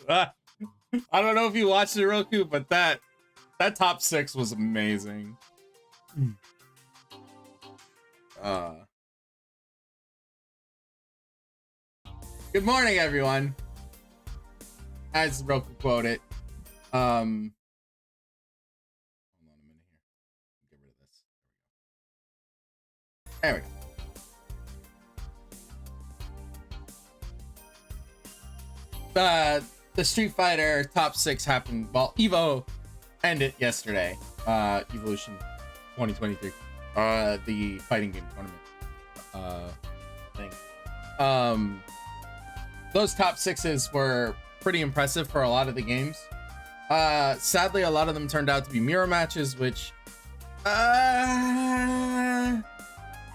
I don't know if you watched it, Roku, but that top 6 was amazing. Good morning, everyone. As Roku quoted, hold on a minute here. Get rid of this. There we go. The Street Fighter top 6 happened. Well, Evo ended yesterday. Evolution 2023. The fighting game tournament. Thing. Those top 6s were pretty impressive for a lot of the games. Sadly, a lot of them turned out to be mirror matches, which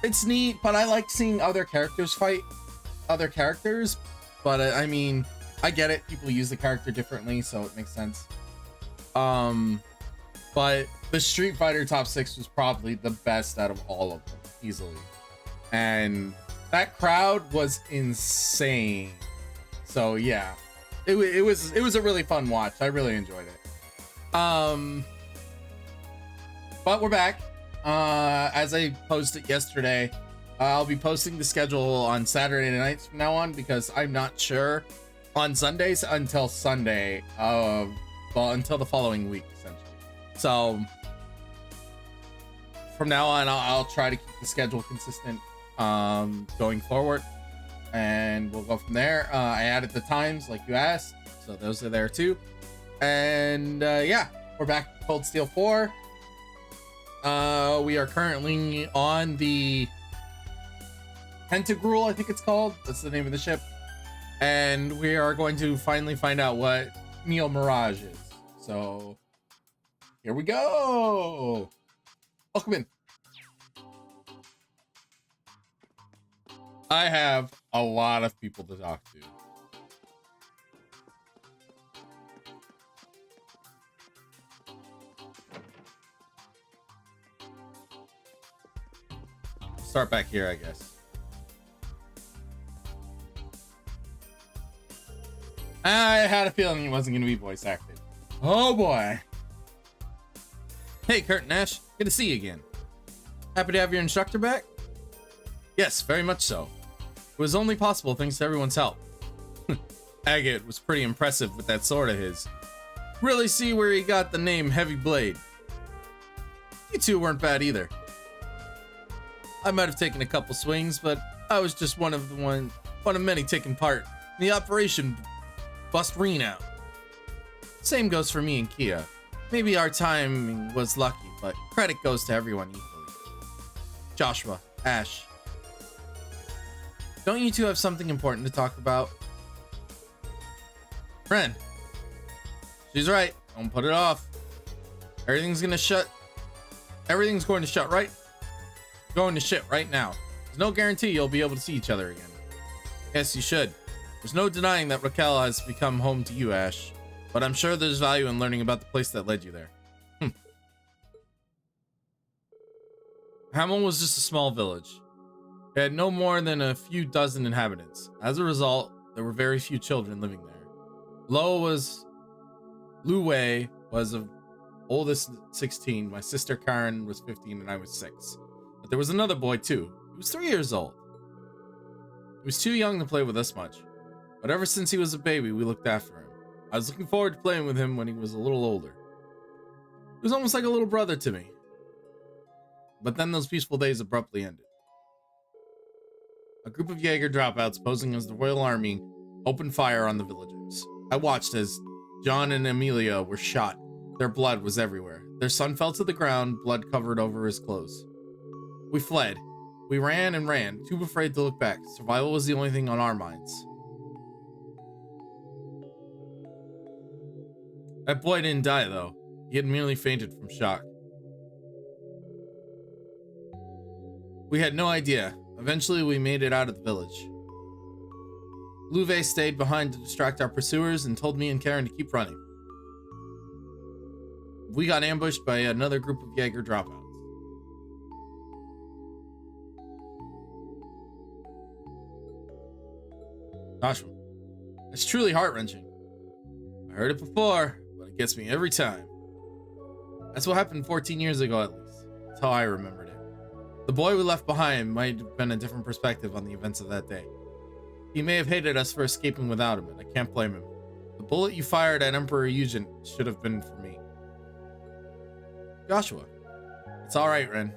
it's neat, but I like seeing other characters fight other characters. But I mean, I get it. People use the character differently, so it makes sense. But the Street Fighter top 6 was probably the best out of all of them, easily. And that crowd was insane. So yeah, it was a really fun watch. I really enjoyed it. But we're back. As I posted yesterday, I'll be posting the schedule on Saturday nights from now on, because I'm not sure on Sundays until Sunday. Well, until the following week, essentially. So from now on, I'll try to keep the schedule consistent going forward, and we'll go from there. I added the times like you asked, so those are there too. And yeah, we're back to Cold Steel 4. We are currently on the Pentagruel, I think it's called. That's the name of the ship. And we are going to finally find out what Neo Mirage is. So here we go. Welcome in. I have a lot of people to talk to. Start back here, I guess. I had a feeling it wasn't going to be voice acted. Oh boy. Hey, Kurt and Ash. Good to see you again. Happy to have your instructor back? Yes, very much so. It was only possible thanks to everyone's help. Agate was pretty impressive with that sword of his. Really see where he got the name Heavy Blade. You two weren't bad either. I might have taken a couple swings, but I was just one of many taking part in the Operation Bust Reen out. Same goes for me and Kia. Maybe our timing was lucky, but credit goes to everyone equally. Joshua, Ash. Don't you two have something important to talk about? Friend. She's right. Don't put it off. Everything's going to shut right now. There's no guarantee you'll be able to see each other again. Yes, you should. There's no denying that Raquel has become home to you, Ash. But I'm sure there's value in learning about the place that led you there. Hamel was just a small village. It had no more than a few dozen inhabitants. As a result, there were very few children living there. Lu Wei was the oldest 16. My sister Karen was 15 and I was 6. But there was another boy too. He was 3 years old. He was too young to play with us much. But ever since he was a baby, we looked after him. I was looking forward to playing with him when he was a little older. He was almost like a little brother to me. But then those peaceful days abruptly ended. A group of Jaeger dropouts posing as the Royal Army opened fire on the villagers. I watched as John and Amelia were shot. Their blood was everywhere. Their son fell to the ground, blood covered over his clothes. We fled. We ran and ran, too afraid to look back. Survival was the only thing on our minds. That boy didn't die, though. He had merely fainted from shock. We had no idea. Eventually, we made it out of the village. Louve stayed behind to distract our pursuers and told me and Karen to keep running. We got ambushed by another group of Jaeger dropouts. Joshua, It's truly heart-wrenching. I heard it before, but it gets me every time. That's what happened 14 years ago, at least. That's how I remembered it. The boy we left behind might have been a different perspective on the events of that day. He may have hated us for escaping without him, and I can't blame him. The bullet you fired at Emperor Eugen should have been for me. Joshua. It's alright, Ren.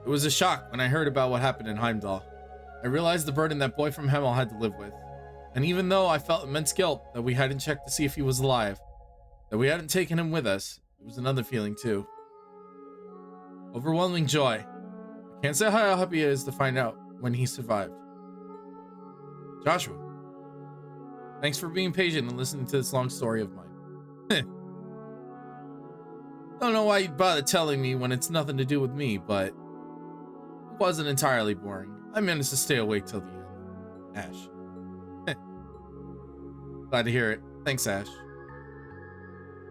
It was a shock when I heard about what happened in Heimdall. I realized the burden that boy from Hemel had to live with. And even though I felt immense guilt that we hadn't checked to see if he was alive, that we hadn't taken him with us, it was another feeling too. Overwhelming joy. I can't say how happy it is to find out when he survived. Joshua. Thanks for being patient and listening to this long story of mine. Don't know why you'd bother telling me when it's nothing to do with me, but it wasn't entirely boring. I managed to stay awake till the end. Ash. Glad to hear it. Thanks, Ash.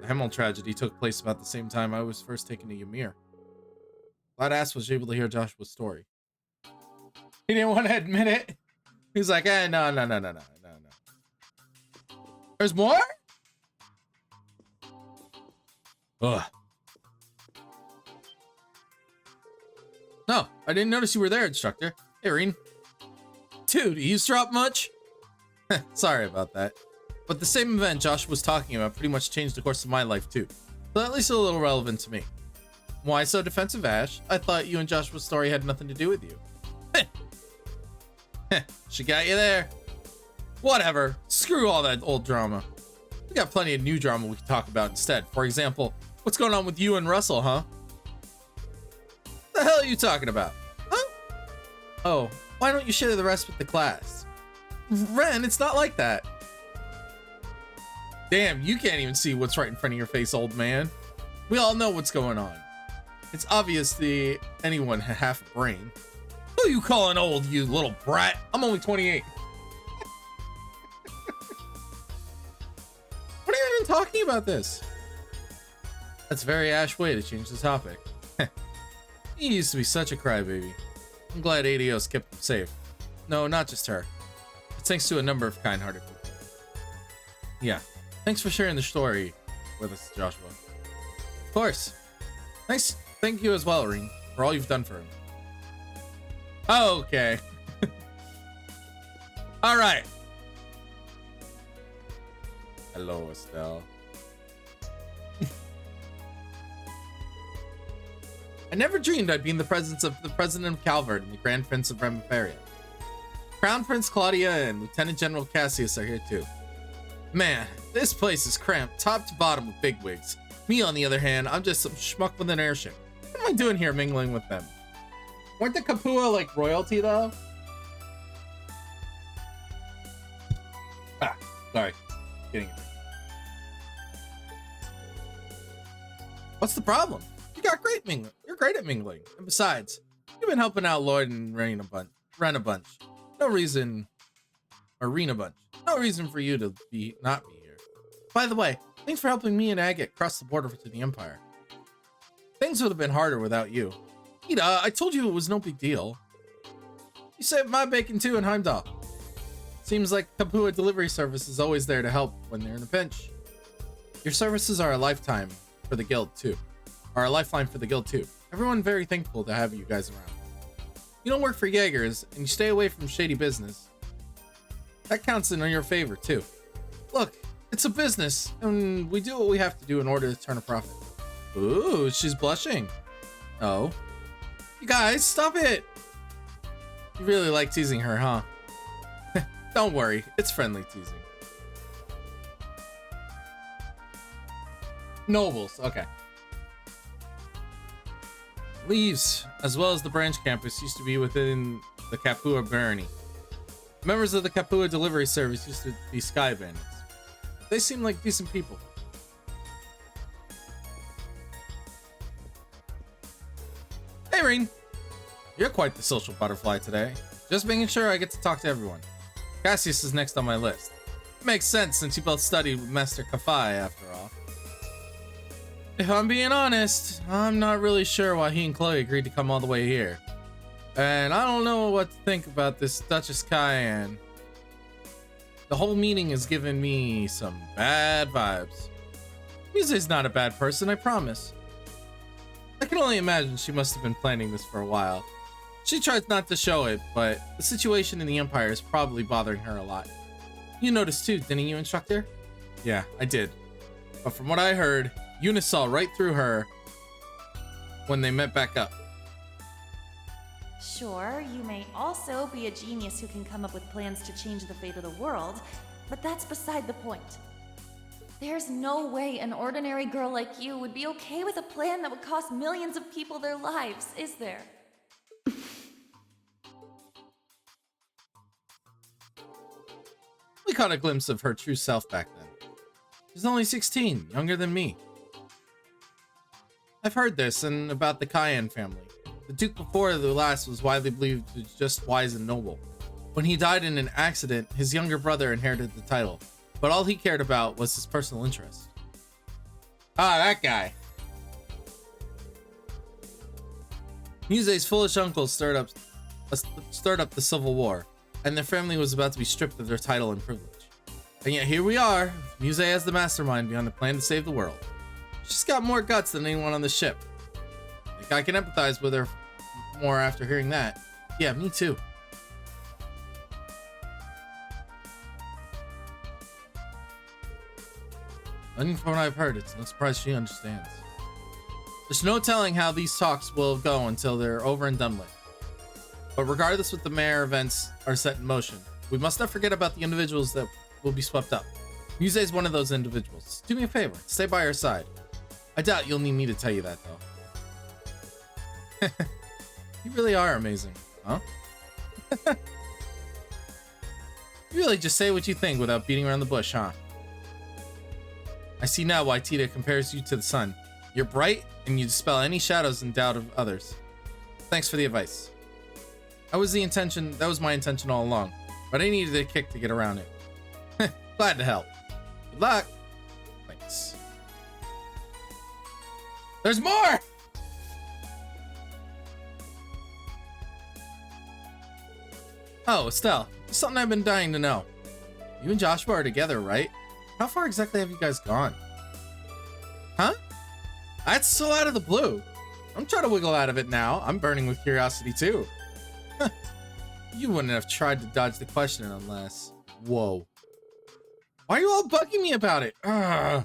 The Hemel tragedy took place about the same time I was first taken to Ymir. Glad Ash was able to hear Joshua's story. He didn't want to admit it. He's like, no. There's more? Ugh. No, I didn't notice you were there, instructor. Hey, Rean. Dude, you eavesdrop much? Sorry about that. But the same event Josh was talking about pretty much changed the course of my life too. So at least a little relevant to me. Why so defensive, Ash? I thought you and Joshua's story had nothing to do with you. She got you there. Whatever. Screw all that old drama. We got plenty of new drama we can talk about instead. For example, what's going on with you and Russell, huh? The hell are you talking about? Huh? Oh, why don't you share the rest with the class? Ren, it's not like that. Damn, you can't even see what's right in front of your face, old man. We all know what's going on. It's obvious anyone had half a brain. Who you calling old, you little brat? I'm only 28. What are you even talking about this? That's a very Ash way to change the topic. He used to be such a crybaby. I'm glad ADOS kept him safe. No, not just her. It's thanks to a number of kind-hearted people. Yeah. Thanks for sharing the story with us, Joshua. Of course. Thanks. Thank you as well, Rean, for all you've done for him. Oh, okay. All right. Hello, Estelle. I never dreamed I'd be in the presence of the President of Calvard and the Grand Prince of Remiferia. Crown Prince Claudia and Lieutenant General Cassius are here too. Man, this place is cramped top to bottom with bigwigs. Me, on the other hand, I'm just some schmuck with an airship. What am I doing here mingling with them? Weren't the Kapua like royalty though? Ah, sorry. Getting it. What's the problem? You're great at mingling. And besides, you've been helping out Lloyd and Ren a bunch. No reason for you to not be here. By the way, thanks for helping me and Agate cross the border to the Empire. Things would have been harder without you. Ida, I told you it was no big deal. You saved my bacon too in Heimdall. Seems like Kapua Delivery Service is always there to help when they're in a pinch. Your services are a lifeline for the guild too. Everyone very thankful to have you guys around. You don't work for Jaegers, and you stay away from shady business. That counts in your favor too. Look, it's a business, and we do what we have to do in order to turn a profit. Ooh, she's blushing. Oh. You guys, stop it! You really like teasing her, huh? Don't worry, it's friendly teasing. Nobles, okay. Leaves, as well as the branch campus, used to be within the Kapua barony. Members of the Kapua Delivery Service used to be Sky Bandits. They seem like decent people. Hey, Rean. You're quite the social butterfly today. Just making sure I get to talk to everyone. Cassius is next on my list. Makes sense since you both studied with Master Kafai, after all. If I'm being honest, I'm not really sure why he and Chloe agreed to come all the way here. And I don't know what to think about this Duchess Cayenne. The whole meeting has given me some bad vibes. Mise's not a bad person, I promise. I can only imagine she must have been planning this for a while. She tries not to show it, but the situation in the Empire is probably bothering her a lot. You noticed too, didn't you, Instructor? Yeah, I did. But from what I heard, Eunice saw right through her when they met back up. Sure, you may also be a genius who can come up with plans to change the fate of the world, but that's beside the point. There's no way an ordinary girl like you would be okay with a plan that would cost millions of people their lives, is there? We caught a glimpse of her true self back then. She's only 16, younger than me. I've heard this and about the Cayenne family. The Duke before the last was widely believed to be just wise and noble. When he died in an accident, his younger brother inherited the title, but all he cared about was his personal interest. Ah, that guy. Mise's foolish uncle stirred up the Civil War, and their family was about to be stripped of their title and privilege. And yet here we are, Muse as the mastermind behind the plan to save the world. She's got more guts than anyone on the ship. I think I can empathize with her more after hearing that. Yeah, me too. And from what I've heard, it's no surprise she understands. There's no telling how these talks will go until they're over and done with. But regardless what the mayor events are set in motion, we must not forget about the individuals that will be swept up. Muse is one of those individuals. Do me a favor, stay by her side. I doubt you'll need me to tell you that, though. You really are amazing, huh? You really just say what you think without beating around the bush, huh? I see now why Tita compares you to the sun. You're bright, and you dispel any shadows and doubt of others. Thanks for the advice. That was my intention all along, but I needed a kick to get around it. Glad to help. Good luck. Thanks. There's more! Oh, Estelle, there's something I've been dying to know. You and Joshua are together, right? How far exactly have you guys gone? Huh? That's so out of the blue. I'm trying to wiggle out of it now. I'm burning with curiosity too. You wouldn't have tried to dodge the question unless... Whoa. Why are you all bugging me about it? Ugh.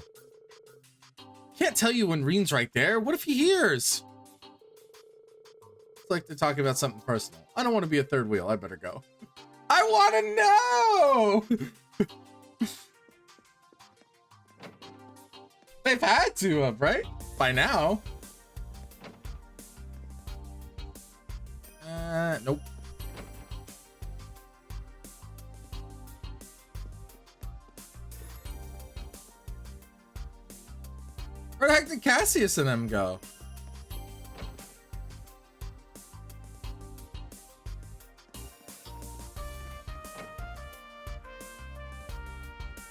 Can't tell you when Reen's right there. What if he hears? It's like they're talking about something personal. I don't want to be a third wheel. I better go. I want to know! They've had to have, right? By now. Nope. Where the heck did Cassius and them go?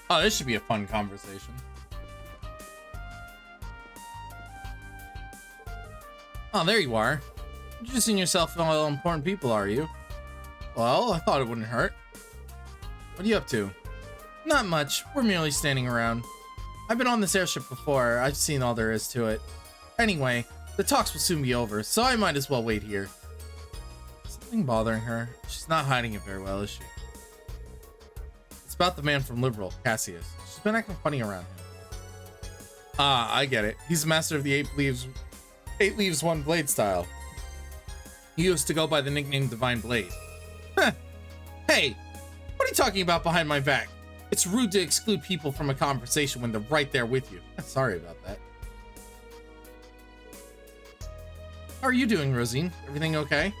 Oh, this should be a fun conversation. Oh, there you are. Introducing yourself to all important people, are you? Well, I thought it wouldn't hurt. What are you up to? Not much. We're merely standing around. I've been on this airship before. I've seen all there is to it. Anyway, the talks will soon be over, so I might as well wait here. Something bothering her? She's not hiding it very well, is she? It's about the man from Liberal, Cassius. She's been acting funny around him. Ah, I get it. He's the master of the eight leaves, one blade style. He used to go by the nickname Divine Blade. Huh. Hey, what are you talking about behind my back? It's rude to exclude people from a conversation when they're right there with you. Sorry about that. How are you doing, Rosine? Everything okay?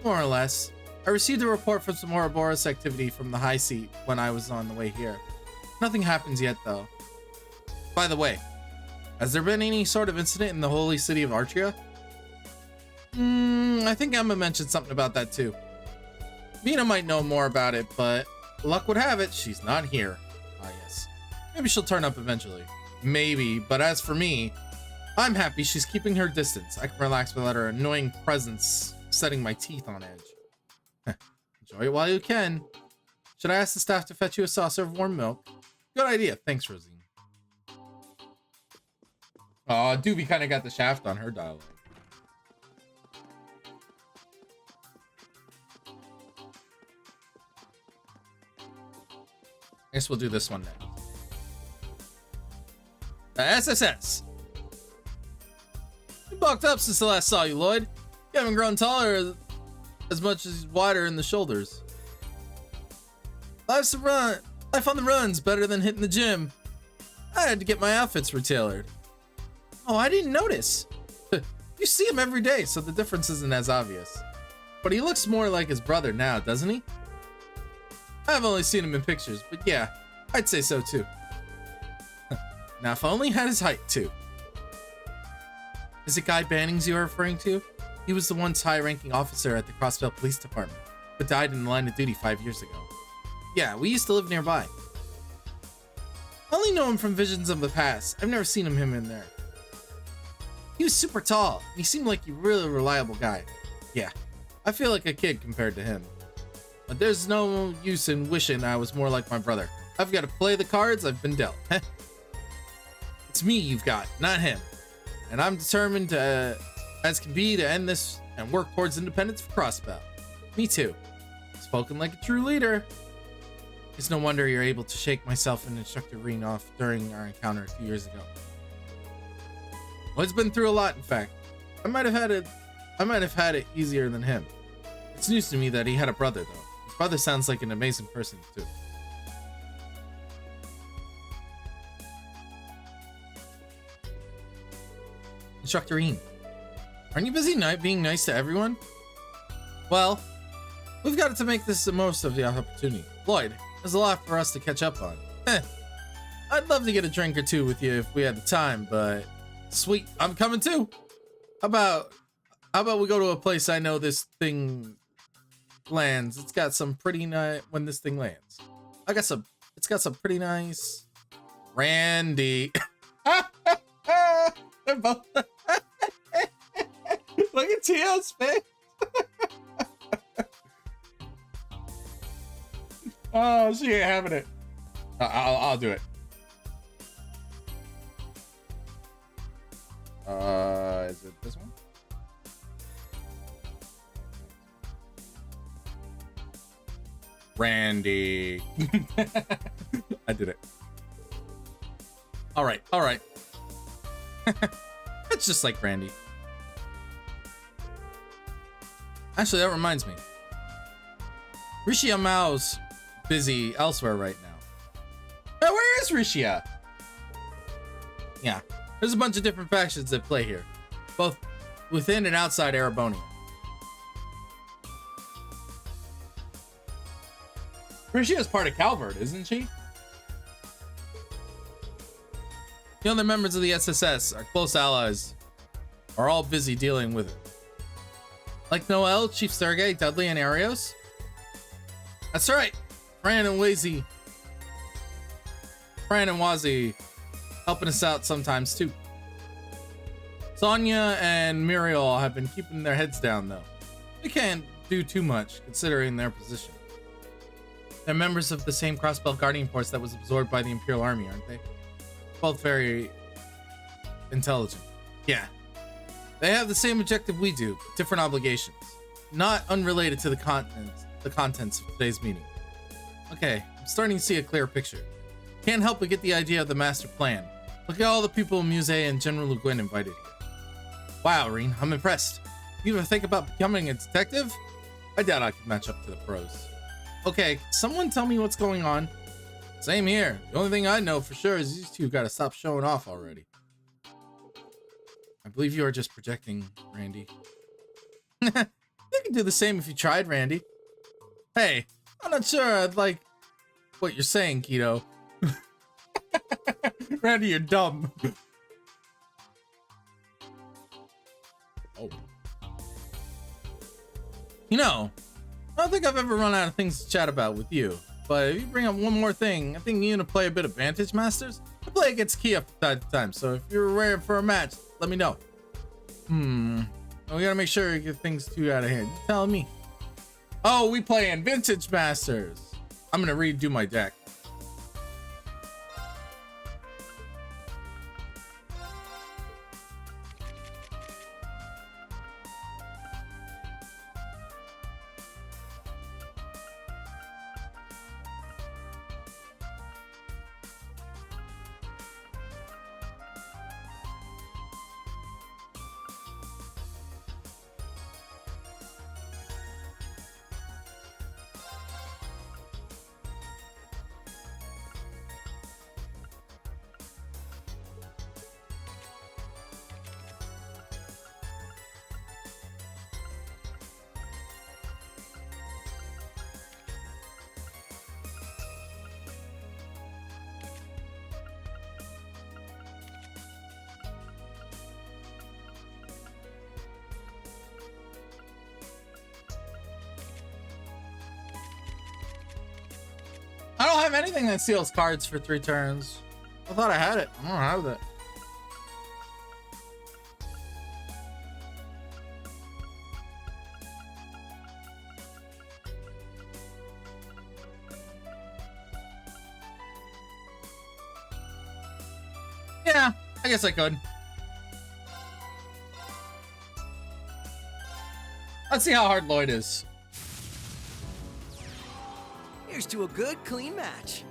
More or less. I received a report from some Ouroboros activity from the high seat when I was on the way here. Nothing happens yet, though. By the way, has there been any sort of incident in the holy city of Artria? I think Emma mentioned something about that too. Mina might know more about it, but luck would have it, she's not here. Ah, yes. Maybe she'll turn up eventually. Maybe, but as for me, I'm happy she's keeping her distance. I can relax without her annoying presence setting my teeth on edge. Enjoy it while you can. Should I ask the staff to fetch you a saucer of warm milk? Good idea. Thanks, Rosine. Oh, Doobie kind of got the shaft on her dialogue. I guess we'll do this one next. The SSS. You bulked up since the last saw you, Lloyd. You haven't grown taller as much as wider in the shoulders. Life on the run's better than hitting the gym. I had to get my outfits retailored. Oh, I didn't notice. You see him every day, so the difference isn't as obvious. But he looks more like his brother now, doesn't he? I've only seen him in pictures, but yeah, I'd say so too. Now, if I only had his height too. Is it Guy Bannings you are referring to? He was the once high-ranking officer at the Crossbell Police Department, but died in the line of duty 5 years ago. Yeah, we used to live nearby. I only know him from visions of the past. I've never seen him in there. He was super tall. He seemed like a really reliable guy. Yeah, I feel like a kid compared to him. But there's no use in wishing I was more like my brother. I've got to play the cards I've been dealt. It's me you've got, not him. And I'm determined as can be to end this and work towards independence for Crossbell. Me too. Spoken like a true leader. It's no wonder you're able to shake myself and Instructor Reen off during our encounter a few years ago. Lloyd's been through a lot, in fact. I might have had it easier than him. It's news to me that he had a brother, though. His brother sounds like an amazing person, too. Instructor Reen, aren't you busy being nice to everyone? Well, we've got to make this the most of the opportunity. Lloyd, there's a lot for us to catch up on. I'd love to get a drink or two with you if we had the time, but sweet, I'm coming too. How about we go to a place I know this thing lands. It's got some pretty nice when this thing lands. It's got some pretty nice Randy. They're both look at Tio's face. Oh, she ain't having it. I'll do it. Is it this one? Randy. I did it. All right. It's just like Randy. Actually, that reminds me. Rishia Mao's busy elsewhere right now. Now, where is Rishia? Yeah, there's a bunch of different factions that play here, both within and outside Erebonia. Rishia's part of Calvert, isn't she? The other members of the SSS, our close allies, are all busy dealing with it. Like Noel, Chief Sergei, Dudley, and Arios? That's right. Fran and Wazi helping us out sometimes too. Sonya and Muriel have been keeping their heads down though. They can't do too much considering their position. They're members of the same Crossbell Guardian Force that was absorbed by the Imperial Army, aren't they? Both very intelligent. Yeah. They have the same objective we do, but different obligations. Not unrelated to the contents of today's meeting. Okay, I'm starting to see a clear picture. Can't help but get the idea of the master plan. Look at all the people Muse and General Le Guin invited here. Wow, Reen, I'm impressed. You ever think about becoming a detective? I doubt I could match up to the pros. Okay, someone tell me what's going on. Same here. The only thing I know for sure is these two gotta stop showing off already. I believe you are just projecting, Randy. You could do the same if you tried, Randy. Hey, I'm not sure I'd like what you're saying, Keto. Randy, you're dumb. Oh. You know, I don't think I've ever run out of things to chat about with you. But if you bring up one more thing, I think you need to play a bit of Vantage Masters. I play against Kia from time to time, so if you're ready for a match, let me know. We gotta make sure you get things too out of hand. You tell me. Oh, we playing Vintage Masters. I'm gonna redo my deck. I don't have anything that seals cards for 3 turns. I thought I had it. I don't have that. Yeah, I guess I could. Let's see how hard Lloyd is. Here's to a good, clean match.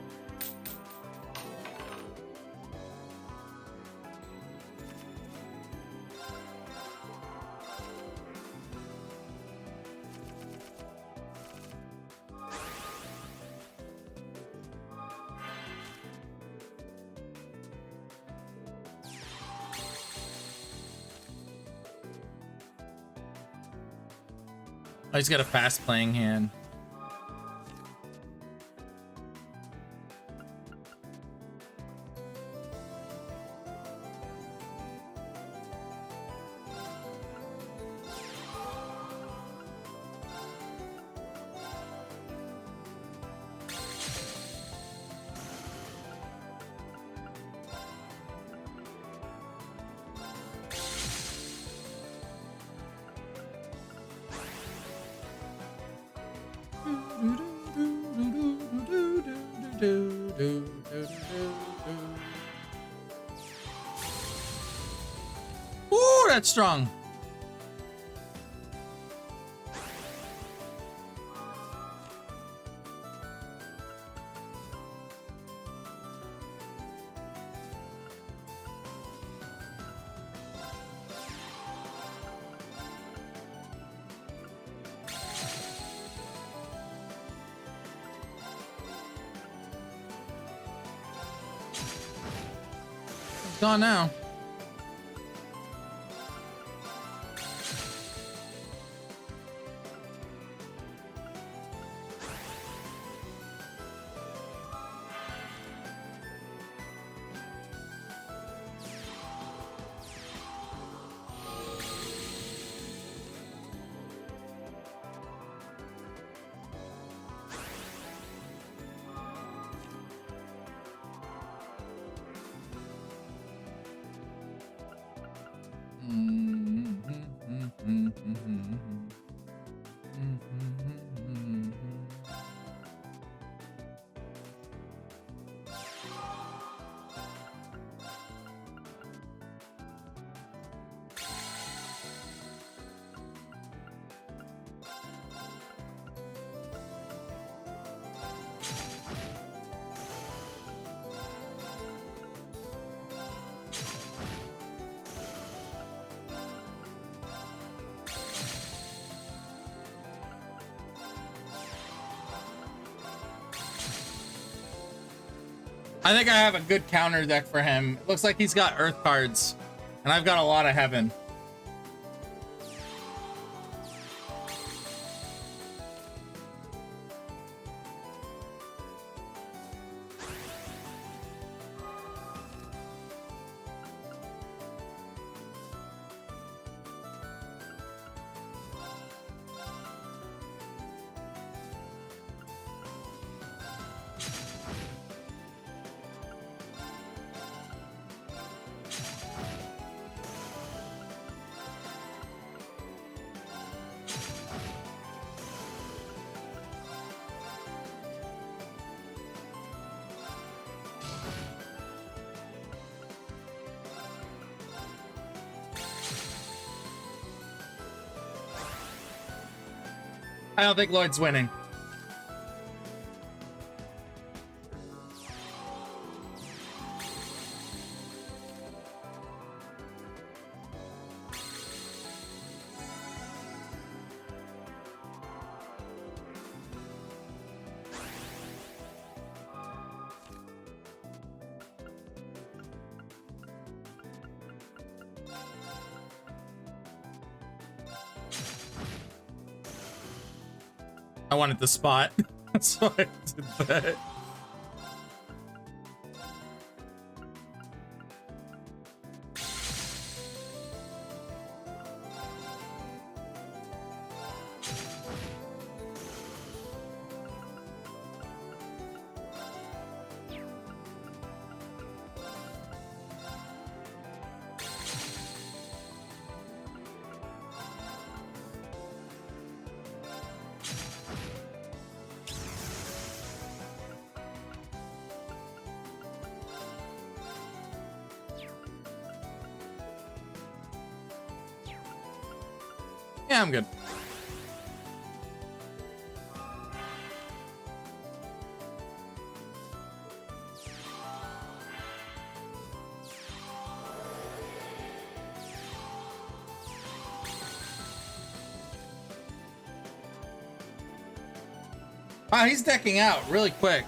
Oh, he's got a fast playing hand. Ooh, that's strong. It's gone now. I think I have a good counter deck for him. It looks like he's got Earth cards, and I've got a lot of Heaven. I don't think Lloyd's winning. I wanted the spot, so I did that. Yeah, I'm good. Wow, he's decking out really quick.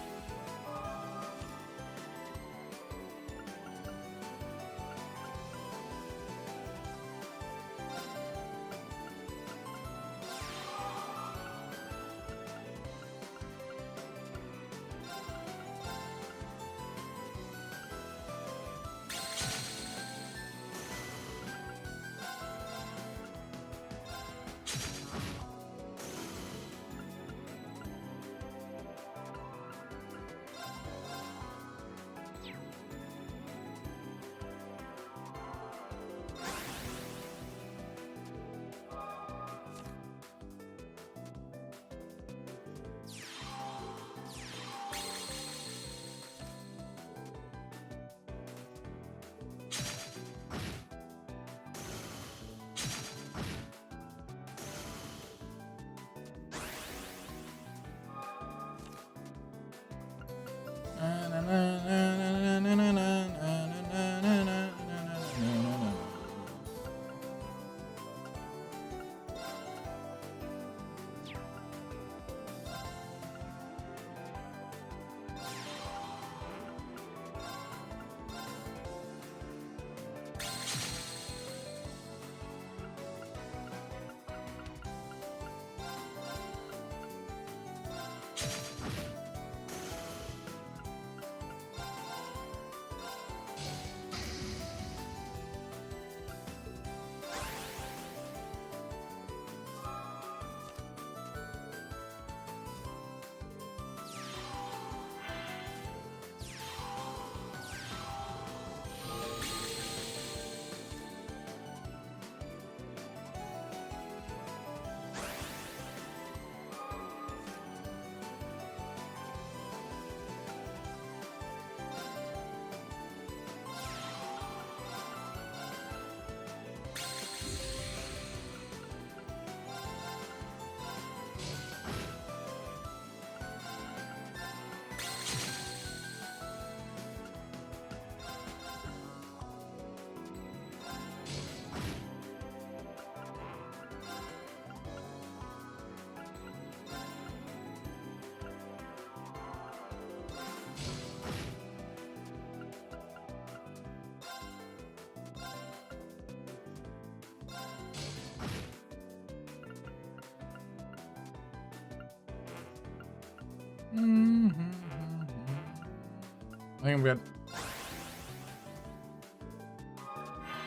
I think I'm good.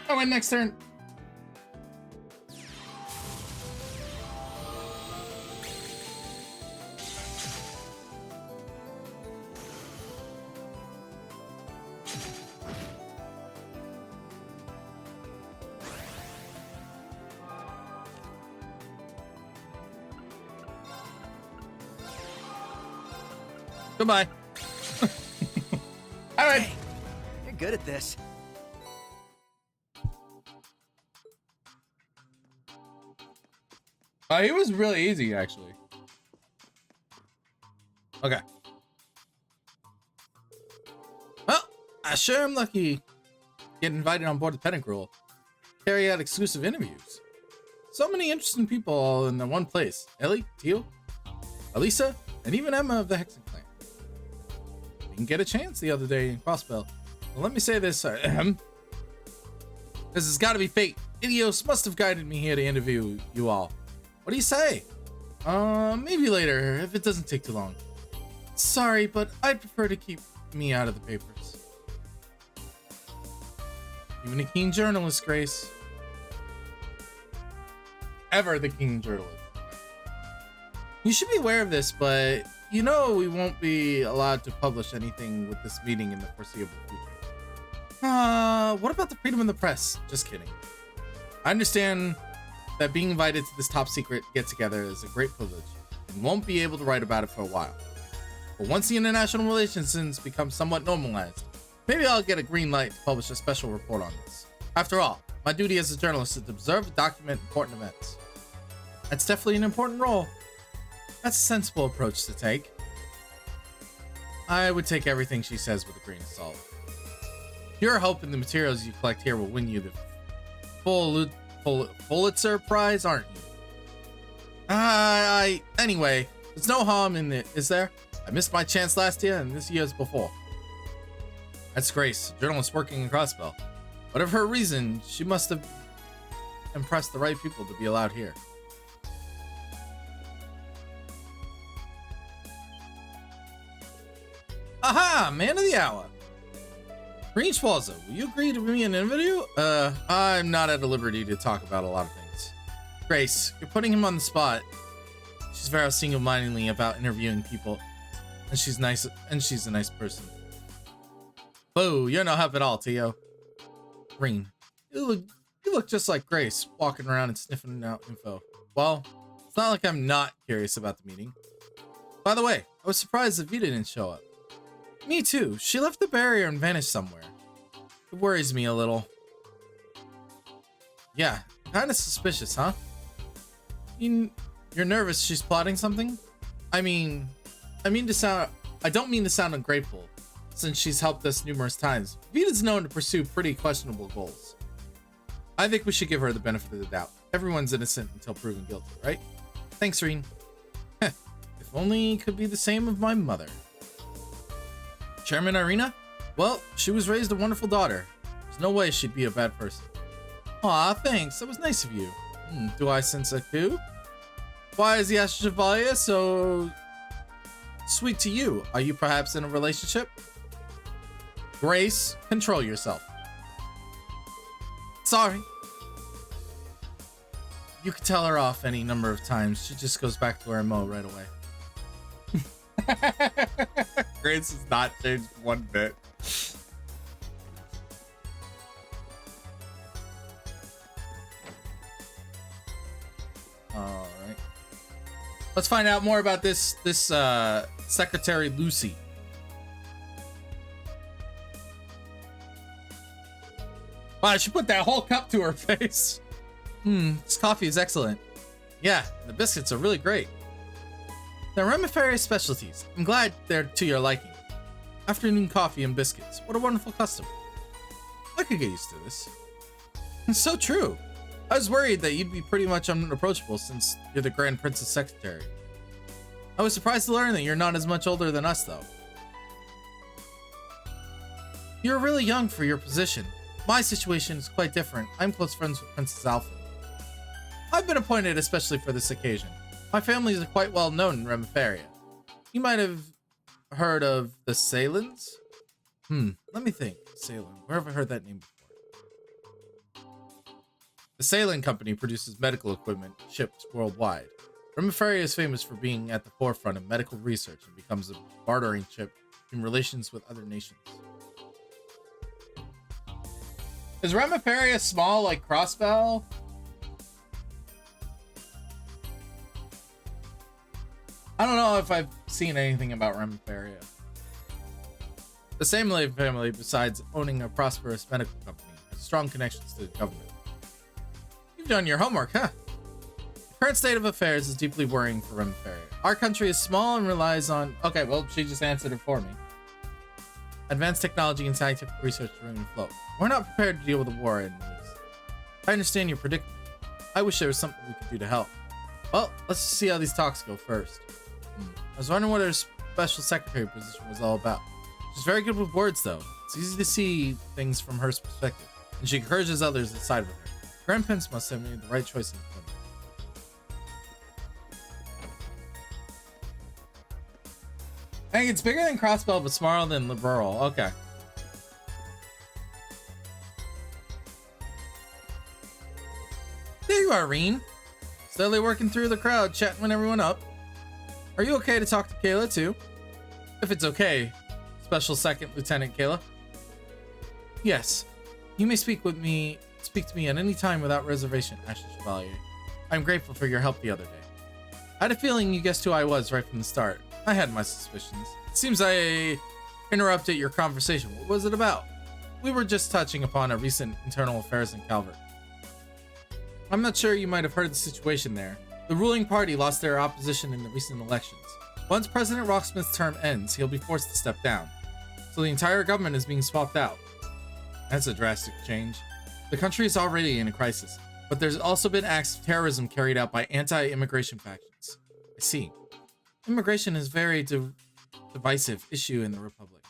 Oh, and next turn. Goodbye. All right. Hey, you're good at this. It was really easy, actually. Okay. Well, I sure am lucky getting invited on board the Pennant Rule. Carry out exclusive interviews. So many interesting people all in the one place. Ellie, Teal, Elisa, and even Emma of the Hexen clan. Didn't get a chance the other day in Crossbell. Well, let me say this, this has got to be fate. Idios must have guided me here to interview you all. What do you say? Maybe later, if it doesn't take too long. Sorry, but I'd prefer to keep me out of the papers. Even a keen journalist, Grace. Ever the keen journalist. You should be aware of this, but you know we won't be allowed to publish anything with this meeting in the foreseeable future. What about the freedom of the press? Just kidding. I understand that being invited to this top secret get-together is a great privilege and won't be able to write about it for a while. But once the international relations become somewhat normalized, maybe I'll get a green light to publish a special report on this. After all, my duty as a journalist is to observe and document important events. That's definitely an important role. That's a sensible approach to take. I would take everything she says with a grain of salt. Your hope in the materials you collect here will win you the Pulitzer Prize, aren't you? Anyway, there's no harm in it, is there? I missed my chance last year and this year's before. That's Grace, a journalist working in Crossbell. Whatever her reason, she must have impressed the right people to be allowed here. Aha! Man of the hour! Green Schwarzer, will you agree to me in an interview? I'm not at liberty to talk about a lot of things. Grace, you're putting him on the spot. She's very single-mindedly about interviewing people, and she's nice, and she's a nice person. Boo, you're no help at all, Tio. Green, you look just like Grace, walking around and sniffing out info. Well, it's not like I'm not curious about the meeting. By the way, I was surprised that Vita didn't show up. Me too. She left the barrier and vanished somewhere. It worries me a little. Yeah, kind of suspicious, huh? You're nervous she's plotting something? I don't mean to sound ungrateful, since she's helped us numerous times. Vita's known to pursue pretty questionable goals. I think we should give her the benefit of the doubt. Everyone's innocent until proven guilty, right? Thanks, Reen. If only it could be the same of my mother. Chairman Irina? Well, she was raised a wonderful daughter. There's no way she'd be a bad person. Aw, thanks. That was nice of you. Do I sense a coup? Why is the Astra Chevalier so sweet to you? Are you perhaps in a relationship? Grace, control yourself. Sorry. You could tell her off any number of times. She just goes back to her MO right away. Grace has not changed one bit. All right. Let's find out more about this Secretary Lucy. Wow, she put that whole cup to her face. This coffee is excellent. Yeah, the biscuits are really great. They're Remiferia's specialties. I'm glad they're to your liking. Afternoon coffee and biscuits. What a wonderful custom. I could get used to this. It's so true. I was worried that you'd be pretty much unapproachable since you're the Grand Prince's secretary. I was surprised to learn that you're not as much older than us, though. You're really young for your position. My situation is quite different. I'm close friends with Princess Alpha. I've been appointed especially for this occasion. My family is quite well known in Remiferia. You might have heard of the Salins? Let me think. Salin. Where have I heard that name before? The Salin Company produces medical equipment shipped worldwide. Remiferia is famous for being at the forefront of medical research and becomes a bartering chip in relations with other nations. Is Remiferia small like Crossbell? I don't know if I've seen anything about Remiferia. The Samley family, besides owning a prosperous medical company, has strong connections to the government. You've done your homework, huh? If Current state of affairs is deeply worrying for Rim Fair. Our country is small and relies on... Okay, well, she just answered it for me. Advanced technology and scientific research to remain afloat. We're not prepared to deal with a war in the least. I understand your predicament. I wish there was something we could do to help. Well, let's see how these talks go first. I was wondering what her special secretary position was all about. She's very good with words, though. It's easy to see things from her perspective, and she encourages others to side with her. Grandparents must have made the right choice in the film. Dang, it's bigger than Crossbell, but smaller than Liberal. Okay. There you are, Reen. Steadily working through the crowd, chatting everyone up. Are you okay to talk to Kayla, too? If it's okay, Special Second Lieutenant Kayla. Yes. You may speak to me at any time without reservation, Ashley Chevalier. I'm grateful for your help the other day. I had a feeling you guessed who I was right from the start. I had my suspicions. It seems I interrupted your conversation. What was it about? We were just touching upon a recent internal affairs in Calvert. I'm not sure you might have heard the situation there. The ruling party lost their opposition in the recent elections. Once President Rocksmith's term ends, he'll be forced to step down. So the entire government is being swapped out. That's a drastic change. The country is already in a crisis, but there's also been acts of terrorism carried out by anti-immigration factions. I see. Immigration is a very divisive issue in the Republic.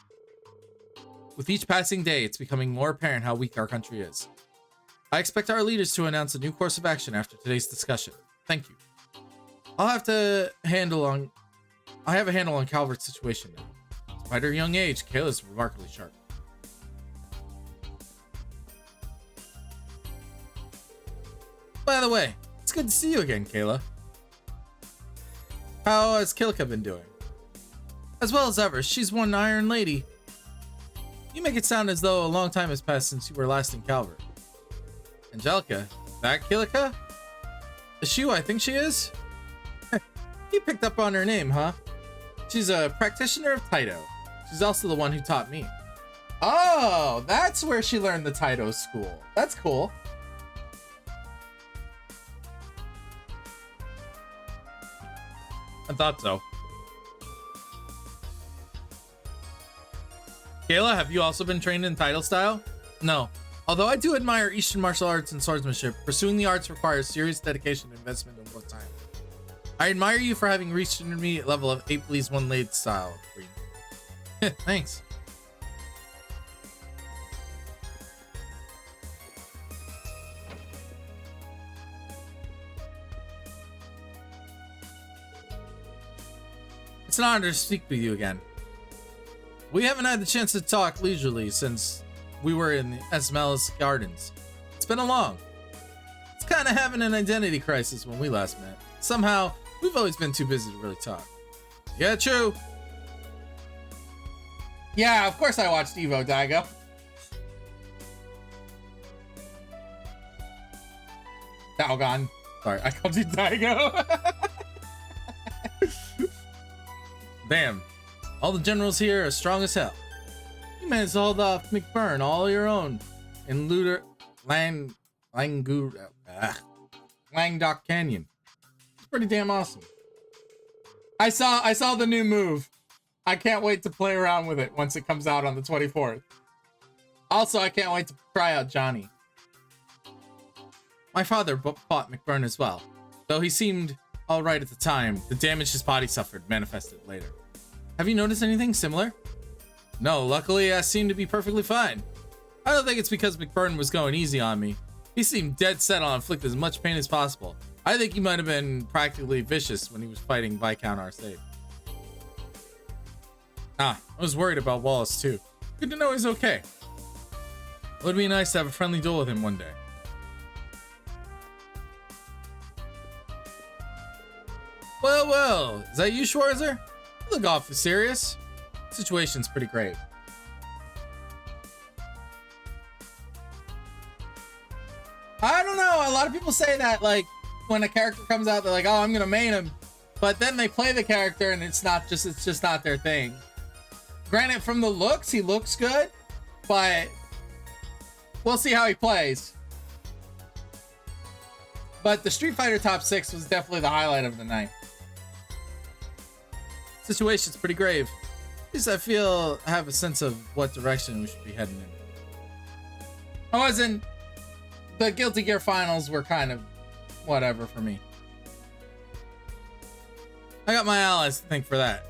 With each passing day, it's becoming more apparent how weak our country is. I expect our leaders to announce a new course of action after today's discussion. Thank you. I have a handle on Calvert's situation now. Despite her young age, Kayla's remarkably sharp. By the way, it's good to see you again, Kayla. How has Kilika been doing? As well as ever, she's one iron lady. You make it sound as though a long time has passed since you were last in Calvert. Angelica, that Kilika? Is she who I think she is? You picked up on her name, huh? She's a practitioner of Taito. She's also the one who taught me. Oh, that's where she learned the Taito school. That's cool. I thought so. Kayla, have you also been trained in Taito style? No. Although I do admire Eastern martial arts and swordsmanship, pursuing the arts requires serious dedication and investment in both time. I admire you for having reached an intermediate level of 8 please 1 laid style. Thanks. It's an honor to speak with you again. We haven't had the chance to talk leisurely since we were in the Esmeralda Gardens. It's been a long. It's kind of having an identity crisis when we last met. Somehow, we've always been too busy to really talk. Yeah, true. Yeah, of course I watched Evo, Daigo. Dalgon. Sorry, I called you Daigo. Damn. All the generals here are strong as hell. You managed to hold off McBurn all your own in Langdock Canyon. It's pretty damn awesome. I saw the new move. I can't wait to play around with it once it comes out on the 24th. Also, I can't wait to try out Johnny. My father fought McBurn as well. Though he seemed alright at the time, the damage his body suffered manifested later. Have you noticed anything similar? No, luckily I seem to be perfectly fine. I don't think it's because McBurn was going easy on me. He seemed dead set on inflicting as much pain as possible. I think he might have been practically vicious when he was fighting Viscount Arcade. I was worried about Wallace too. Good to know he's okay. It would be nice to have a friendly duel with him one day. Well, is that you, Schwarzer? You look awfully serious. The situation's pretty great. I don't know, a lot of people say that, like, when a character comes out, they're like, oh, I'm gonna main him. But then they play the character and it's just not their thing. Granted, from the looks, he looks good, but we'll see how he plays. But the Street Fighter top 6 was definitely the highlight of the night. Situation's pretty grave. At least I have a sense of what direction we should be heading in. The Guilty Gear finals were kind of whatever for me. I got my allies to thank for that.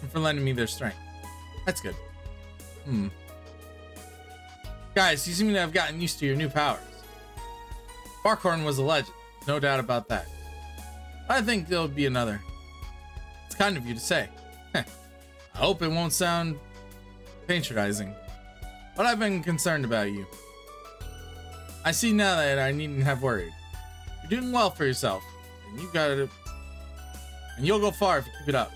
And for lending me their strength. That's good. Guys, you seem to have gotten used to your new powers. Barkhorn was a legend, no doubt about that. I think there'll be another. It's kind of you to say. I hope it won't sound patronizing, but I've been concerned about you. I see now that I needn't have worried. You're doing well for yourself, and you'll go far if you keep it up.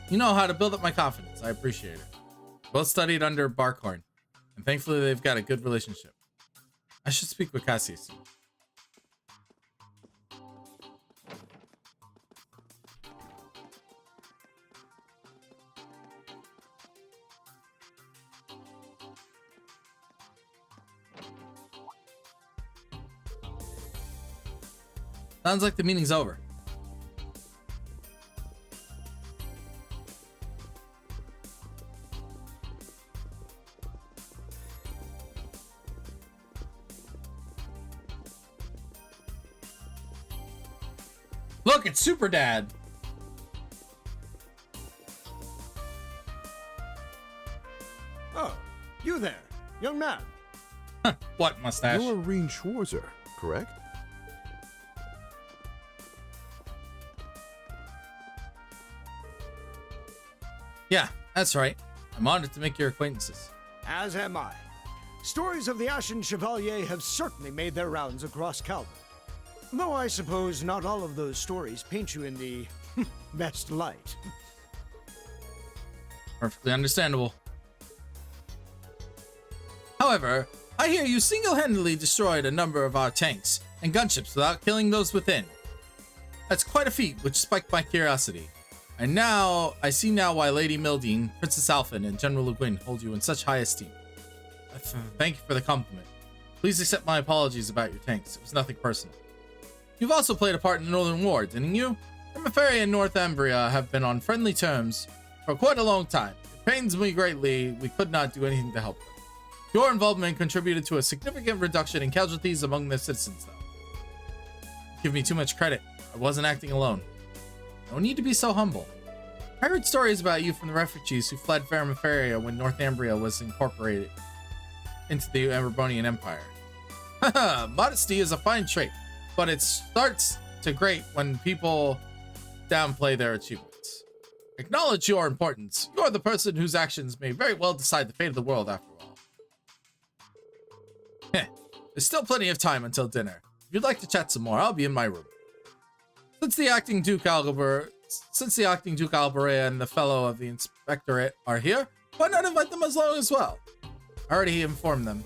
You know how to build up my confidence. I appreciate it. Both studied under Barkhorn, and thankfully they've got a good relationship. I should speak with Cassie soon. Sounds like the meeting's over. Look, it's Super Dad. Oh, you there, young man. What mustache? You're Rean Schwarzer, correct? Yeah, that's right. I'm honored to make your acquaintances. As am I. Stories of the Ashen Chevalier have certainly made their rounds across Calvin. Though I suppose not all of those stories paint you in the best light. Perfectly understandable. However, I hear you single-handedly destroyed a number of our tanks and gunships without killing those within. That's quite a feat, which spiked my curiosity. And now, I see now why Lady Mildine, Princess Alphen, and General Le Guin hold you in such high esteem. Thank you for the compliment. Please accept my apologies about your tanks. It was nothing personal. You've also played a part in the Northern War, didn't you? Hermaferia and Northumbria have been on friendly terms for quite a long time. It pains me greatly we could not do anything to help them. Your involvement contributed to a significant reduction in casualties among the citizens, though. Give me too much credit. I wasn't acting alone. No need to be so humble. I heard stories about you from the refugees who fled Hermaferia when Northumbria was incorporated into the Erebonian Empire. Haha, modesty is a fine trait, but it starts to grate when people downplay their achievements. Acknowledge your importance. You're the person whose actions may very well decide the fate of the world after all. There's still plenty of time until dinner. If you'd like to chat some more, I'll be in my room. Since the acting Duke Alberea and the fellow of the inspectorate are here, why not invite them as well? I already informed them.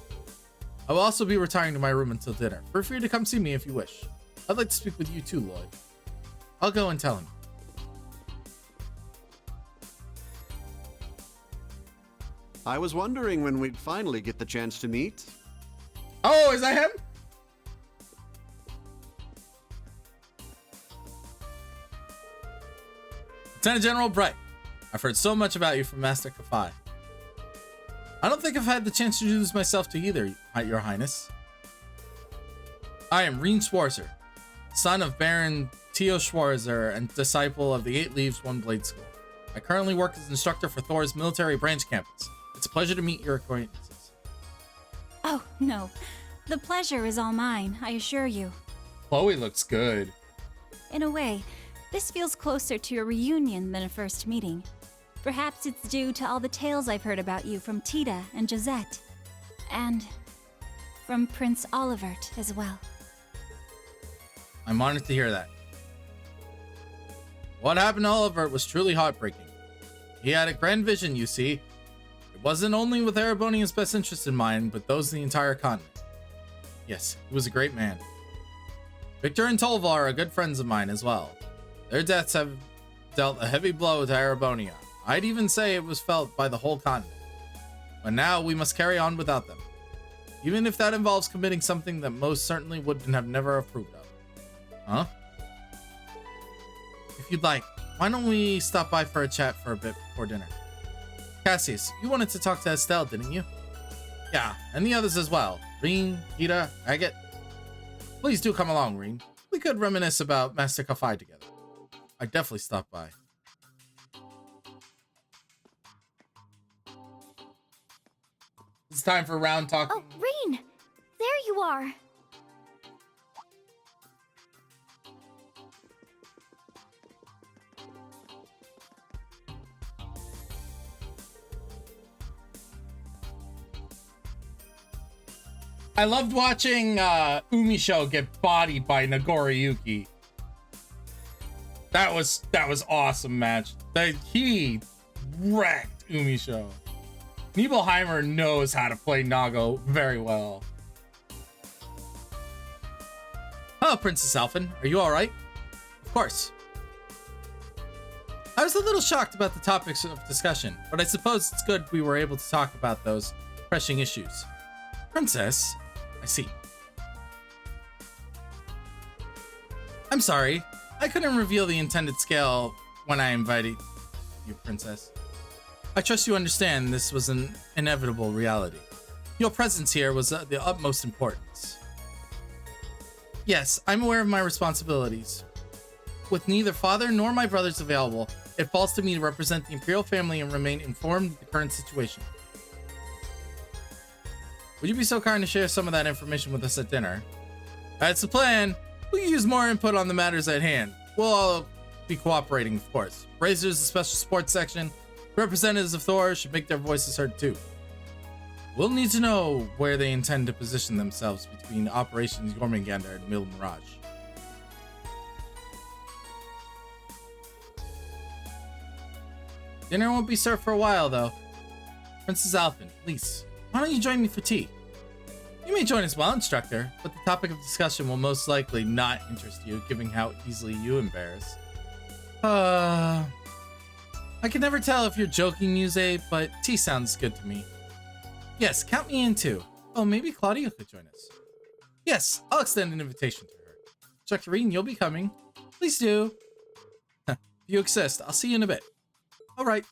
I will also be retiring to my room until dinner. Feel free to come see me if you wish. I'd like to speak with you too, Lloyd. I'll go and tell him. I was wondering when we'd finally get the chance to meet. Oh, is that him? Lieutenant General Bright, I've heard so much about you from Master Kafai. I don't think I've had the chance to introduce myself to either, Your Highness. I am Rean Schwarzer, son of Baron Teo Schwarzer and disciple of the 8 Leaves, 1 Blade School. I currently work as instructor for Thor's military branch campus. It's a pleasure to meet your acquaintances. Oh, no. The pleasure is all mine, I assure you. Chloe looks good. In a way, this feels closer to a reunion than a first meeting. Perhaps it's due to all the tales I've heard about you from Tita and Josette. And from Prince Olivert as well. I'm honored to hear that. What happened to Olivert was truly heartbreaking. He had a grand vision, you see. It wasn't only with Erebonian's best interest in mind, but those of the entire continent. Yes, he was a great man. Victor and Tolvar are good friends of mine as well. Their deaths have dealt a heavy blow to Erebonia. I'd even say it was felt by the whole continent. But now we must carry on without them. Even if that involves committing something that most certainly wouldn't have never approved of. Huh? If you'd like, why don't we stop by for a chat for a bit before dinner? Cassius, you wanted to talk to Estelle, didn't you? Yeah, and the others as well. Reen, Peter, Agate. Please do come along, Reen. We could reminisce about Master Kafai together. I'd definitely stop by. It's time for round talk. Oh, Reen! There you are! I loved watching Umisho get bodied by Nagoriyuki. That was awesome match. He wrecked Umisho. Nibelheimer knows how to play Nago very well. Oh, Princess Alphen, are you all right? Of course. I was a little shocked about the topics of discussion, but I suppose it's good we were able to talk about those pressing issues. Princess, I see. I'm sorry. I couldn't reveal the intended scale when I invited you, Princess. I trust you understand this was an inevitable reality. Your presence here was of the utmost importance. Yes, I'm aware of my responsibilities. With neither father nor my brothers available, it falls to me to represent the Imperial family and remain informed of the current situation. Would you be so kind to share some of that information with us at dinner? That's the plan. We can use more input on the matters at hand. We'll all be cooperating, of course. Razor's the special sports section. Representatives of Thor should make their voices heard too. We'll need to know where they intend to position themselves between Operations Jormungandr and Mil Mirage. Dinner won't be served for a while, though. Princess Alphen, please, why don't you join me for tea? You may join as well, instructor, but the topic of discussion will most likely not interest you, given how easily you embarrass. I can never tell if you're joking, Muse, but tea sounds good to me. Yes, count me in too. Oh, maybe Claudia could join us. Yes, I'll extend an invitation to her. Instructor Reen, you'll be coming. Please do. If you insist, I'll see you in a bit. All right.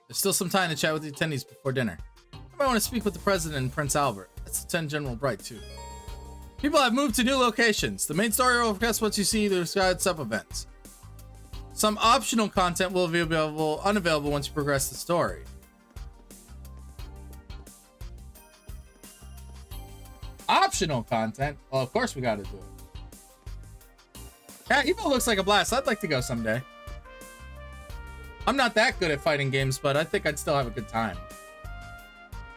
There's still some time to chat with the attendees before dinner. I might want to speak with the president and Prince Albert. That's Lieutenant General Bright, too. People have moved to new locations. The main story will guess what you see through Sky's sub-events. Some optional content will be unavailable once you progress the story. Optional content? Well, of course we gotta do it. Yeah, Evo looks like a blast. I'd like to go someday. I'm not that good at fighting games, but I think I'd still have a good time.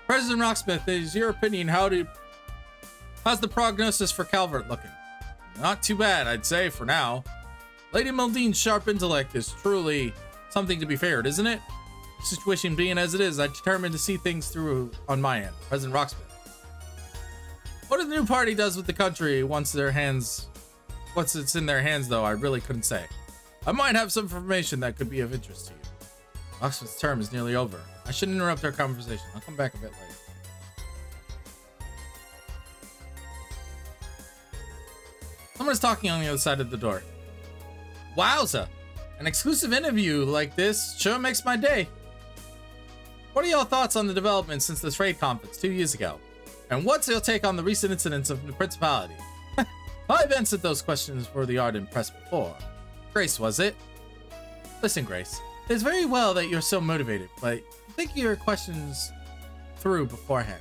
President Rocksmith, is your opinion how's the prognosis for Calvert looking? Not too bad, I'd say, for now. Lady Mildine's sharp intellect is truly something to be feared, isn't it? The situation being as it is, I determined to see things through on my end. President Rocksmith. What the new party does with the country once it's in their hands, though, I really couldn't say. I might have some information that could be of interest to you. Rocksmith's term is nearly over. I shouldn't interrupt our conversation. I'll come back a bit later. Someone's talking on the other side of the door. Wowza! An exclusive interview like this sure makes my day. What are y'all thoughts on the developments since the trade conference 2 years ago? And what's your take on the recent incidents of the Principality? I've answered those questions for the Ardent Press before. Grace, was it? Listen, Grace, it's very well that you're so motivated, but think your questions through beforehand.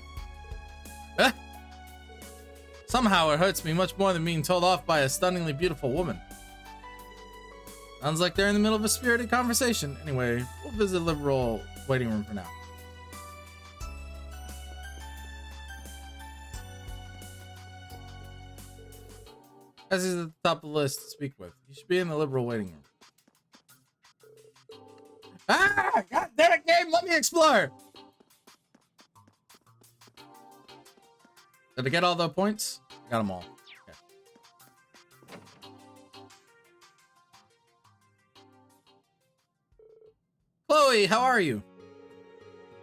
Somehow it hurts me much more than being told off by a stunningly beautiful woman. Sounds like they're in the middle of a spirited conversation. Anyway, we'll visit the liberal waiting room for now. As he's at the top of the list to speak with. You should be in the liberal waiting room. Ah! God damn it, game! Let me explore! Did I get all the points? I got them all. Okay. Chloe, how are you?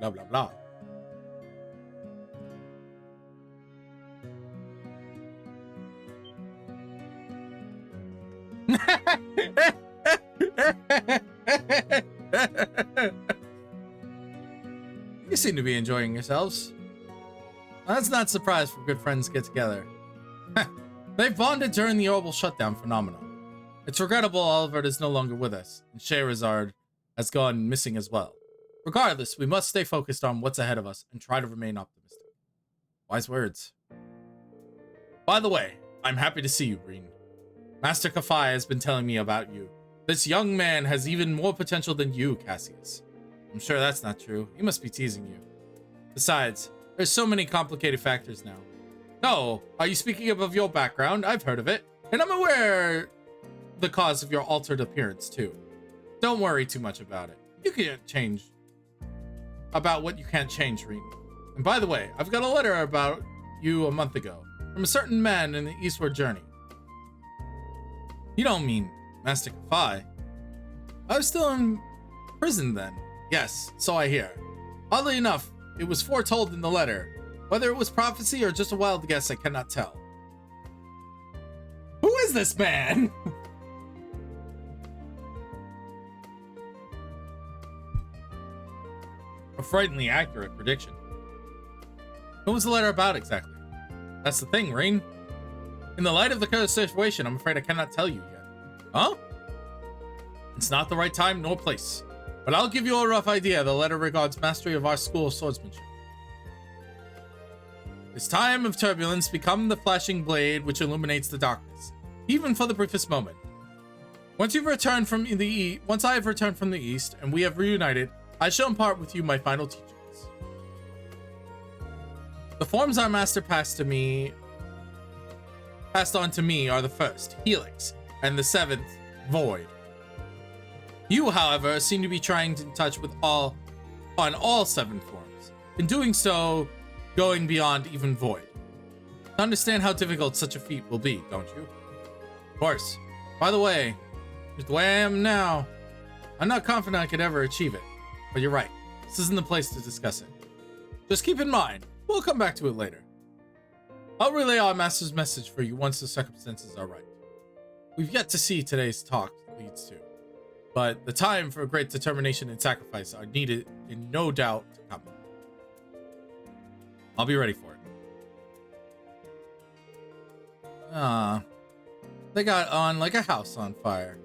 blah, blah, blah, blah. You seem to be enjoying yourselves. That's not surprised for good friends get together. They've bonded during the orbital shutdown phenomenon. It's regrettable Olivert is no longer with us, and Scheherazade has gone missing as well. Regardless, we must stay focused on what's ahead of us and try to remain optimistic. Wise words. By the way, I'm happy to see you, Breen. Master Kafai has been telling me about you. This young man has even more potential than you, Cassius. I'm sure that's not true. He must be teasing you. Besides, there's so many complicated factors now. No, are you speaking of your background? I've heard of it. And I'm aware the cause of your altered appearance, too. Don't worry too much about it. You can't change about what you can't change, Rean. And by the way, I've got a letter about you a month ago from a certain man in the eastward journey. You don't mean Master Kafai? I was still in prison then. Yes, so I hear. Oddly enough, it was foretold in the letter. Whether it was prophecy or just a wild guess, I cannot tell. Who is this man? A frighteningly accurate prediction. What was the letter about exactly? That's the thing, Rain. In the light of the current situation, I'm afraid I cannot tell you yet. Huh? It's not the right time nor place. But I'll give you a rough idea. The letter regards mastery of our school of swordsmanship. This time of turbulence, become the flashing blade which illuminates the darkness, even for the briefest moment. Once I have returned from the east and we have reunited, I shall impart with you my final teachings. The forms our master passed on to me are the first, Helix, and the seventh, Void. You, however, seem to be trying to touch with all 7 forms. In doing so, going beyond even Void. Understand how difficult such a feat will be, don't you? Of course. By the way, with the way I am now, I'm not confident I could ever achieve it. But you're right. This isn't the place to discuss it. Just keep in mind, we'll come back to it later. I'll relay our master's message for you once the circumstances are right. We've yet to see today's talk leads to. But the time for great determination and sacrifice are needed in no doubt to come. I'll be ready for it. They got on like a house on fire.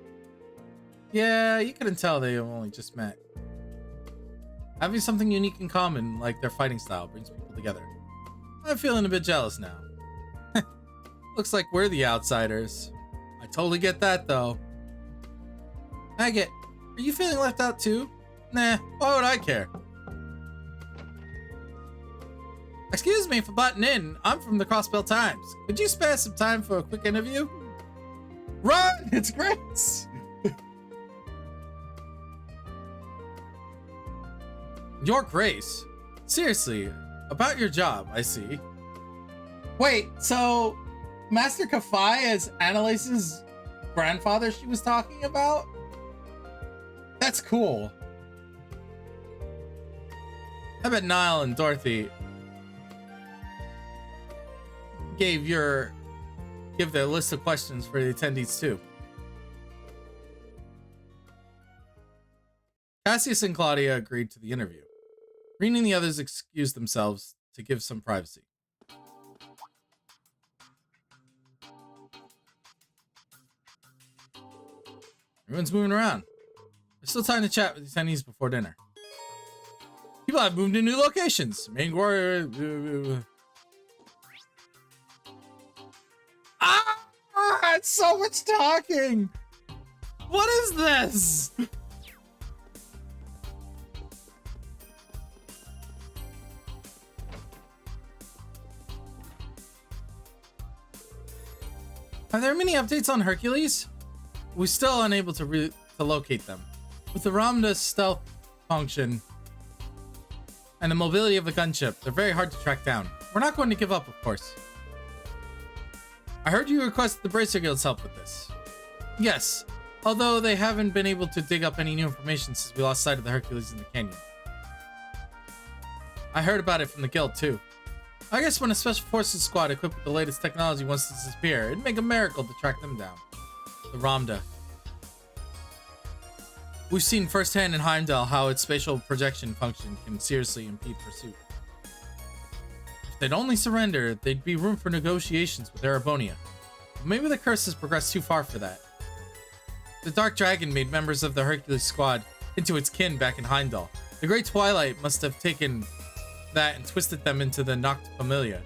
Yeah, you couldn't tell they only just met. Having something unique in common, like their fighting style, brings people together. I'm feeling a bit jealous now. Looks like we're the outsiders. I totally get that, though. Agate, are you feeling left out too? Nah, why would I care? Excuse me for butting in. I'm from the Crossbell Times. Could you spare some time for a quick interview? Run! It's Grace! Your Grace? Seriously, about your job, I see. Wait, so Master Kafai is Annalise's grandfather she was talking about? That's cool. I bet Niall and Dorothy give their list of questions for the attendees too. Cassius and Claudia agreed to the interview. Rean and the others excused themselves to give some privacy. Everyone's moving around. There's still time to chat with the attendees before dinner. People have moved to new locations. Main warrior. It's so much talking. What is this? Are there many updates on Hercules? We're still unable to locate them. With the Ramda's stealth function and the mobility of the gunship, they're very hard to track down. We're not going to give up, of course. I heard you requested the Bracer Guild's help with this. Yes, although they haven't been able to dig up any new information since we lost sight of the Hercules in the canyon. I heard about it from the guild too. I guess when a special forces squad equipped with the latest technology wants to disappear, it'd make a miracle to track them down. The Ramda. We've seen firsthand in Heimdall how its spatial projection function can seriously impede pursuit. If they'd only surrender, there'd be room for negotiations with Erebonia. But maybe the curse has progressed too far for that. The Dark Dragon made members of the Hercules squad into its kin back in Heimdall. The Great Twilight must have taken that and twisted them into the Noct Familia.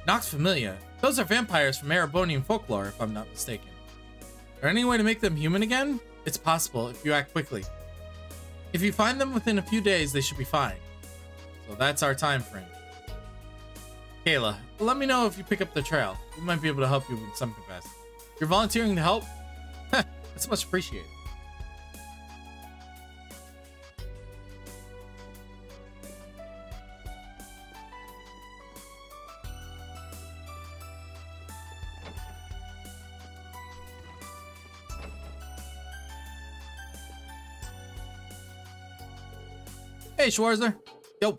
Noct Familia? Those are vampires from Erebonian folklore, if I'm not mistaken. there any way to make them human again? It's possible if you act quickly. If you find them within a few days, they should be fine. So that's our time frame. Kayla, let me know if you pick up the trail. We might be able to help you in some capacity. You're volunteering to help? That's much appreciated. Hey, Schwarzer. Yo.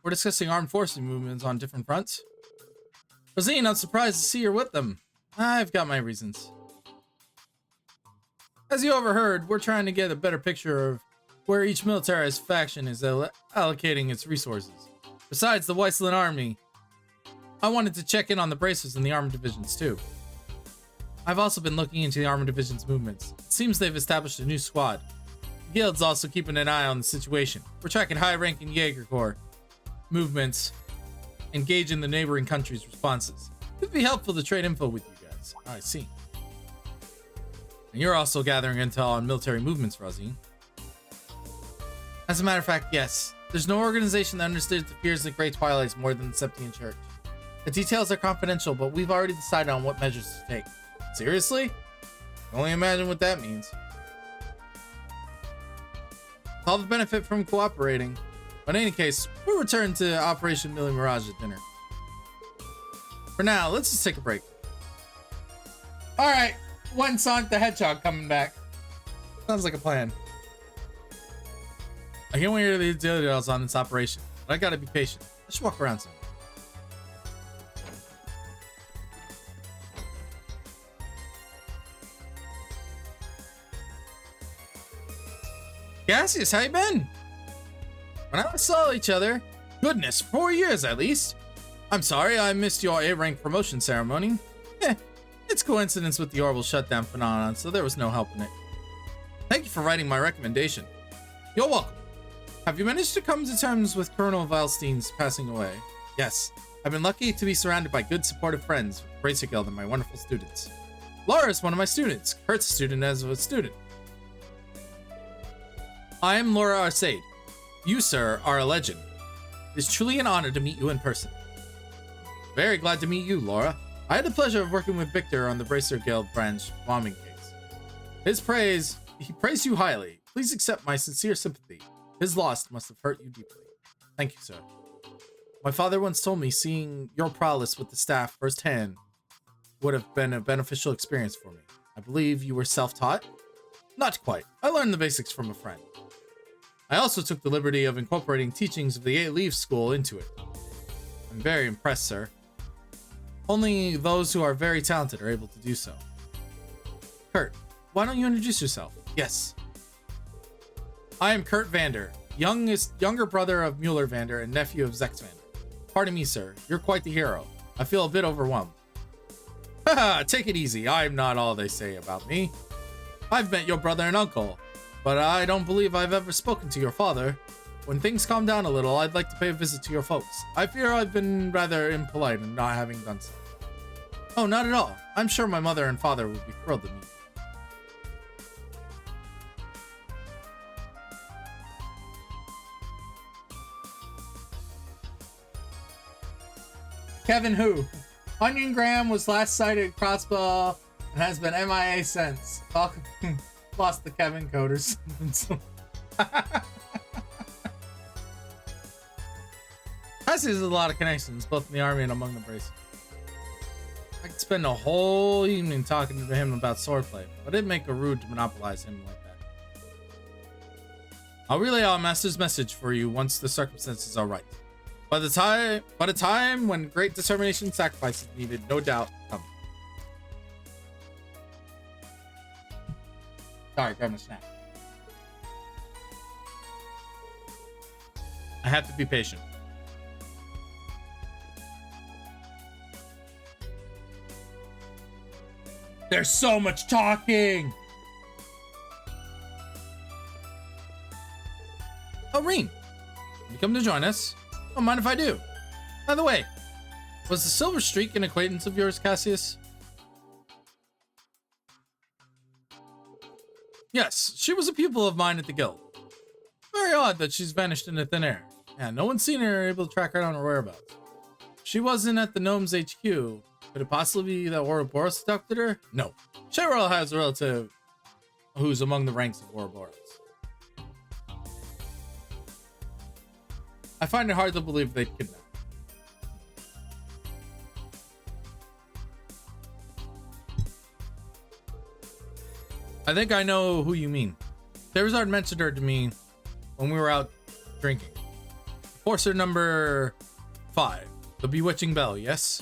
We're discussing armed forces movements on different fronts. Rosine, I'm surprised to see you're with them. I've got my reasons. As you overheard, we're trying to get a better picture of where each militarized faction is allocating its resources. Besides the Weissland army, I wanted to check in on the bracers and the armored divisions too. I've also been looking into the armored division's movements. It seems they've established a new squad. The guild's also keeping an eye on the situation. We're tracking high-ranking Jaeger Corps movements, engage in the neighboring countries' responses. It'd be helpful to trade info with you guys. I see. And you're also gathering intel on military movements, Rosine. As a matter of fact, yes. There's no organization that understood the fears of the Great Twilights more than the Septian Church. The details are confidential, but we've already decided on what measures to take. Seriously? I can only imagine what that means. All the benefit from cooperating. But in any case, we'll return to Operation Millie Mirage at dinner. For now, let's just take a break. Alright, one Sonic the Hedgehog coming back. Sounds like a plan. I can't wait to hear the details on this operation, but I gotta be patient. Let's walk around some. Cassius, how you been? When I saw each other, goodness, 4 years at least. I'm sorry I missed your A-rank promotion ceremony. It's coincidence with the orbital shutdown phenomenon, so there was no helping it. Thank you for writing my recommendation. You're welcome. Have you managed to come to terms with Colonel Valstein's passing away? Yes. I've been lucky to be surrounded by good, supportive friends with Bracer Guild and my wonderful students. Laura is one of my students. Kurt's a student as a student. I am Laura Arcade. You, sir, are a legend. It is truly an honor to meet you in person. Very glad to meet you, Laura. I had the pleasure of working with Victor on the Bracer Guild branch bombing case. He praised you highly. Please accept my sincere sympathy. His loss must have hurt you deeply. Thank you, sir. My father once told me seeing your prowess with the staff firsthand would have been a beneficial experience for me. I believe you were self-taught? Not quite. I learned the basics from a friend. I also took the liberty of incorporating teachings of the Eight Leaves School into it. I'm very impressed, sir. Only those who are very talented are able to do so. Kurt, why don't you introduce yourself? Yes. I am Kurt Vander, younger brother of Mueller Vander and nephew of Zex Vander. Pardon me, sir. You're quite the hero. I feel a bit overwhelmed. Haha, take it easy. I'm not all they say about me. I've met your brother and uncle, but I don't believe I've ever spoken to your father. When things calm down a little, I'd like to pay a visit to your folks. I fear I've been rather impolite in not having done so. Oh, not at all. I'm sure my mother and father would be thrilled to meet you. Kevin who? Onion Graham was last sighted at Crossbow and has been MIA since. Lost the Kevin code or something. Cassius has a lot of connections, both in the army and among the Bracers. I could spend a whole evening talking to him about swordplay, but it'd make it rude to monopolize him like that. I'll relay our master's message for you once the circumstances are right. By the time when great determination and sacrifice is needed, no doubt come. Sorry, grab a snack. I have to be patient. There's so much talking! Oh, Reen. You come to join us? Don't mind if I do. By the way, was the Silver Streak an acquaintance of yours, Cassius? Yes, she was a pupil of mine at the guild. Very odd that she's vanished into thin air. And no one's seen her or able to track her down her whereabouts. She wasn't at the Gnome's HQ. Could it possibly be that Ouroboros abducted her? No. Cheryl has a relative who's among the ranks of Ouroboros. I find it hard to believe they'd kidnap her. I think I know who you mean. Therizard mentioned her to me when we were out drinking. Forcer number 5. The Bewitching Belle, yes?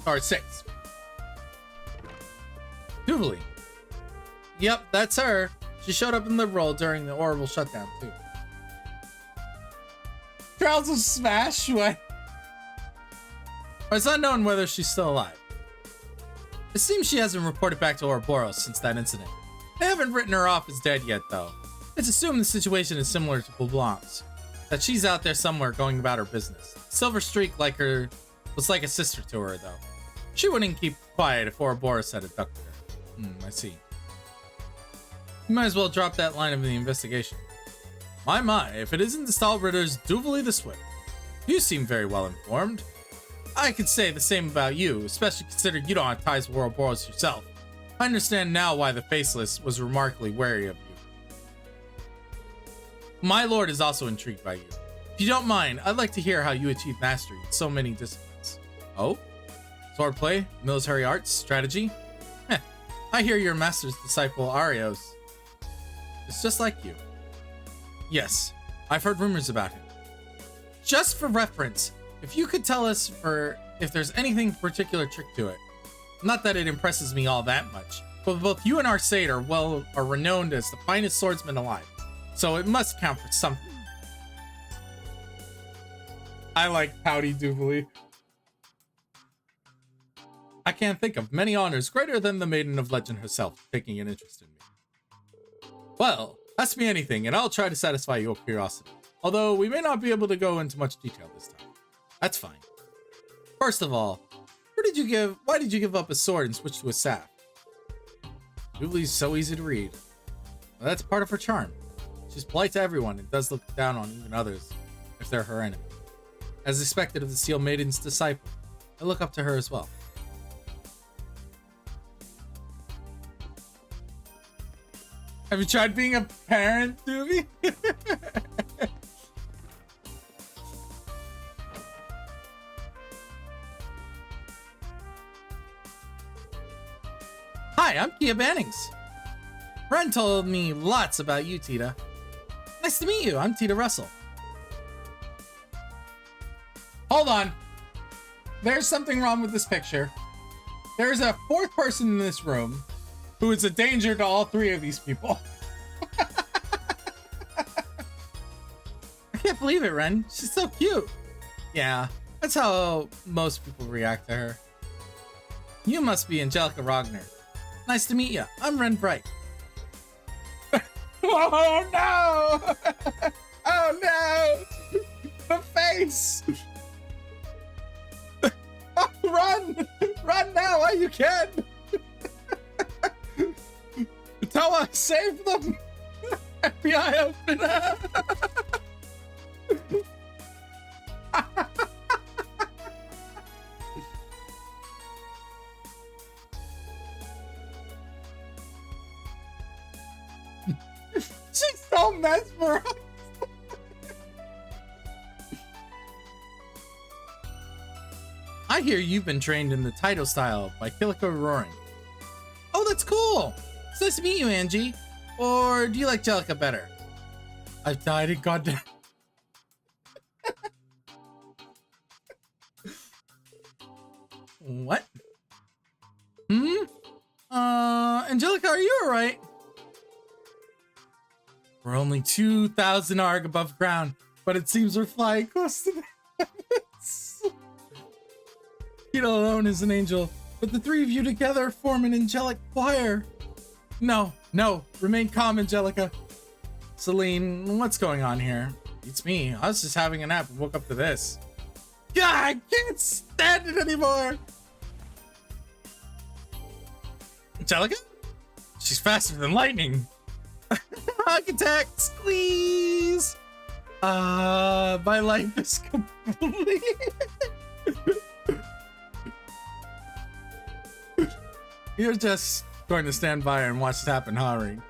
Or 6. Jubilee. Yep, that's her. She showed up in Liberal during the horrible shutdown, too. Trials of Smash? What? It's unknown whether she's still alive. It seems she hasn't reported back to Ouroboros since that incident. They haven't written her off as dead yet, though. It's assumed the situation is similar to Blanc's, that she's out there somewhere going about her business. Silver Streak was like a sister to her, though. She wouldn't keep quiet if Ouroboros had abducted her. I see. You might as well drop that line of the investigation. My, if it isn't the Stahlritter's Duvalie the Swift. You seem very well informed. I could say the same about you, especially considering you don't have ties to Ouroboros yourself. I understand now why the Faceless was remarkably wary of you. My lord is also intrigued by you. If you don't mind, I'd like to hear how you achieved mastery in so many disciplines. Oh? Swordplay, military arts, strategy? Heh, I hear your master's disciple Arios is just like you. Yes, I've heard rumors about him. Just for reference, if you could tell us if there's anything particular trick to it. Not that it impresses me all that much, but both you and Arcade are renowned as the finest swordsman alive, so it must count for something. I like Pouty Duvalie. I can't think of many honors greater than the Maiden of Legend herself taking an interest in me. Well, ask me anything and I'll try to satisfy your curiosity, although we may not be able to go into much detail this time. That's fine. First of all, why did you give up a sword and switch to a staff? Jubilee's so easy to read. Well, that's part of her charm. She's polite to everyone and does look down on even others if they're her enemy. As expected of the Steel Maiden's disciple, I look up to her as well. Have you tried being a parent, Doobie? Hi, I'm Kia Bannings. Ren told me lots about you, Tita. Nice to meet you. I'm Tita Russell. Hold on. There's something wrong with this picture. There's a fourth person in this room who is a danger to all three of these people. I can't believe it, Ren. She's so cute. Yeah, that's how most people react to her. You must be Angelica Rogner. Nice to meet you. I'm Ren Bright. Oh no! Oh no! The face! Oh, run! Run now while you can! Toa, save them! FBI, open up! She's so mesmerized. I hear you've been trained in the Taito style by Kilika Roaring. Oh, that's cool. It's nice to meet you, Angie. Or do you like Jellica better? I've died in goddamn. What? Angelica, are you alright? We're only 2,000 arg above ground, but it seems we're flying close to the heavens. Kida alone is an angel, but the three of you together form an angelic choir. No, remain calm, Angelica. Celine, what's going on here? It's me. I was just having a nap and woke up to this. God, I can't stand it anymore. Angelica? She's faster than lightning. architect. Squeeze. My life is complete. You're just going to stand by and watch it happen, huh, Ring?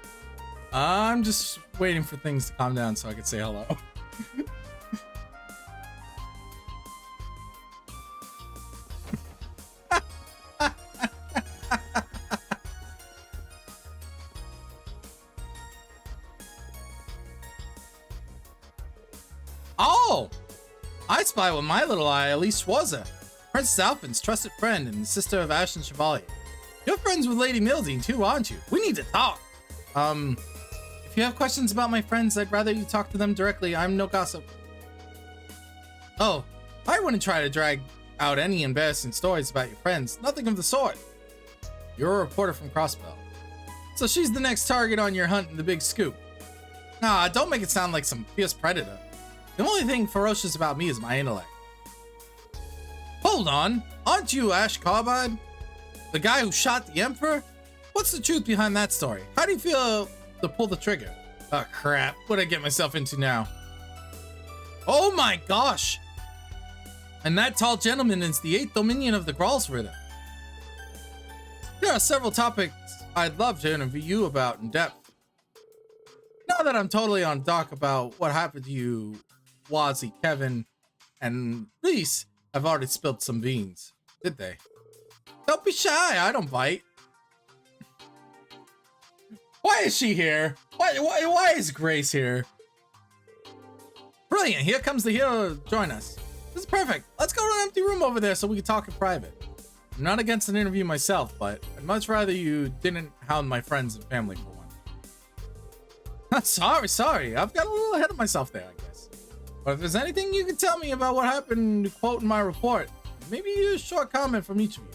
I'm just waiting for things to calm down so I can say hello. Oh! I spy with my little eye Elise Schwarzer, Princess Alpin's trusted friend and sister of Ashen Chevalier. You're friends with Lady Mildine too, aren't you? We need to talk. If you have questions about my friends, I'd rather you talk to them directly. I'm no gossip. Oh, I wouldn't try to drag out any embarrassing stories about your friends. Nothing of the sort. You're a reporter from Crossbell. So she's the next target on your hunt in the big scoop. Nah, don't make it sound like some fierce predator. The only thing ferocious about me is my intellect. Hold on, aren't you Ash Carbide? The guy who shot the Emperor? What's the truth behind that story? How do you feel to pull the trigger? Oh crap, what'd I get myself into now? Oh my gosh! And that tall gentleman is the 8th Dominion of the Gralsritter. There are several topics I'd love to interview you about in depth. Now that I'm totally on dock about what happened to you, Wazzy, Kevin, and Reese have already spilled some beans, did they? Don't be shy, I don't bite. Why is she here? Why is Grace here? Brilliant, here comes the hero to join us. This is perfect. Let's go to an empty room over there so we can talk in private. I'm not against an interview myself, but I'd much rather you didn't hound my friends and family for one. Sorry. I've got a little ahead of myself there, I guess. But if there's anything you can tell me about what happened to quote in my report, maybe a short comment from each of you.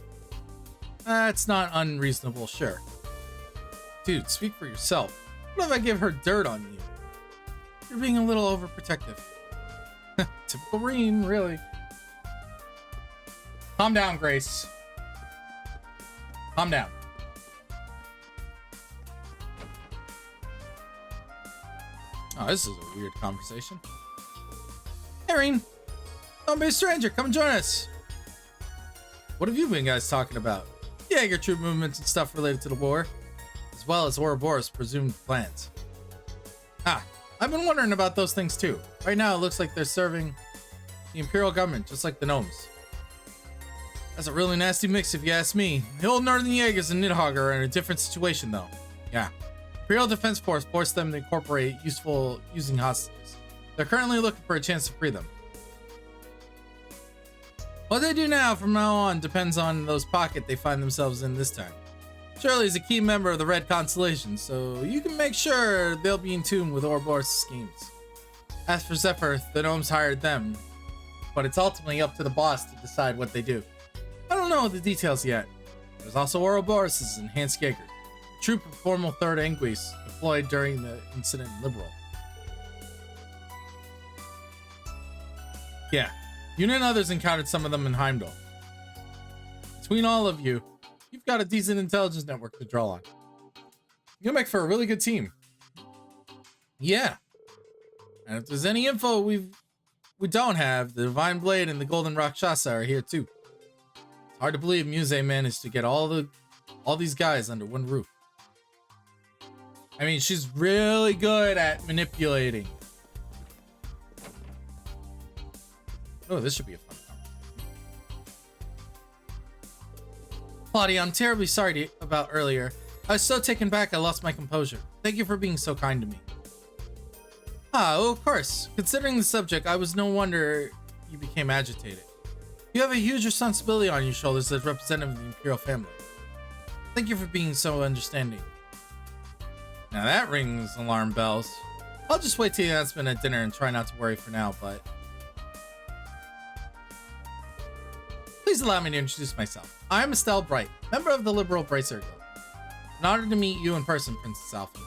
That's not unreasonable, sure. Dude, speak for yourself. What if I give her dirt on you? You're being a little overprotective. Typical Reen, really. Calm down, Grace. Calm down. Oh, this is a weird conversation. Hey, Reen. Don't be a stranger. Come and join us. What have you been guys talking about? Jaeger troop movements and stuff related to the war, as well as Ouroboros' presumed plans. I've been wondering about those things too. Right now, it looks like they're serving the Imperial government, just like the gnomes. That's a really nasty mix if you ask me. The old Northern Jaegers and Nidhogg are in a different situation though. Yeah. Imperial Defense Force forced them to incorporate using hostages. They're currently looking for a chance to free them. What they do now from now on depends on those pockets they find themselves in this time. Shirley is a key member of the Red Constellation, so you can make sure they'll be in tune with Ouroboros' schemes. As for Zephyr, the gnomes hired them, but it's ultimately up to the boss to decide what they do. I don't know the details yet. There's also Ouroboros' enhanced Jaeger, a troop of formal 3rd Anguis deployed during the incident in Liberal. Yeah, you and others encountered some of them in Heimdall. Between all of you, you've got a decent intelligence network to draw on. You'll make for a really good team. Yeah. And if there's any info we don't have, the Divine Blade and the Golden Rakshasa are here too. It's hard to believe Muse managed to get all these guys under one roof. I mean, she's really good at manipulating. Oh, this should be a fun conversation. Claudia, I'm terribly sorry about earlier. I was so taken back I lost my composure. Thank you for being so kind to me. Oh, of course. Considering the subject, I was no wonder you became agitated. You have a huge responsibility on your shoulders as representative of the Imperial family. Thank you for being so understanding. Now that rings alarm bells. I'll just wait till the announcement at dinner and try not to worry for now, but... Please allow me to introduce myself. I am Estelle Bright, member of the Liberal Bracer Guild. An honor to meet you in person, Princess Alpha.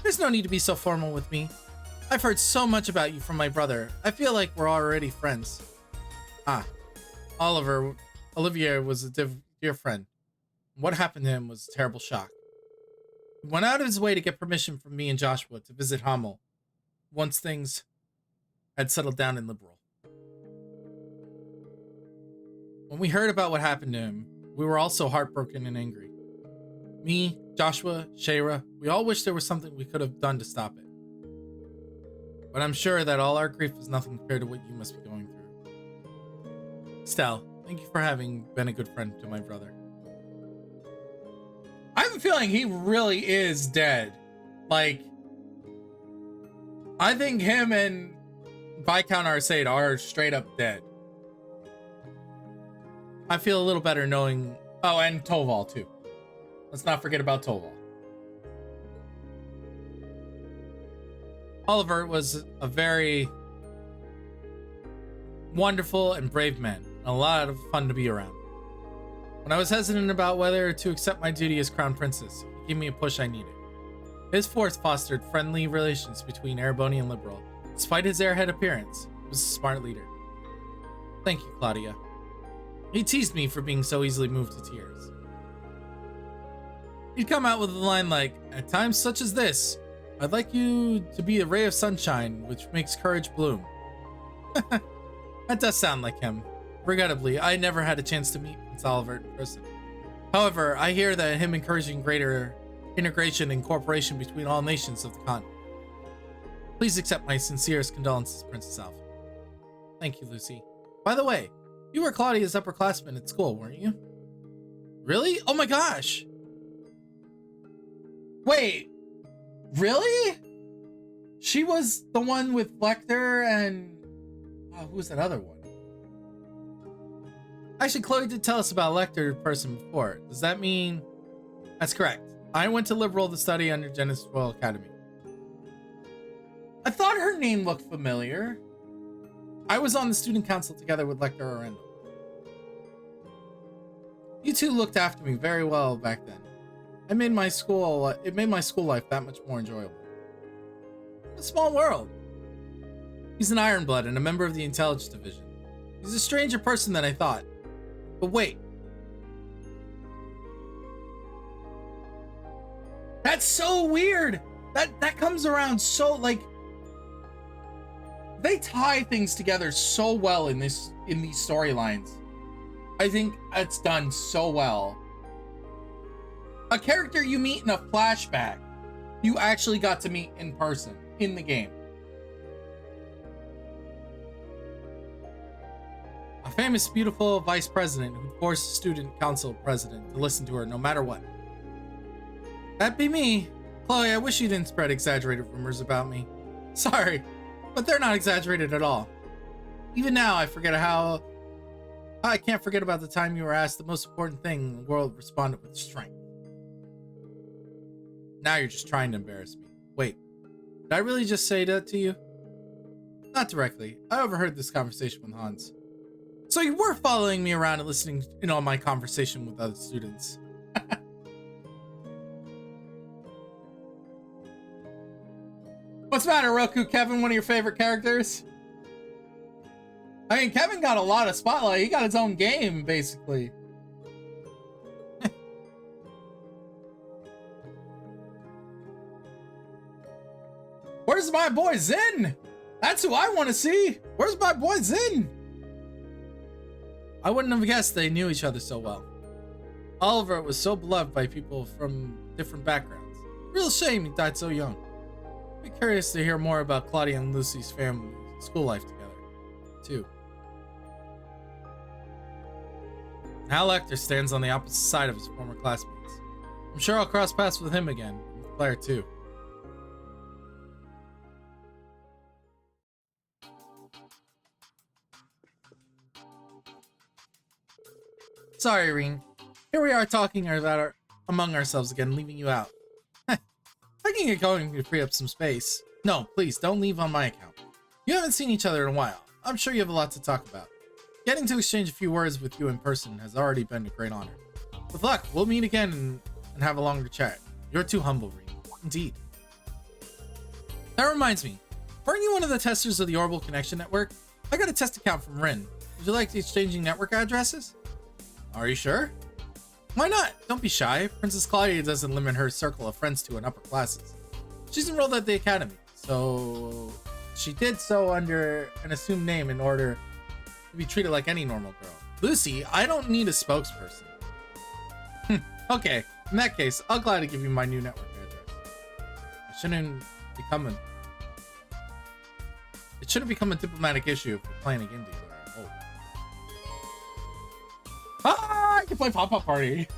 There's no need to be so formal with me. I've heard so much about you from my brother. I feel like we're already friends. Olivier was a dear friend. What happened to him was a terrible shock. He went out of his way to get permission from me and Joshua to visit Hamel once things had settled down in Liberal. When we heard about what happened to him, we were all so heartbroken and angry. Me, Joshua, Shayra, we all wish there was something we could have done to stop it. But I'm sure that all our grief is nothing compared to what you must be going through. Estelle, thank you for having been a good friend to my brother. I have a feeling he really is dead. Like, I think him and Viscount Arcade are straight up dead. I feel a little better knowing... Oh, and Toval, too. Let's not forget about Toval. Oliver was a very wonderful and brave man, and a lot of fun to be around. When I was hesitant about whether to accept my duty as Crown Princess, he gave me a push I needed. His force fostered friendly relations between Ereboni and Liberal. Despite his airhead appearance, he was a smart leader. Thank you, Claudia. He teased me for being so easily moved to tears. He'd come out with a line like, "At times such as this, I'd like you to be a ray of sunshine which makes courage bloom." That does sound like him. Regrettably, I never had a chance to meet Prince Oliver in person. However, I hear that him encouraging greater integration and cooperation between all nations of the continent. Please accept my sincerest condolences, Princess Alpha. Thank you, Lucy. By the way, you were Claudia's upperclassman at school, weren't you? Really? Oh my gosh! Wait, really? She was the one with Lecter and... Oh, who was that other one? Actually, Chloe did tell us about Lecter in person before. Does that mean... That's correct. I went to Liberal to study under Genesis Royal Academy. I thought her name looked familiar. I was on the student council together with Lecter Arendelle. You two looked after me very well back then. It made my school life that much more enjoyable. A small world. He's an Ironblood and a member of the Intelligence Division. He's a stranger person than I thought. But wait. That's so weird. That comes around so, like, they tie things together so well in these storylines. I think it's done so well. A character you meet in a flashback, you actually got to meet in person in the game. A famous, beautiful vice president who forced a student council president to listen to her no matter what. That'd be me. Chloe, I wish you didn't spread exaggerated rumors about me. Sorry, but they're not exaggerated at all. Even now, I can't forget about the time you were asked the most important thing in the world, responded with strength. Now you're just trying to embarrass me. Wait, did I really just say that to you? Not directly. I overheard this conversation with Hans. So you were following me around and listening in on my conversation with other students. What's the matter, Roku? Kevin, one of your favorite characters? I mean, Kevin got a lot of spotlight. He got his own game, basically. Where's my boy Zin? That's who I want to see. Where's my boy Zin? I wouldn't have guessed they knew each other so well. Oliver was so beloved by people from different backgrounds. Real shame he died so young. I'd be curious to hear more about Claudia and Lucy's family school life together, too. Hal Lecter stands on the opposite side of his former classmates. I'm sure I'll cross paths with him again, and with Claire too. Sorry, Irene. Here we are talking about among ourselves again, leaving you out. I can get going to free up some space. No, please, don't leave on my account. You haven't seen each other in a while. I'm sure you have a lot to talk about. Getting to exchange a few words with you in person has already been a great honor. With luck, we'll meet again and have a longer chat. You're too humble, Reem. Indeed. That reminds me. Weren't you one of the testers of the Orbital Connection Network? I got a test account from Rin. Would you like to exchanging network addresses? Are you sure? Why not? Don't be shy. Princess Claudia doesn't limit her circle of friends to an upper classes. She's enrolled at the academy, so she did so under an assumed name in order to be treated like any normal girl. Lucy, I don't need a spokesperson. Okay, in that case, I'll gladly give you my new network address. It shouldn't become a diplomatic issue if we're playing again together. Ah, I can play Pop-Up Party.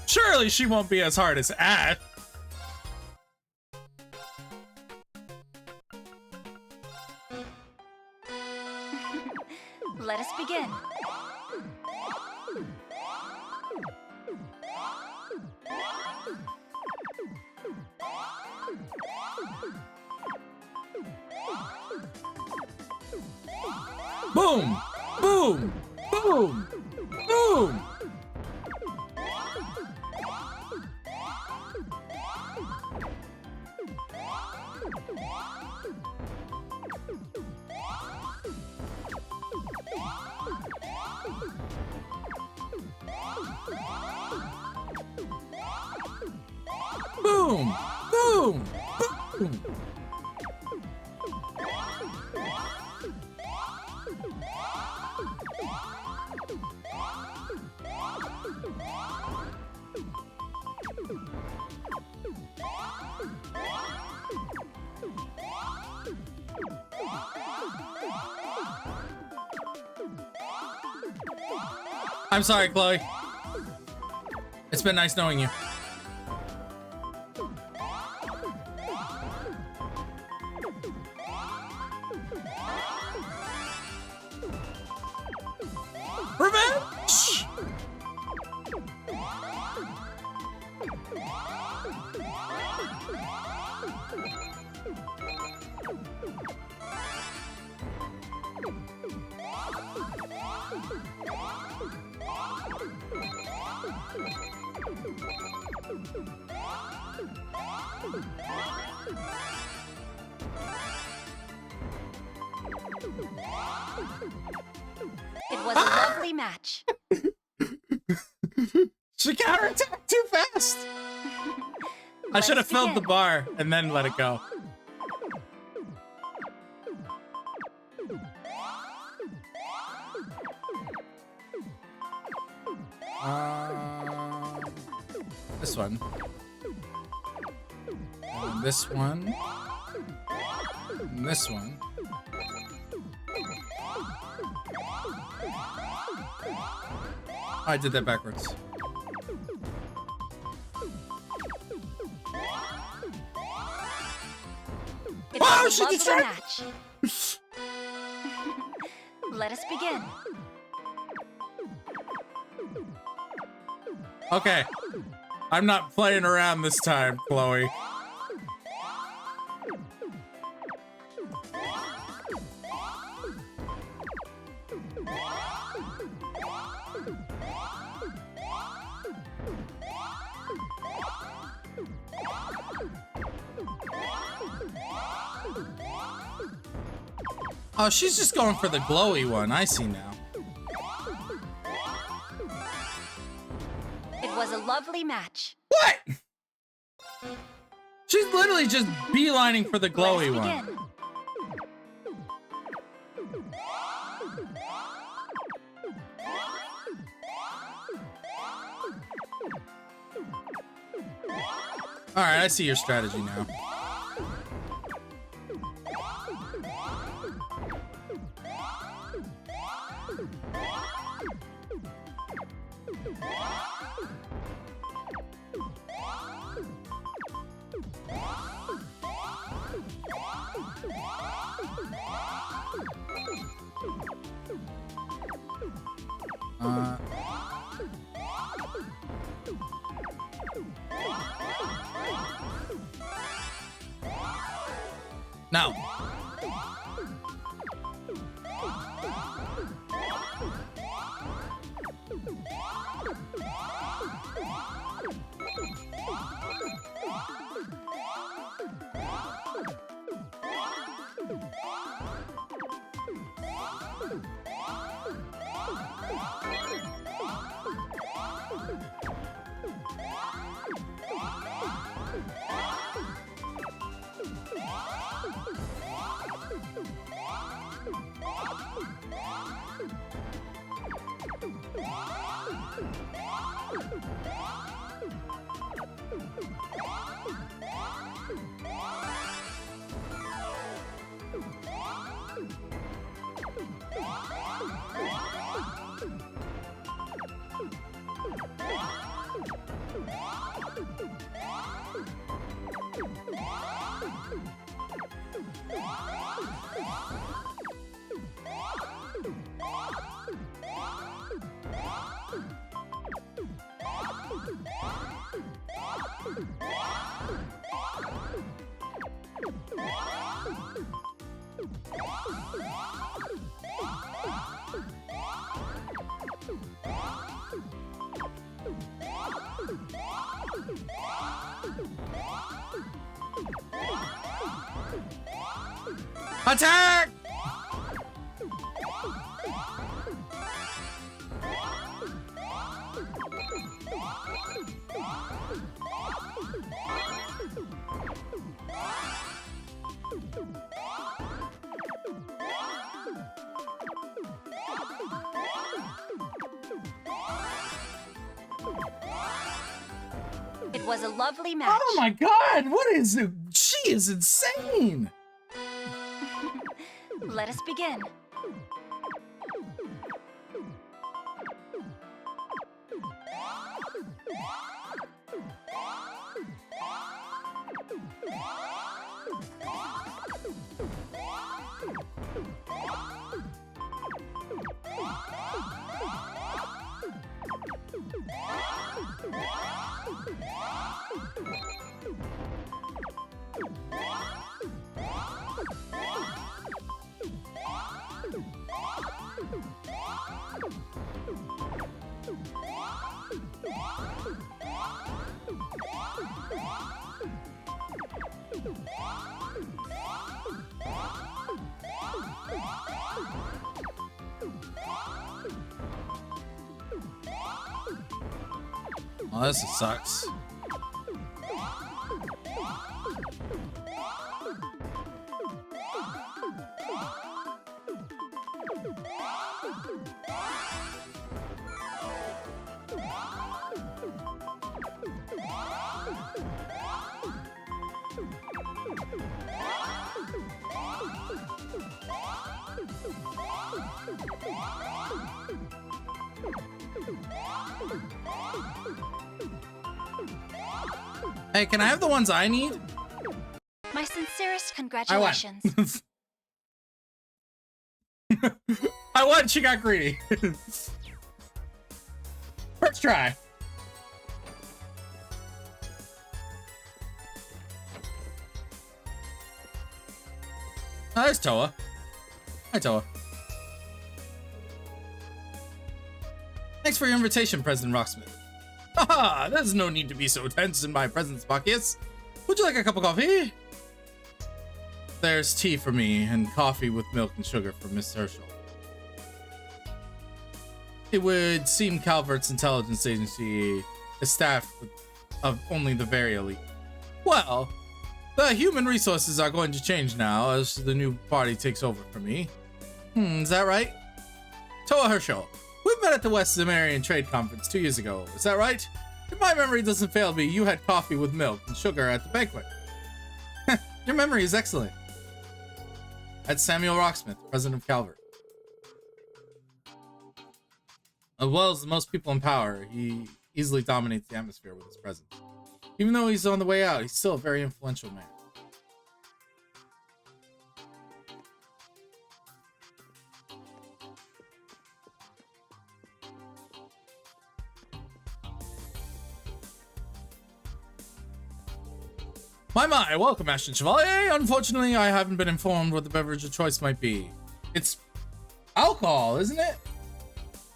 Surely she won't be as hard as Ash. Let us begin. Boom! Boom! Boom! Boom! Boom! Boom! Boom! I'm sorry, Chloe. It's been nice knowing you. Revenge! It was a lovely match. She counterattacked too fast. I should have filled the bar and then let it go. This one. And this one. And this one. I did that backwards. It Wow, was she a lovely destroyed- match. Let us begin. Okay. I'm not playing around this time, Chloe. Oh, she's just going for the glowy one. I see now. It was a lovely match. What? She's literally just beelining for the glowy Let us one. begin. All right, I see your strategy now. Now. Attack! It was a lovely match. Oh my god, what is it? She is insane! Let us begin. Oh, this sucks. Hey, can I have the ones I need? My sincerest I won. congratulations. I won. She got greedy. First try. Oh, there's Toa. Hi, Toa. Thanks for your invitation, President Rocksmith. Haha, there's no need to be so tense in my presence, Bacchus. Would you like a cup of coffee? There's tea for me and coffee with milk and sugar for Miss Herschel. It would seem Calvert's intelligence agency is staffed of only the very elite. Well, the human resources are going to change now as the new party takes over for me. Is that right? Toa Herschel, we met at the West Zemarian Trade Conference 2 years ago. Is that right? If my memory doesn't fail me, you had coffee with milk and sugar at the banquet. Your memory is excellent. That's Samuel Rocksmith, president of Calvert. As well as the most people in power, he easily dominates the atmosphere with his presence. Even though he's on the way out, he's still a very influential man. My, welcome, Ashton Chevalier. Unfortunately, I haven't been informed what the beverage of choice might be. It's alcohol, isn't it?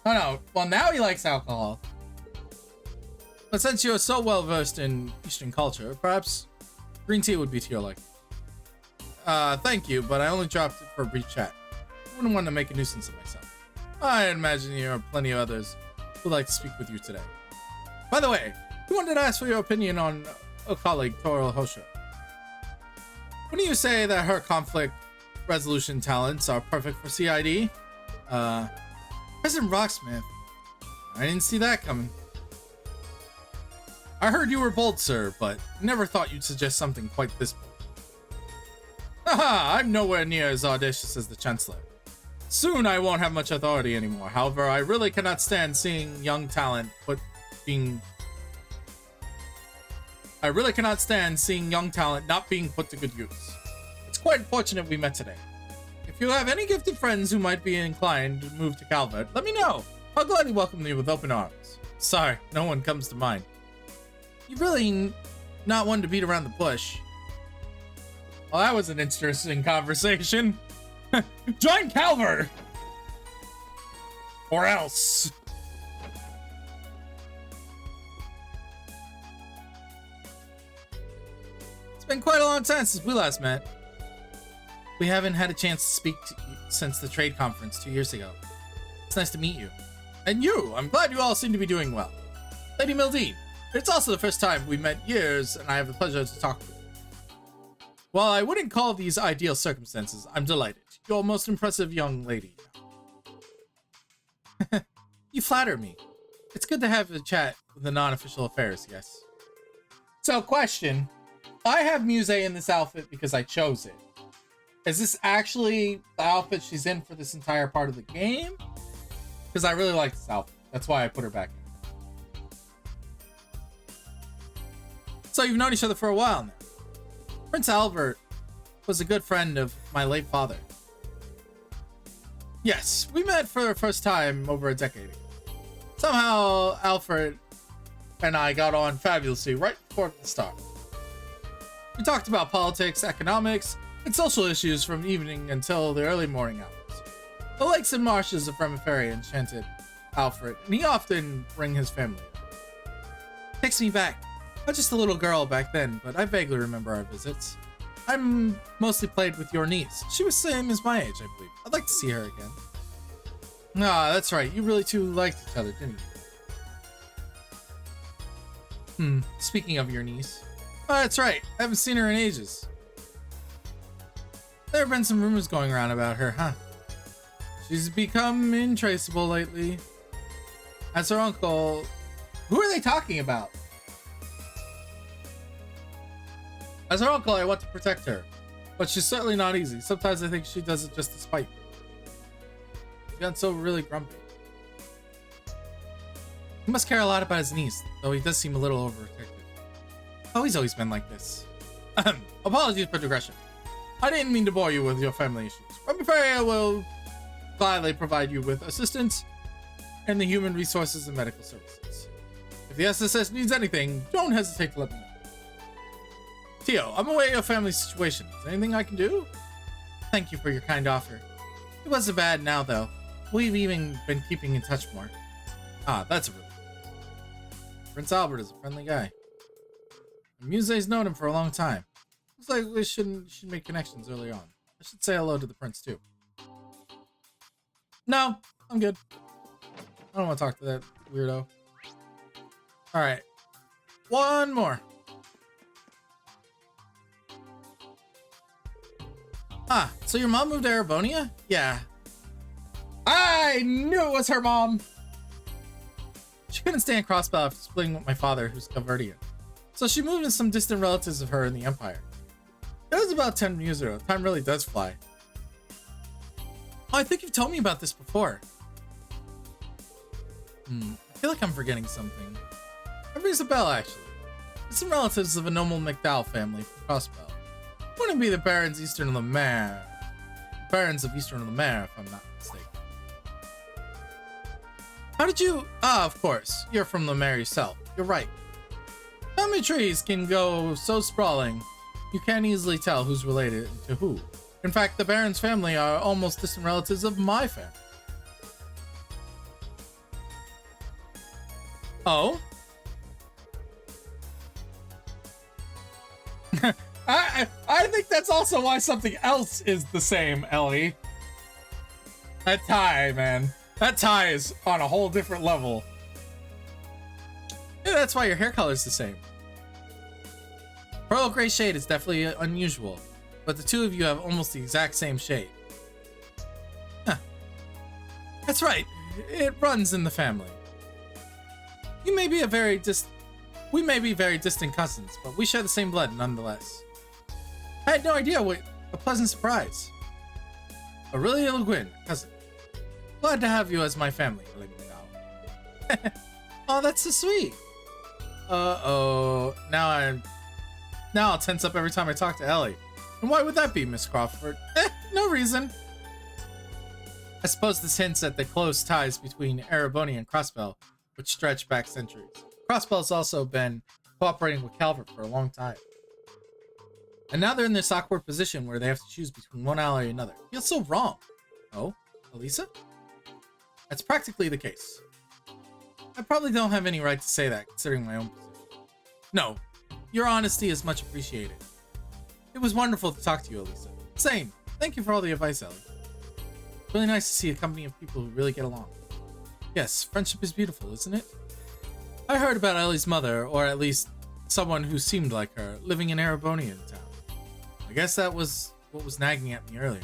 Oh no, well now he likes alcohol. But since you're so well versed in Eastern culture, perhaps green tea would be to your liking. Thank you, but I only dropped it for a brief chat. I wouldn't want to make a nuisance of myself. I imagine there are plenty of others who'd like to speak with you today. By the way, we wanted to ask for your opinion on a colleague, Toru Hosho. Wouldn't you say that her conflict resolution talents are perfect for CID? President Rocksmith, I didn't see that coming. I heard you were bold, sir, but never thought you'd suggest something quite this bold. Haha, I'm nowhere near as audacious as the Chancellor. Soon I won't have much authority anymore. However, I really cannot stand seeing young talent not being put to good use. It's quite fortunate we met today. If you have any gifted friends who might be inclined to move to Calvert, let me know. I'll gladly welcome you with open arms. Sorry, no one comes to mind. You're really not one to beat around the bush. Well, that was an interesting conversation. Join Calvert! Or else. It's been quite a long time since we last met. We haven't had a chance to speak since the trade conference 2 years ago. It's nice to meet you. And you! I'm glad you all seem to be doing well. Lady Mildine, it's also the first time we met years, and I have the pleasure to talk with you. While I wouldn't call these ideal circumstances, I'm delighted. You're a most impressive young lady. You flatter me. It's good to have a chat with the non-official affairs, yes. So, question. I have Muse in this outfit because I chose it. Is this actually the outfit she's in for this entire part of the game? Because I really like this outfit. That's why I put her back in. So you've known each other for a while now. Prince Albert was a good friend of my late father. Yes, we met for the first time over a decade ago. Somehow, Alfred and I got on fabulously right before the start. We talked about politics, economics, and social issues from evening until the early morning hours. The lakes and marshes of Remiferia enchanted Alfred, and he often bring his family. Takes me back. I was just a little girl back then, but I vaguely remember our visits. I'm mostly played with your niece. She was same as my age, I believe. I'd like to see her again. Ah, that's right. You really two liked each other, didn't you? Speaking of your niece. Oh, that's right. I haven't seen her in ages. There have been some rumors going around about her, huh? She's become untraceable lately. As her uncle... Who are they talking about? As her uncle, I want to protect her. But she's certainly not easy. Sometimes I think she does it just to spite me. She's gotten so really grumpy. He must care a lot about his niece, though he does seem a little overprotective. Oh, he's always been like this. Apologies for digression. I didn't mean to bore you with your family issues. Remiferia will gladly provide you with assistance and the human resources and medical services. If the SSS needs anything, don't hesitate to let me know. Tio, I'm aware of your family situation. Is there anything I can do? Thank you for your kind offer. It wasn't bad now, though. We've even been keeping in touch more. Ah, that's a relief. Prince Albert is a friendly guy. Muse's known him for a long time. Looks like we should make connections early on. I should say hello to the prince, too. No, I'm good. I don't want to talk to that weirdo. Alright. One more. Ah, so your mom moved to Erebonia? Yeah. I knew it was her mom! She couldn't stand Crossbell after splitting with my father, who's Calverdian. So she moved in some distant relatives of her in the Empire. It was about 10 years ago. Time really does fly. Oh, I think you've told me about this before. I feel like I'm forgetting something. It rings a bell, actually. It's some relatives of a noble McDowell family from Crossbell. Wouldn't be the Barons Eastern Le Maire. Barons of Eastern Le Maire, if I'm not mistaken. How did you... Ah, of course. You're from Le Maire yourself. You're right. Family trees can go so sprawling, you can't easily tell who's related to who. In fact, the Baron's family are almost distant relatives of my family. Oh? I think that's also why something else is the same, Ellie. That tie, man. That tie is on a whole different level. Yeah, that's why your hair color is the same. Pearl gray shade is definitely unusual, but the two of you have almost the exact same shade. Huh. That's right. It runs in the family. You may be we may be very distant cousins, but we share the same blood nonetheless. I had no idea. What a pleasant surprise. Aurelia Le Guin, cousin. Glad to have you as my family, Lady McDowell. Oh, that's so sweet. Uh-oh. Now I'll tense up every time I talk to Ellie. And why would that be, Miss Crawford? No reason. I suppose this hints at the close ties between Erebonia and Crossbell, which stretch back centuries. Crossbell's also been cooperating with Calvert for a long time. And now they're in this awkward position where they have to choose between one ally and another. It feels so wrong. Oh, Elisa? That's practically the case. I probably don't have any right to say that, considering my own position. No, your honesty is much appreciated. It was wonderful to talk to you, Elisa. Same. Thank you for all the advice, Ellie. Really nice to see a company of people who really get along. Yes, friendship is beautiful, isn't it? I heard about Ellie's mother, or at least someone who seemed like her, living in Erebonian town. I guess that was what was nagging at me earlier.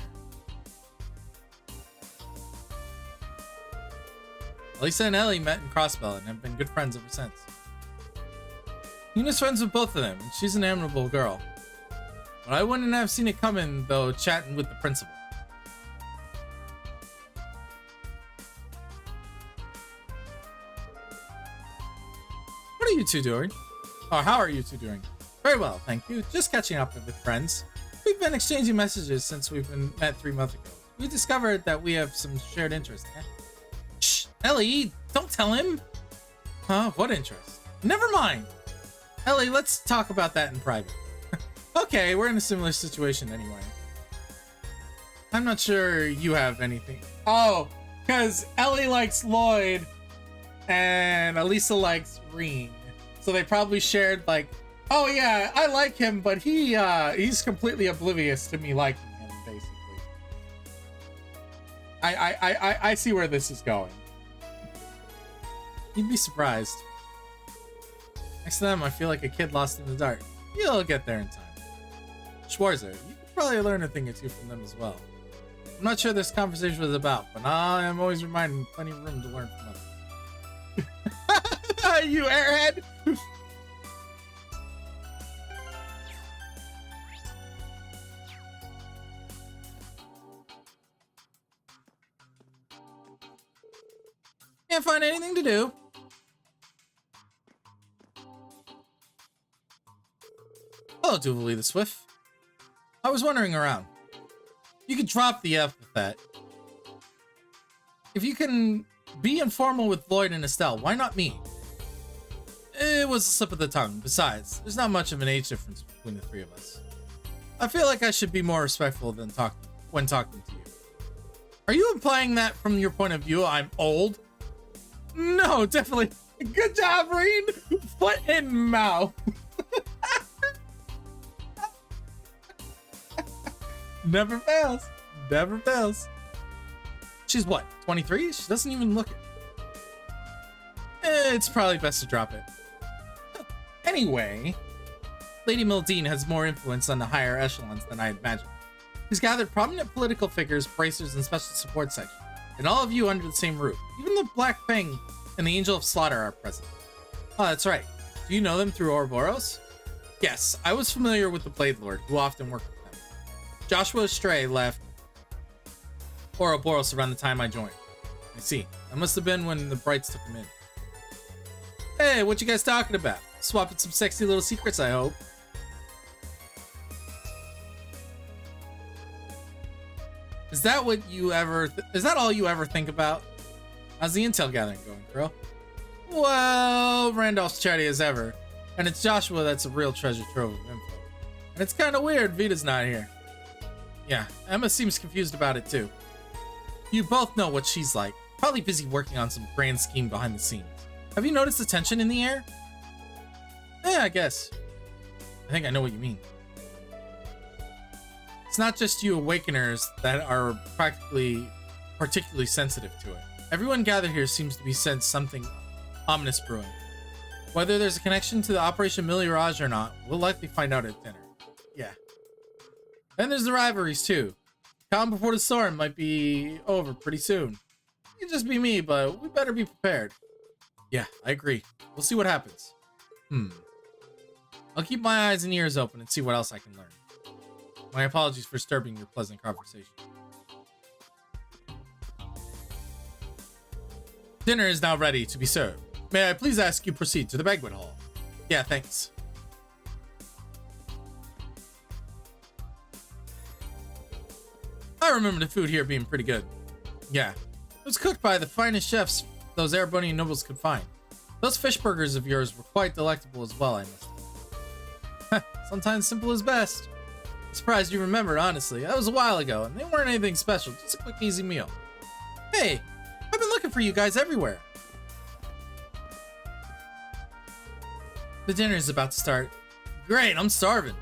Lisa and Ellie met in Crossbell and have been good friends ever since. Yuna's friends with both of them, and she's an amiable girl. But I wouldn't have seen it coming, though, chatting with the principal. What are you two doing? Or how are you two doing? Very well, thank you. Just catching up with friends. We've been exchanging messages since we've been met 3 months ago. We discovered that we have some shared interests. Shh, Ellie, don't tell him. Huh? What interest? Never mind. Ellie, let's talk about that in private. Okay, we're in a similar situation anyway. I'm not sure you have anything. Oh, because Ellie likes Lloyd and Elisa likes Reen. So they probably shared like, oh yeah, I like him, but he's completely oblivious to me liking him, basically. I see where this is going. You'd be surprised. Next to them, I feel like a kid lost in the dark. You'll get there in time. Schwarzer, you could probably learn a thing or two from them as well. I'm not sure this conversation was about, but I am always reminding plenty of room to learn from others. You airhead! Can't find anything to do. Hello, Duvalie the Swift. I was wandering around. You could drop the epithet. If you can be informal with Lloyd and Estelle, why not me? It was a slip of the tongue. Besides, there's not much of an age difference between the 3 of us. I feel like I should be more respectful when talking to you. Are you implying that from your point of view I'm old? No, definitely. Good job, Reen. Foot in mouth. Never fails. Never fails. She's what, 23? She doesn't even look it. It's probably best to drop it. Anyway, Lady Mildine has more influence on the higher echelons than I imagined. She's gathered prominent political figures, bracers, and special support sections, and all of you under the same roof. Even the Black Fang and the Angel of Slaughter are present. Oh, that's right. Do you know them through Ouroboros? Yes, I was familiar with the Blade Lord, who often worked with them. Joshua Stray left Ouroboros around the time I joined. I see. That must have been when the Brights took him in. Hey, what you guys talking about? Swapping some sexy little secrets, I hope. Is that all you ever think about? How's the intel gathering going, girl? Well, Randolph's chatty as ever. And it's Joshua that's a real treasure trove of info. And it's kind of weird Vita's not here. Yeah, Emma seems confused about it too. You both know what she's like. Probably busy working on some grand scheme behind the scenes. Have you noticed the tension in the air? Yeah, I guess. I think I know what you mean. It's not just you Awakeners that are particularly sensitive to it. Everyone gathered here seems to be sensed something ominous brewing. Whether there's a connection to the Operation Mirage or not, we'll likely find out at dinner. Yeah. Then there's the rivalries too. Calm before the storm might be over pretty soon. It could just be me, but we better be prepared. Yeah, I agree. We'll see what happens. I'll keep my eyes and ears open and see what else I can learn. My apologies for disturbing your pleasant conversation. Dinner is now ready to be served. May I please ask you proceed to the banquet hall? Yeah, thanks. I remember the food here being pretty good. Yeah, it was cooked by the finest chefs those Erebonian nobles could find. Those fish burgers of yours were quite delectable as well, I must say. Sometimes simple is best. I'm surprised you remembered, honestly. That was a while ago, and they weren't anything special, just a quick, easy meal. Hey, I've been looking for you guys everywhere. The dinner is about to start. Great, I'm starving.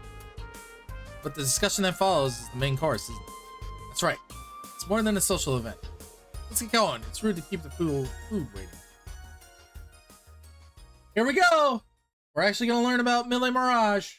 But the discussion that follows is the main course, isn't it? That's right. It's more than a social event. Let's get going. It's rude to keep the food waiting. Here we go. We're actually going to learn about Mille Mirage.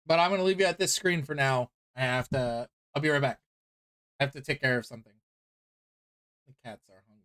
But I'm going to leave you at this screen for now. I'll be right back. I have to take care of something. The cats are hungry.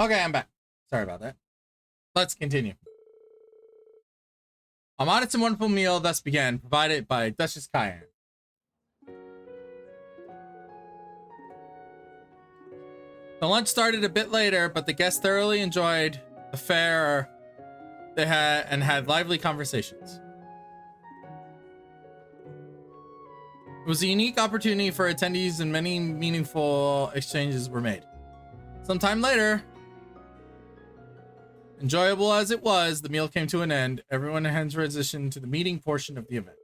Okay, I'm back. Sorry about that. Let's continue. A modest and wonderful meal thus began, provided by Duchess Cayenne. The lunch started a bit later, but the guests thoroughly enjoyed the fare they had lively conversations. It was a unique opportunity for attendees and many meaningful exchanges were made. Sometime later, enjoyable as it was, the meal came to an end. Everyone had transitioned to the meeting portion of the event.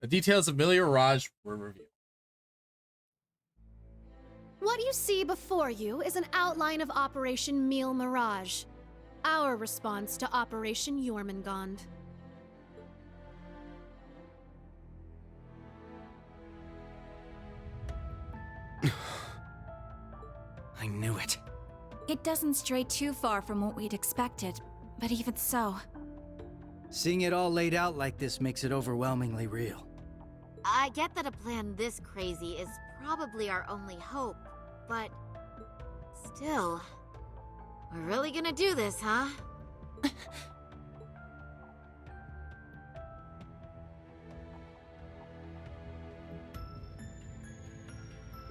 The details of Melia Raj were revealed. What you see before you is an outline of Operation Meal Mirage, our response to Operation Jormungand. I knew it. It doesn't stray too far from what we'd expected, but even so. Seeing it all laid out like this makes it overwhelmingly real. I get that a plan this crazy is probably our only hope, but still, we're really gonna do this, huh?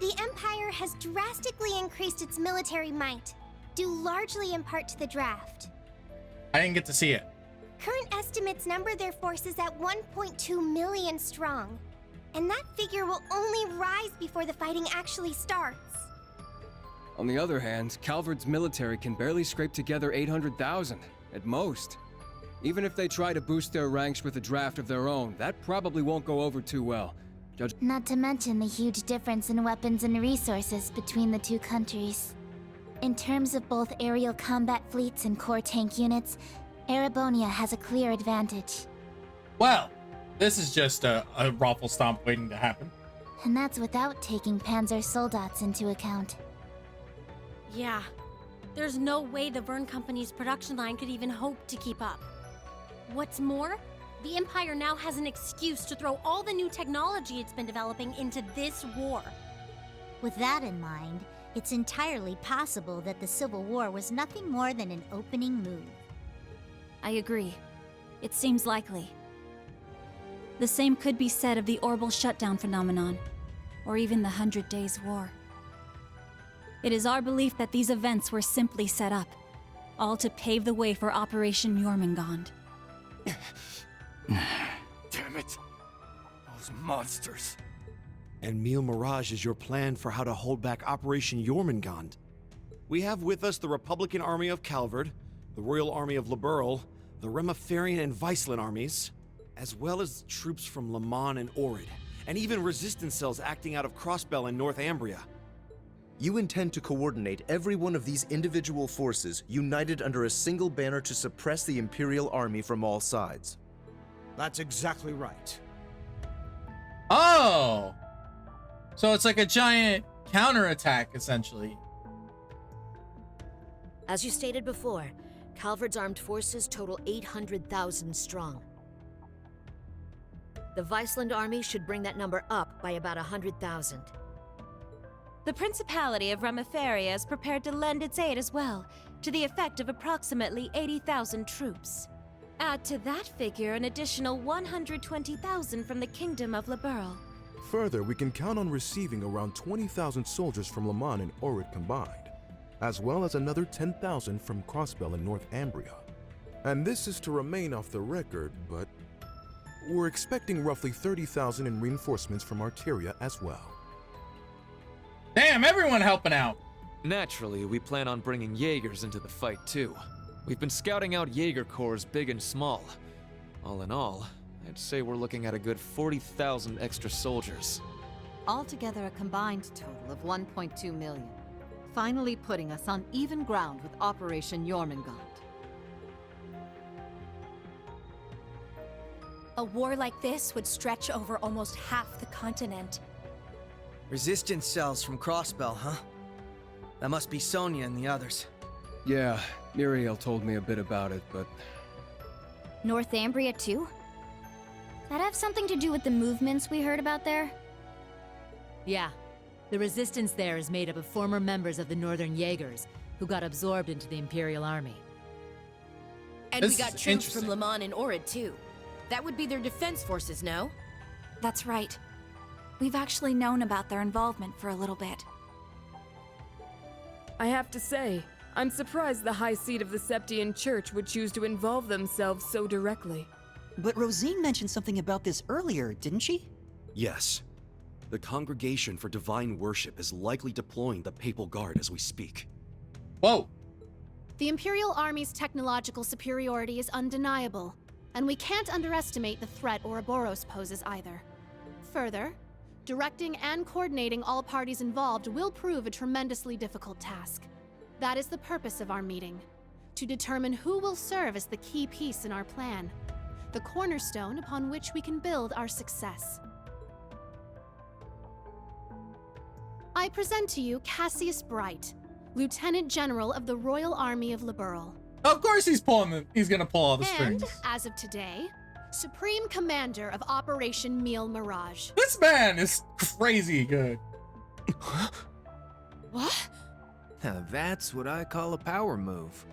The Empire has drastically increased its military might, due largely in part to the draft. I didn't get to see it. Current estimates number their forces at 1.2 million strong, and that figure will only rise before the fighting actually starts. On the other hand, Calvard's military can barely scrape together 800,000, at most. Even if they try to boost their ranks with a draft of their own, that probably won't go over too well. Not to mention the huge difference in weapons and resources between the two countries. In terms of both aerial combat fleets and core tank units, Erebonia has a clear advantage. Well, this is just a raffle stomp waiting to happen. And that's without taking Panzer Soldats into account. Yeah, there's no way the Verne Company's production line could even hope to keep up. What's more, the Empire now has an excuse to throw all the new technology it's been developing into this war. With that in mind, it's entirely possible that the Civil War was nothing more than an opening move. I agree. It seems likely. The same could be said of the Orbital Shutdown phenomenon, or even the 100 Days War. It is our belief that these events were simply set up, all to pave the way for Operation Jormungand. Damn it! Those monsters. And Meal Mirage is your plan for how to hold back Operation Jormungand. We have with us the Republican Army of Calvard, the Royal Army of Liberl, the Remiferian and Viceland armies, as well as troops from Le Mans and Orid, and even resistance cells acting out of Crossbell and Northumbria. You intend to coordinate every one of these individual forces united under a single banner to suppress the Imperial Army from all sides. That's exactly right. Oh! So it's like a giant counterattack, essentially. As you stated before, Calvard's armed forces total 800,000 strong. The Viceland army should bring that number up by about 100,000. The Principality of Remiferia is prepared to lend its aid as well, to the effect of approximately 80,000 troops. Add to that figure an additional 120,000 from the Kingdom of Liberl. Further, we can count on receiving around 20,000 soldiers from Le Mans and Orid combined, as well as another 10,000 from Crossbell and Northumbria. And this is to remain off the record, but we're expecting roughly 30,000 in reinforcements from Arteria as well. Damn, everyone helping out. Naturally, we plan on bringing Jaegers into the fight too. We've been scouting out Jaeger corps big and small. All in all, I'd say we're looking at a good 40,000 extra soldiers. Altogether a combined total of 1.2 million. Finally putting us on even ground with Operation Jormungand. A war like this would stretch over almost half the continent. Resistance cells from Crossbell, huh? That must be Sonia and the others. Yeah, Muriel told me a bit about it, but... Northumbria too? That have something to do with the movements we heard about there? Yeah. The resistance there is made up of former members of the Northern Jaegers, who got absorbed into the Imperial Army. And we got troops from Lamon and Orid, too. That would be their defense forces, no? That's right. We've actually known about their involvement for a little bit. I have to say, I'm surprised the High Seat of the Septian Church would choose to involve themselves so directly. But Rosine mentioned something about this earlier, didn't she? Yes. The Congregation for Divine Worship is likely deploying the Papal Guard as we speak. Whoa! The Imperial Army's technological superiority is undeniable, and we can't underestimate the threat Ouroboros poses either. Further, directing and coordinating all parties involved will prove a tremendously difficult task. That is the purpose of our meeting, to determine who will serve as the key piece in our plan, the cornerstone upon which we can build our success. I present to you Cassius Bright, Lieutenant General of the Royal Army of Liberl. Of course he's gonna pull all the strings. And, as of today, Supreme Commander of Operation Mille Mirage. This man is crazy good. What? Now that's what I call a power move.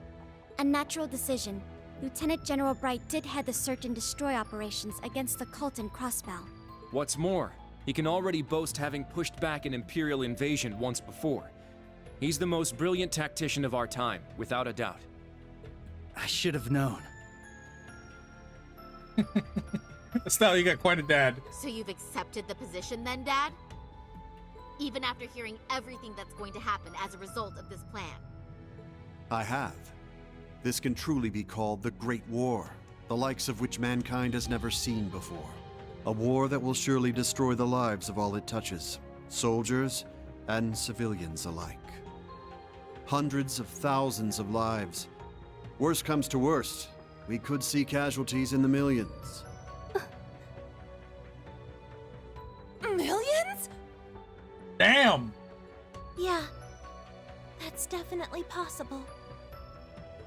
A natural decision. Lieutenant General Bright did head the search and destroy operations against the cult in Crossbell. What's more, he can already boast having pushed back an Imperial invasion once before. He's the most brilliant tactician of our time, without a doubt. I should have known. Estelle, you got quite a dad. So you've accepted the position then, Dad? Even after hearing everything that's going to happen as a result of this plan? I have. This can truly be called the Great War, the likes of which mankind has never seen before. A war that will surely destroy the lives of all it touches, soldiers and civilians alike. Hundreds of thousands of lives. Worst comes to worst, we could see casualties in the millions. Millions? Damn! Yeah, that's definitely possible.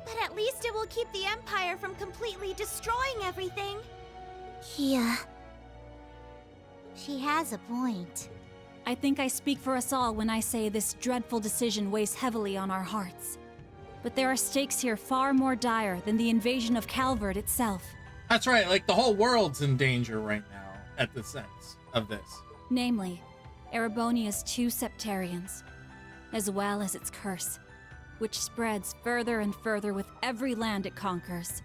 But at least it will keep the Empire from completely destroying everything. Yeah. She has a point. I think I speak for us all when I say this dreadful decision weighs heavily on our hearts. But there are stakes here far more dire than the invasion of Calvard itself. That's right, like the whole world's in danger right now at the sense of this. Namely, Erebonia's two Septarians, as well as its curse, which spreads further and further with every land it conquers.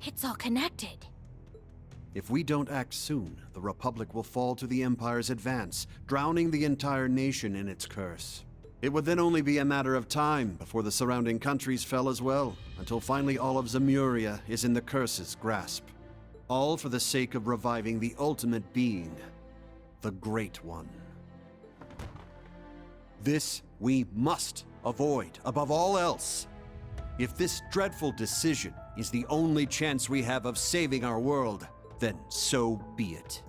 It's all connected. If we don't act soon, the Republic will fall to the Empire's advance, drowning the entire nation in its curse. It would then only be a matter of time before the surrounding countries fell as well, until finally all of Zemuria is in the curse's grasp. All for the sake of reviving the ultimate being, the Great One. This we must avoid above all else. If this dreadful decision is the only chance we have of saving our world, then so be it.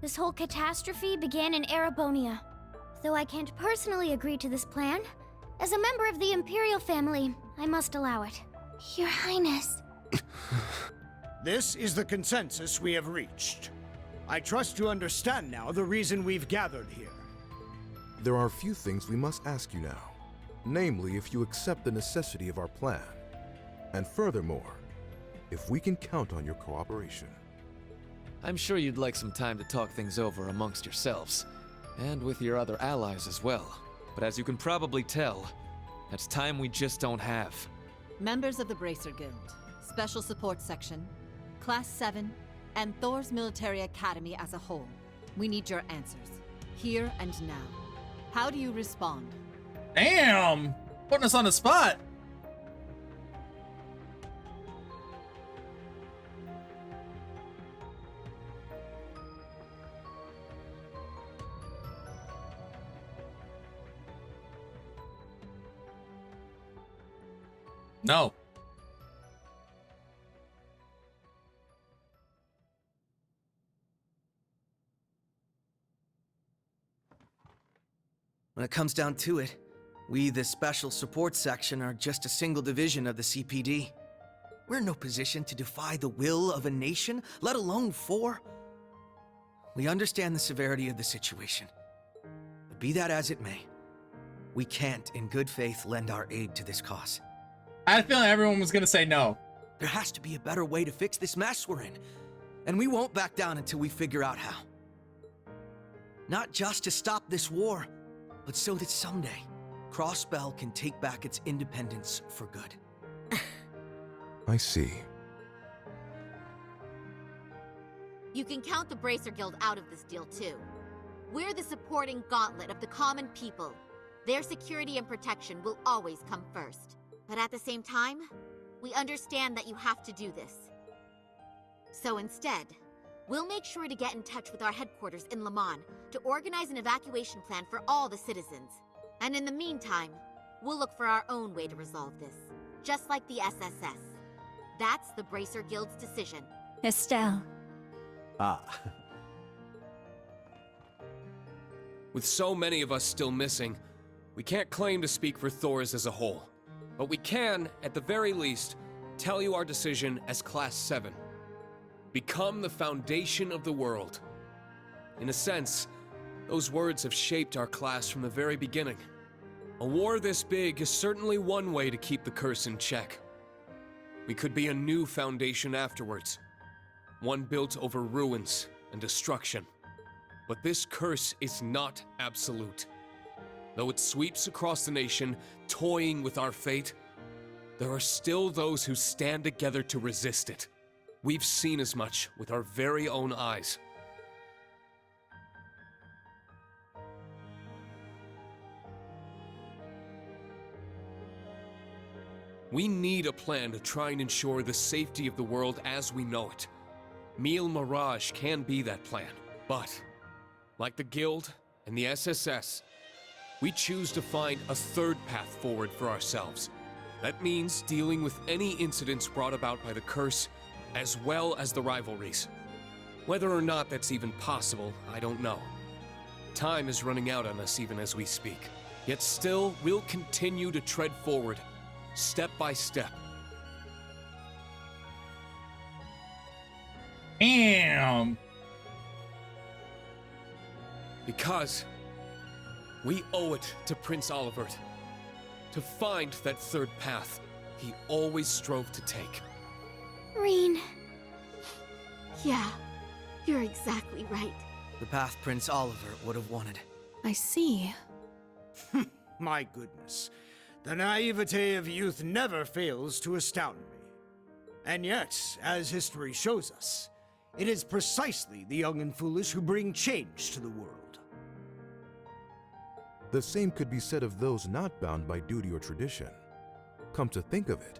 This whole catastrophe began in Erebonia. Though I can't personally agree to this plan, as a member of the Imperial family, I must allow it. Your Highness. This is the consensus we have reached. I trust you understand now the reason we've gathered here. There are a few things we must ask you now. Namely, if you accept the necessity of our plan. And furthermore, if we can count on your cooperation. I'm sure you'd like some time to talk things over amongst yourselves, and with your other allies as well. But as you can probably tell, that's time we just don't have. Members of the Bracer Guild, Special Support Section, Class 7, and Thor's Military Academy as a whole. We need your answers, here and now. How do you respond? Damn! Putting us on the spot. No. When it comes down to it, we, the Special Support Section, are just a single division of the CPD. We're in no position to defy the will of a nation, let alone four. We understand the severity of the situation. But be that as it may, we can't, in good faith, lend our aid to this cause. I had a feeling everyone was gonna say no. There has to be a better way to fix this mess we're in. And we won't back down until we figure out how. Not just to stop this war, but so that someday, Crossbell can take back its independence for good. I see. You can count the Bracer Guild out of this deal, too. We're the supporting gauntlet of the common people. Their security and protection will always come first. But at the same time, we understand that you have to do this. So instead, we'll make sure to get in touch with our headquarters in Le Mans to organize an evacuation plan for all the citizens. And in the meantime, we'll look for our own way to resolve this, just like the SSS. That's the Bracer Guild's decision. Estelle. Ah. With so many of us still missing, we can't claim to speak for Thors as a whole. But we can, at the very least, tell you our decision as Class 7. Become the foundation of the world. In a sense, those words have shaped our class from the very beginning. A war this big is certainly one way to keep the curse in check. We could be a new foundation afterwards. One built over ruins and destruction. But this curse is not absolute. Though it sweeps across the nation, toying with our fate, there are still those who stand together to resist it. We've seen as much with our very own eyes. We need a plan to try and ensure the safety of the world as we know it. Mille Mirage can be that plan, but like the Guild and the SSS, we choose to find a third path forward for ourselves. That means dealing with any incidents brought about by the curse, as well as the rivalries. Whether or not that's even possible, I don't know. Time is running out on us even as we speak. Yet still, we'll continue to tread forward, step by step. Damn! Because we owe it to Prince Olivert to find that third path he always strove to take. Rean. Yeah, you're exactly right. The path Prince Olivert would have wanted. I see. My goodness. The naivete of youth never fails to astound me. And yet, as history shows us, it is precisely the young and foolish who bring change to the world. The same could be said of those not bound by duty or tradition. Come to think of it,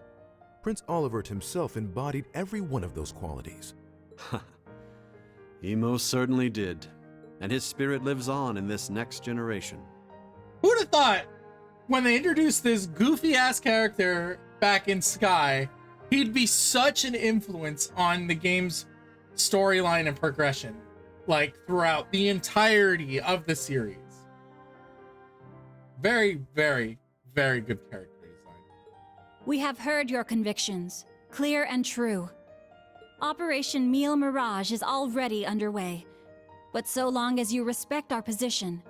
Prince Olivert himself embodied every one of those qualities. He most certainly did, and his spirit lives on in this next generation. Who'd have thought, when they introduced this goofy-ass character back in Sky, he'd be such an influence on the game's storyline and progression, like throughout the entirety of the series. Very, very, very good character design. We have heard your convictions, clear and true. Operation Mille Mirage is already underway, but so long as you respect our position,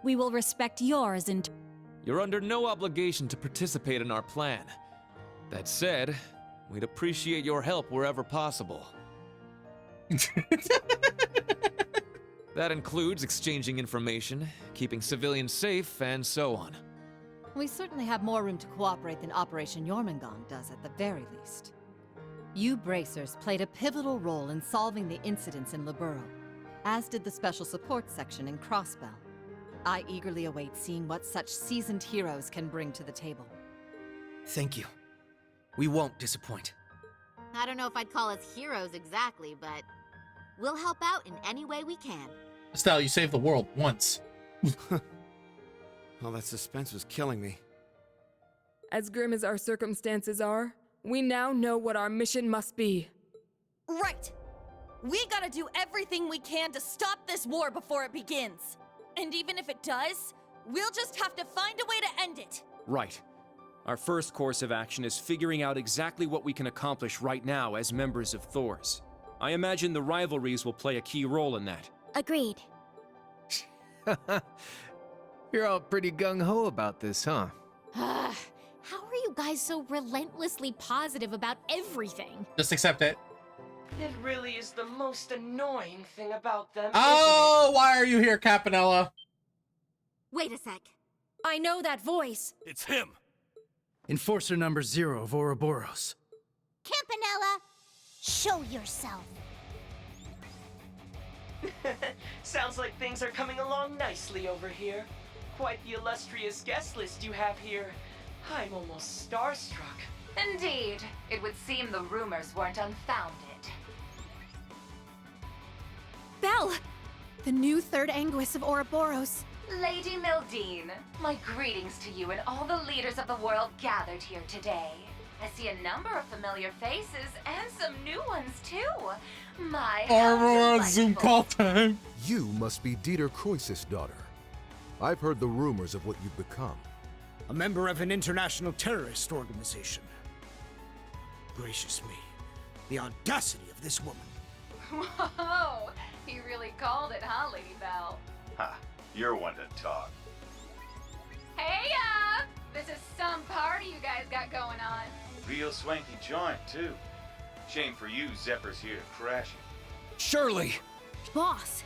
we will respect yours in turn. You're under no obligation to participate in our plan. That said, we'd appreciate your help wherever possible. That includes exchanging information, keeping civilians safe, and so on. We certainly have more room to cooperate than Operation Jormungand does at the very least. You Bracers played a pivotal role in solving the incidents in Liberl, as did the Special Support Section in Crossbell. I eagerly await seeing what such seasoned heroes can bring to the table. Thank you. We won't disappoint. I don't know if I'd call us heroes exactly, but we'll help out in any way we can. Estelle, you saved the world once. Oh, that suspense was killing me. As grim as our circumstances are, we now know what our mission must be. Right! We gotta do everything we can to stop this war before it begins. And even if it does, we'll just have to find a way to end it. Right. Our first course of action is figuring out exactly what we can accomplish right now as members of Thors. I imagine the rivalries will play a key role in that. Agreed. You're all pretty gung-ho about this, huh? How are you guys so relentlessly positive about everything? Just accept it. It really is the most annoying thing about them. Oh, why are you here, Capanella? Wait a sec. I know that voice. It's him. Enforcer number 0 of Ouroboros. Campanella, show yourself. Sounds like things are coming along nicely over here. Quite the illustrious guest list you have here. I'm almost starstruck. Indeed. It would seem the rumors weren't unfounded. Belle! The new third Anguis of Ouroboros. Lady Mildine, my greetings to you and all the leaders of the world gathered here today. I see a number of familiar faces and some new ones too. My Aurora Zoom call time. You must be Dieter Croesus' daughter. I've heard the rumors of what you've become. A member of an international terrorist organization. Gracious me, the audacity of this woman. Whoa, he really called it, huh, Lady Belle? Ha, you're one to talk. Hey, this is some party you guys got going on. Real swanky joint, too. Shame for you, Zephyr's here to crash it. Shirley! Boss!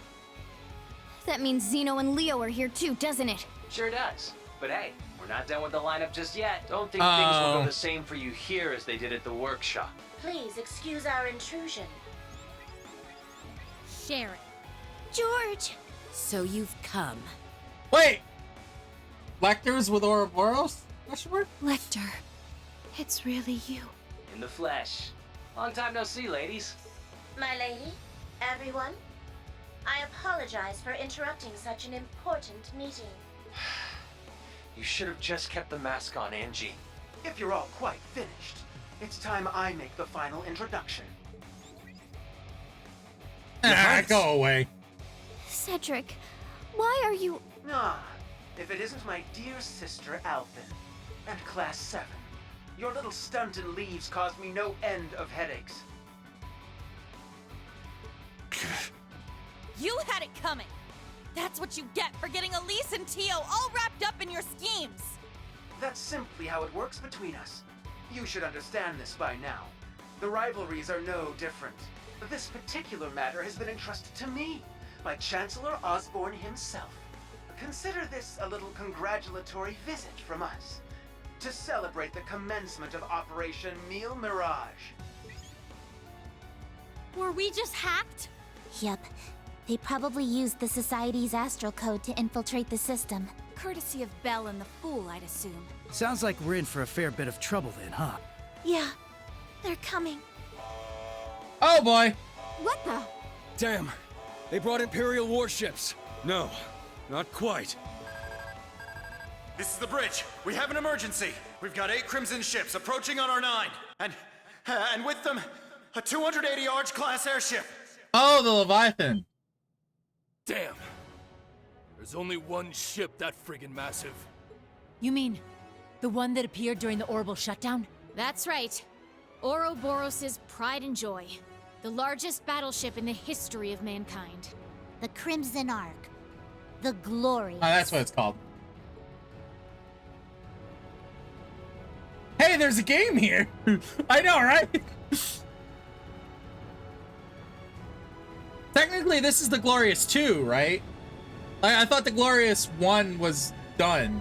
That means Zeno and Leo are here too, doesn't it? Sure does. But hey, we're not done with the lineup just yet. Don't think things will go the same for you here as they did at the workshop. Please excuse our intrusion. Sharon. George! So you've come. Wait! Lectors with Ouroboros? Lecter, it's really you. In the flesh. Long time no see, ladies. My lady, everyone, I apologize for interrupting such an important meeting. You should have just kept the mask on, Angie. If you're all quite finished, it's time I make the final introduction. Go away. Cedric, why are you... Ah, if it isn't my dear sister Alphen, and Class 7. Your little stunt in leaves caused me no end of headaches. You had it coming. That's what you get for getting Elise and Tio all wrapped up in your schemes. That's simply how it works between us. You should understand this by now. The rivalries are no different. This particular matter has been entrusted to me by Chancellor Osborne himself. Consider this a little congratulatory visit from us to celebrate the commencement of Operation Mille Mirage. Were we just hacked? Yep. They probably used the Society's astral code to infiltrate the system. Courtesy of Belle and the Fool, I'd assume. Sounds like we're in for a fair bit of trouble then, huh? Yeah, they're coming. Oh boy! What the? Damn, they brought Imperial warships. No, not quite. This is the bridge. We have an emergency. We've got 8 Crimson ships approaching on our 9. And with them, a 280 Arch-class airship. Oh, the Leviathan. Damn. There's only one ship that friggin' massive. You mean the one that appeared during the orbital shutdown? That's right. Ouroboros' pride and joy. The largest battleship in the history of mankind. The Crimson Ark. The Glory. Oh, that's what it's called. Hey, there's a game here. I know, right? Technically, this is the Glorious 2, right? I thought the Glorious 1 was done.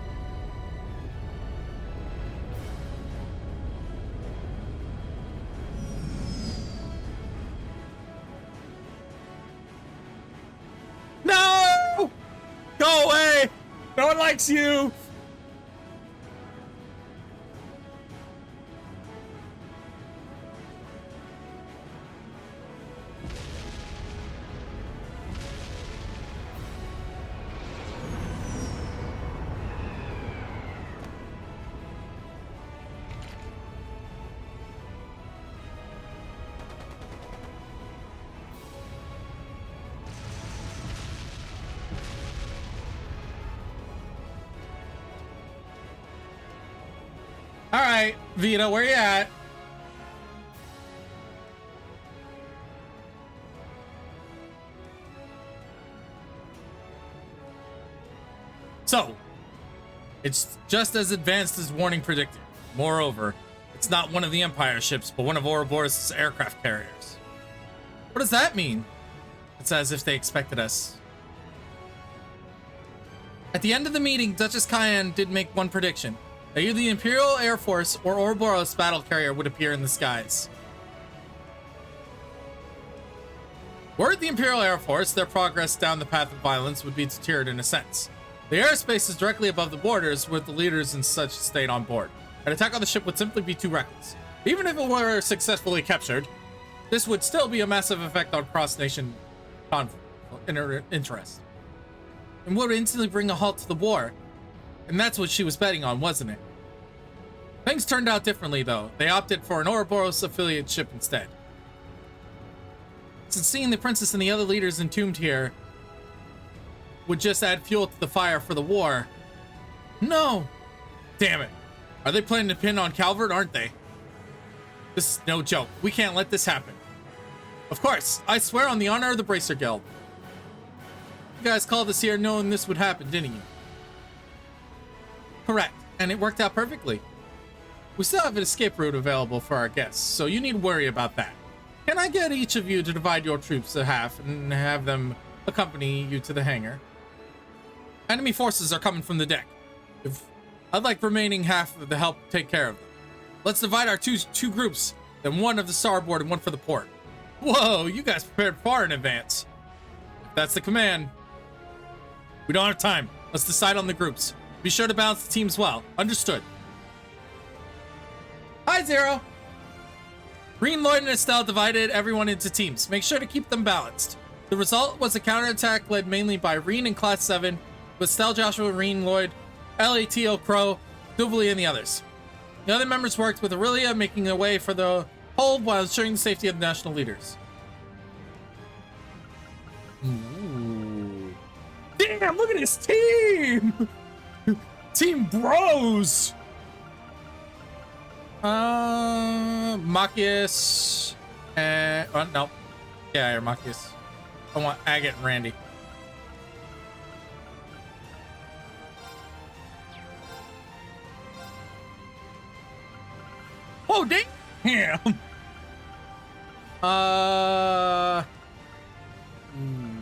No! Go away! No one likes you! All right, Vita, where you at? So, it's just as advanced as Warning predicted. Moreover, it's not one of the Empire ships, but one of Ouroboros' aircraft carriers. What does that mean? It's as if they expected us. At the end of the meeting, Duchess Cayenne did make one prediction. That either the Imperial Air Force or Ouroboros battle carrier would appear in the skies. Were it the Imperial Air Force, their progress down the path of violence would be deterred in a sense. The airspace is directly above the borders, with the leaders and such stayed on board. An attack on the ship would simply be too reckless. Even if it were successfully captured, this would still be a massive effect on cross-nation interest. And would instantly bring a halt to the war. And that's what she was betting on, wasn't it? Things turned out differently, though. They opted for an Ouroboros affiliate ship instead. Since seeing the princess and the other leaders entombed here would just add fuel to the fire for the war. No! Damn it. Are they planning to pin on Calvert, aren't they? This is no joke. We can't let this happen. Of course, I swear on the honor of the Bracer Guild. You guys called us here knowing this would happen, didn't you? Correct, and it worked out perfectly. We still have an escape route available for our guests, so you need worry about that. Can I get each of you to divide your troops to half and have them accompany you to the hangar? Enemy forces are coming from the deck. I'd like remaining half of the help take care of them. Let's divide our two groups, then one of the starboard and one for the port. Whoa, you guys prepared far in advance. If that's the command. We don't have time. Let's decide on the groups. Be sure to balance the teams well. Understood. Hi, Zero. Green, Lloyd, and Estelle divided everyone into teams. Make sure to keep them balanced. The result was a counterattack led mainly by Reen in Class 7, with Estelle, Joshua, Reen, Lloyd, LATO, Crow, Dubley, and the others. The other members worked with Aurelia, making a way for the hold while ensuring the safety of the national leaders. Ooh. Damn, look at his team! Team Bros! Machias and no. Yeah, Machias. I want Agate and Randy. Oh, damn!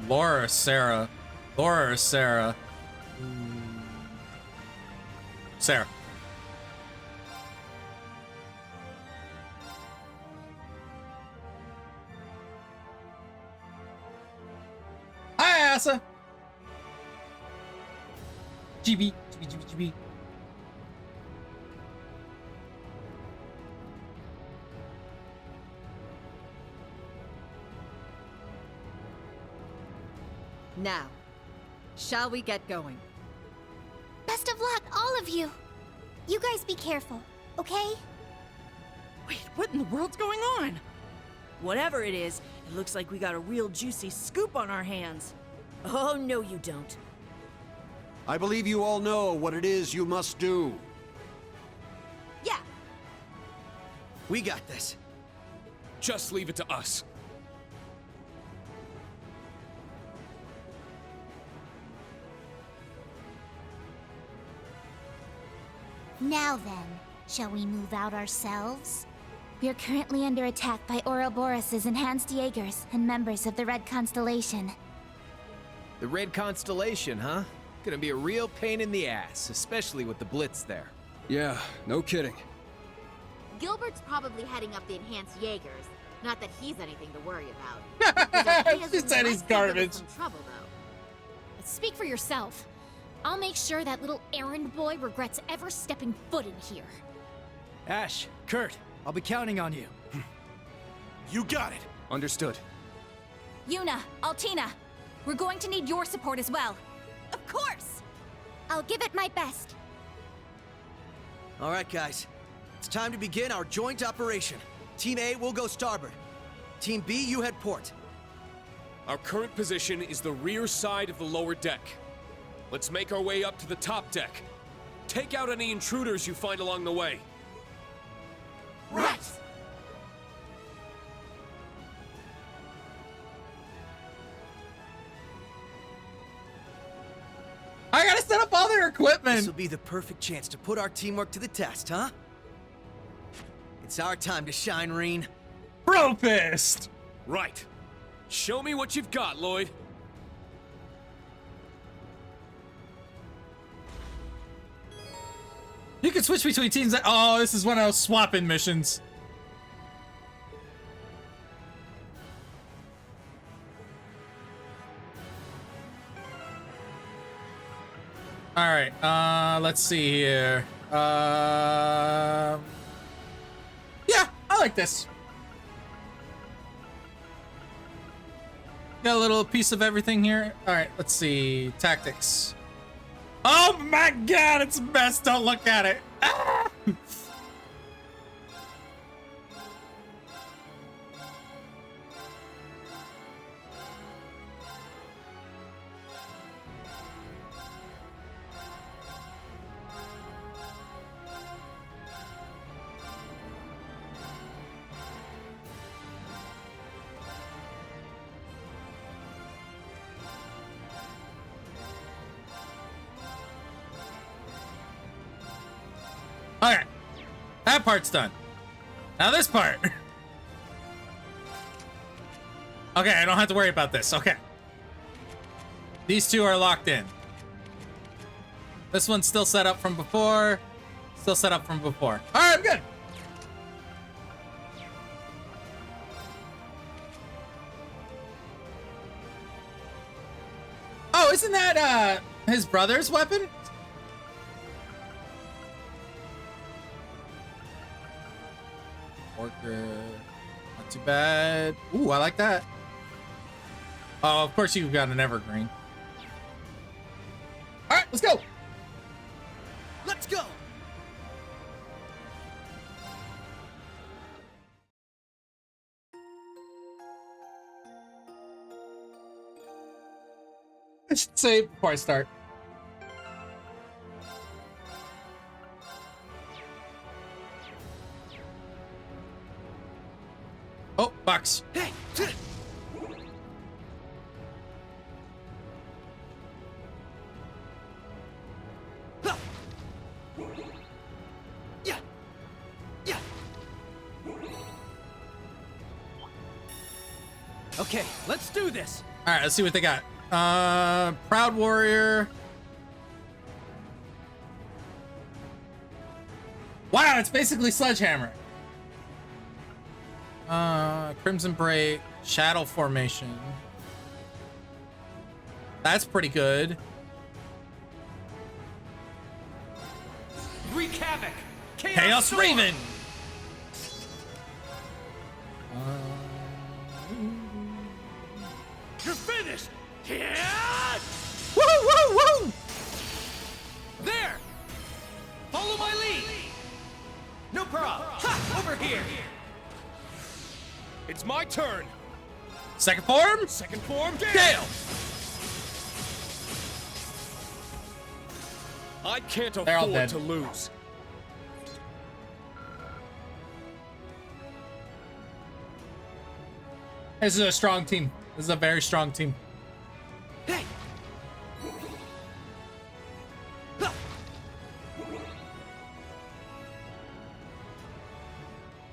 Laura or Sarah? Laura or Sarah? Sarah. Hi, Asa. GB. Now, shall we get going? Best of luck, all of you. You guys be careful, okay? Wait, what in the world's going on? Whatever it is, it looks like we got a real juicy scoop on our hands. Oh, no you don't. I believe you all know what it is you must do. Yeah. We got this. Just leave it to us. Now then, shall we move out ourselves? We are currently under attack by Ouroboros' enhanced Jaegers and members of the Red Constellation. The Red Constellation, huh? Gonna be a real pain in the ass, especially with the Blitz there. Yeah, no kidding. Gilbert's probably heading up the enhanced Jaegers. Not that he's anything to worry about. She said he's garbage. Some trouble, though. Speak for yourself. I'll make sure that little errand boy regrets ever stepping foot in here. Ash, Kurt, I'll be counting on you. You got it. Understood. Yuna, Altina, we're going to need your support as well. Of course! I'll give it my best. All right, guys. It's time to begin our joint operation. Team A will go starboard. Team B, you head port. Our current position is the rear side of the lower deck. Let's make our way up to the top deck. Take out any intruders you find along the way. Right! I gotta set up all their equipment. This will be the perfect chance to put our teamwork to the test, huh? It's our time to shine, Reen. Bro pissed. Right. Show me what you've got, Lloyd. You can switch between teams. Oh, this is one of those swapping missions. All right, let's see here. Yeah, I like this. Got a little piece of everything here. All right, let's see. Tactics. Oh my god, it's a mess. Don't look at it. Ah! Okay, that part's done. Now this part. Okay, I don't have to worry about this. Okay. These two are locked in. This one's still set up from before. Still set up from before. All right, I'm good. Oh, isn't that his brother's weapon? Orca, not too bad. Ooh, I like that. Oh, of course you've got an evergreen. All right, let's go. Let's go. I should save before I start. Oh, box. Hey. Yeah. Yeah. Okay, let's do this. All right, let's see what they got. Proud Warrior. Wow, it's basically Sledgehammer. Crimson Break, Shadow Formation. That's pretty good. Wreak havoc. Chaos Storm. Raven. You're finished. Woo, woo, woo! There. Follow my lead. No problem. Over here. It's my turn. Second form. Second form. Gale. I can't They're all afford dead. to lose. This is a strong team. This is a very strong team. Hey.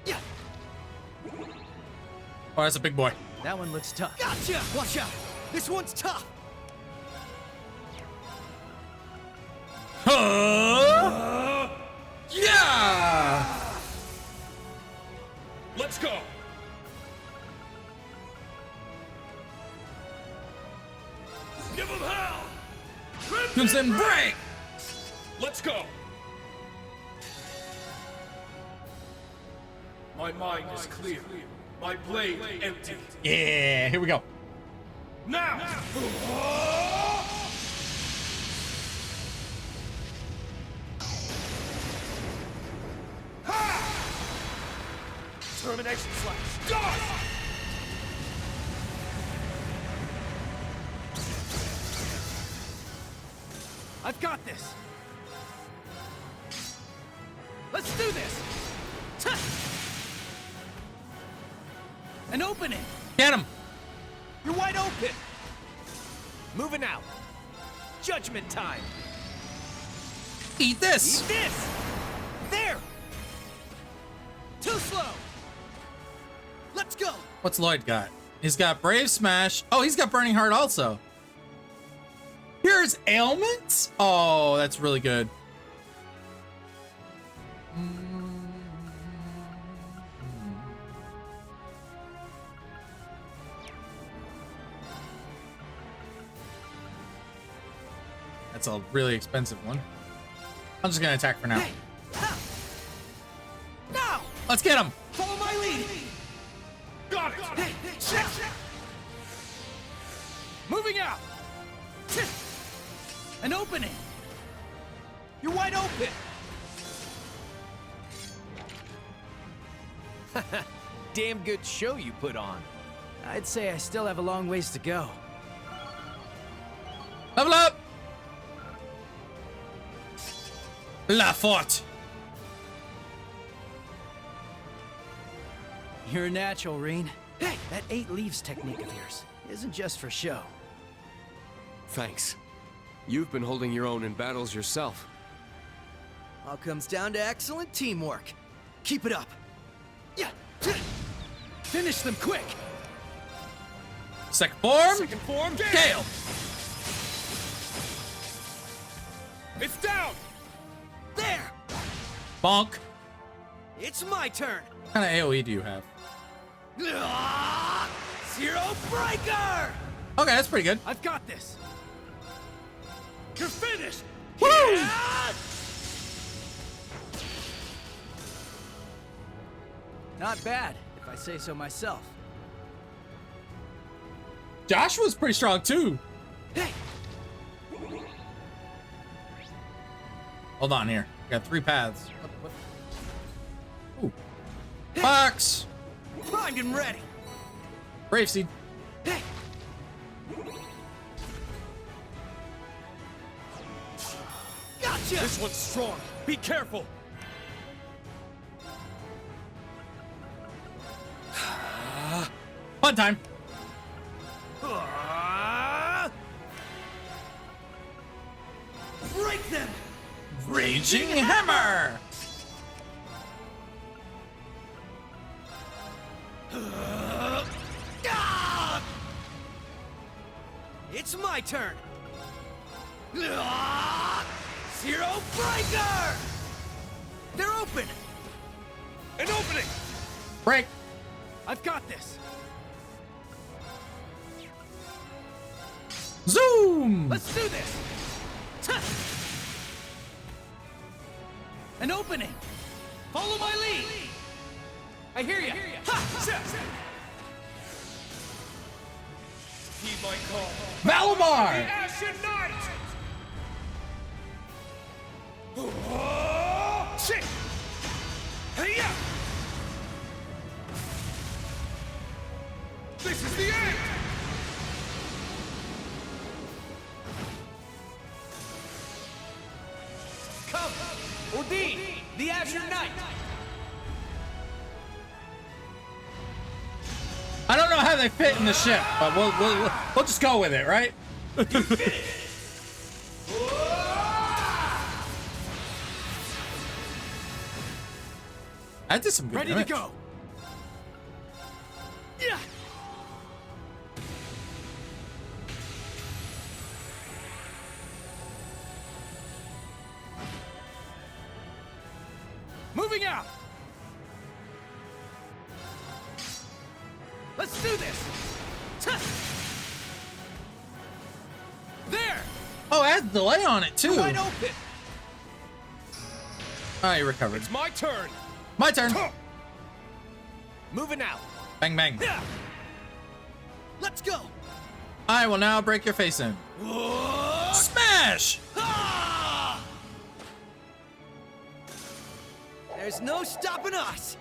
Yeah. Oh, that's a big boy. That one looks tough. Gotcha. Watch out. This one's tough. Yeah! Let's go. Give him hell. Crimson Break. Let's go. My mind is clear. My blade empty. Yeah, here we go. Now. Termination slash. Dart! I've got this. Let's do this. An opening. Get him. You're wide open. Moving out. Judgment time. Eat this! Eat this! There! Too slow! Let's go! What's Lloyd got? He's got Brave Smash. Oh, he's got Burning Heart also. Here's Ailments? Oh, that's really good. That's a really expensive one. I'm just gonna attack for now. Now! Let's get him! Follow my lead! Got it! Moving out! An opening! You're wide open! Damn good show you put on. I'd say I still have a long ways to go. Level up! La Forte! You're a natural, Reen. Hey, that 8 leaves technique of yours isn't just for show. Thanks. You've been holding your own in battles yourself. All comes down to excellent teamwork. Keep it up. Yeah. Finish them quick. Second form. Second form. Gale. It's down. There. Bonk. It's my turn. What kind of AoE do you have? Zero Breaker. Okay, that's pretty good. I've got this. You're finished. Woo! Yeah! Not bad, if I say so myself. Joshua's pretty strong too. Hey. Hold on here. Got 3 paths. Ooh. Box. Primed and ready. Brave Seed. Hey. Gotcha. This one's strong. Be careful. Fun time. Break them. Raging Hammer. It's my turn. Zero Breaker. They're open. An opening. Break. I've got this. Zoom. Let's do this. An opening. Follow my lead. I hear you. Heed my call. Valimar. The Ashen Knight. Shit. Hey-ya. This is the end. Come, Udin, the Ashen Knight. I don't know how they fit in the ship, but we'll just go with it, right? I did some good Ready damage. to go. Yeah. Moving out. Let's do this. There. Oh, it has delay on it too. Wide open. Oh, you recovered. It's my turn. My turn. Moving out. Bang, bang. Yeah. Let's go. I will now break your face in. Smash! Ah! There's no stopping us.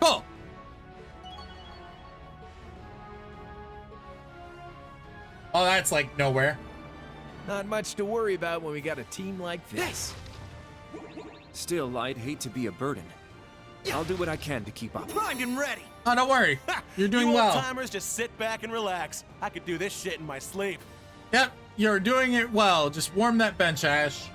Cool. Oh, that's like nowhere. Not much to worry about when we got a team like this. Still, I'd hate to be a burden. I'll do what I can to keep up. Primed and ready. Oh, don't worry. You're doing you well. old-timers just sit back and relax. I could do this shit in my sleep. Yep. You're doing it well. Just warm that bench, Ash.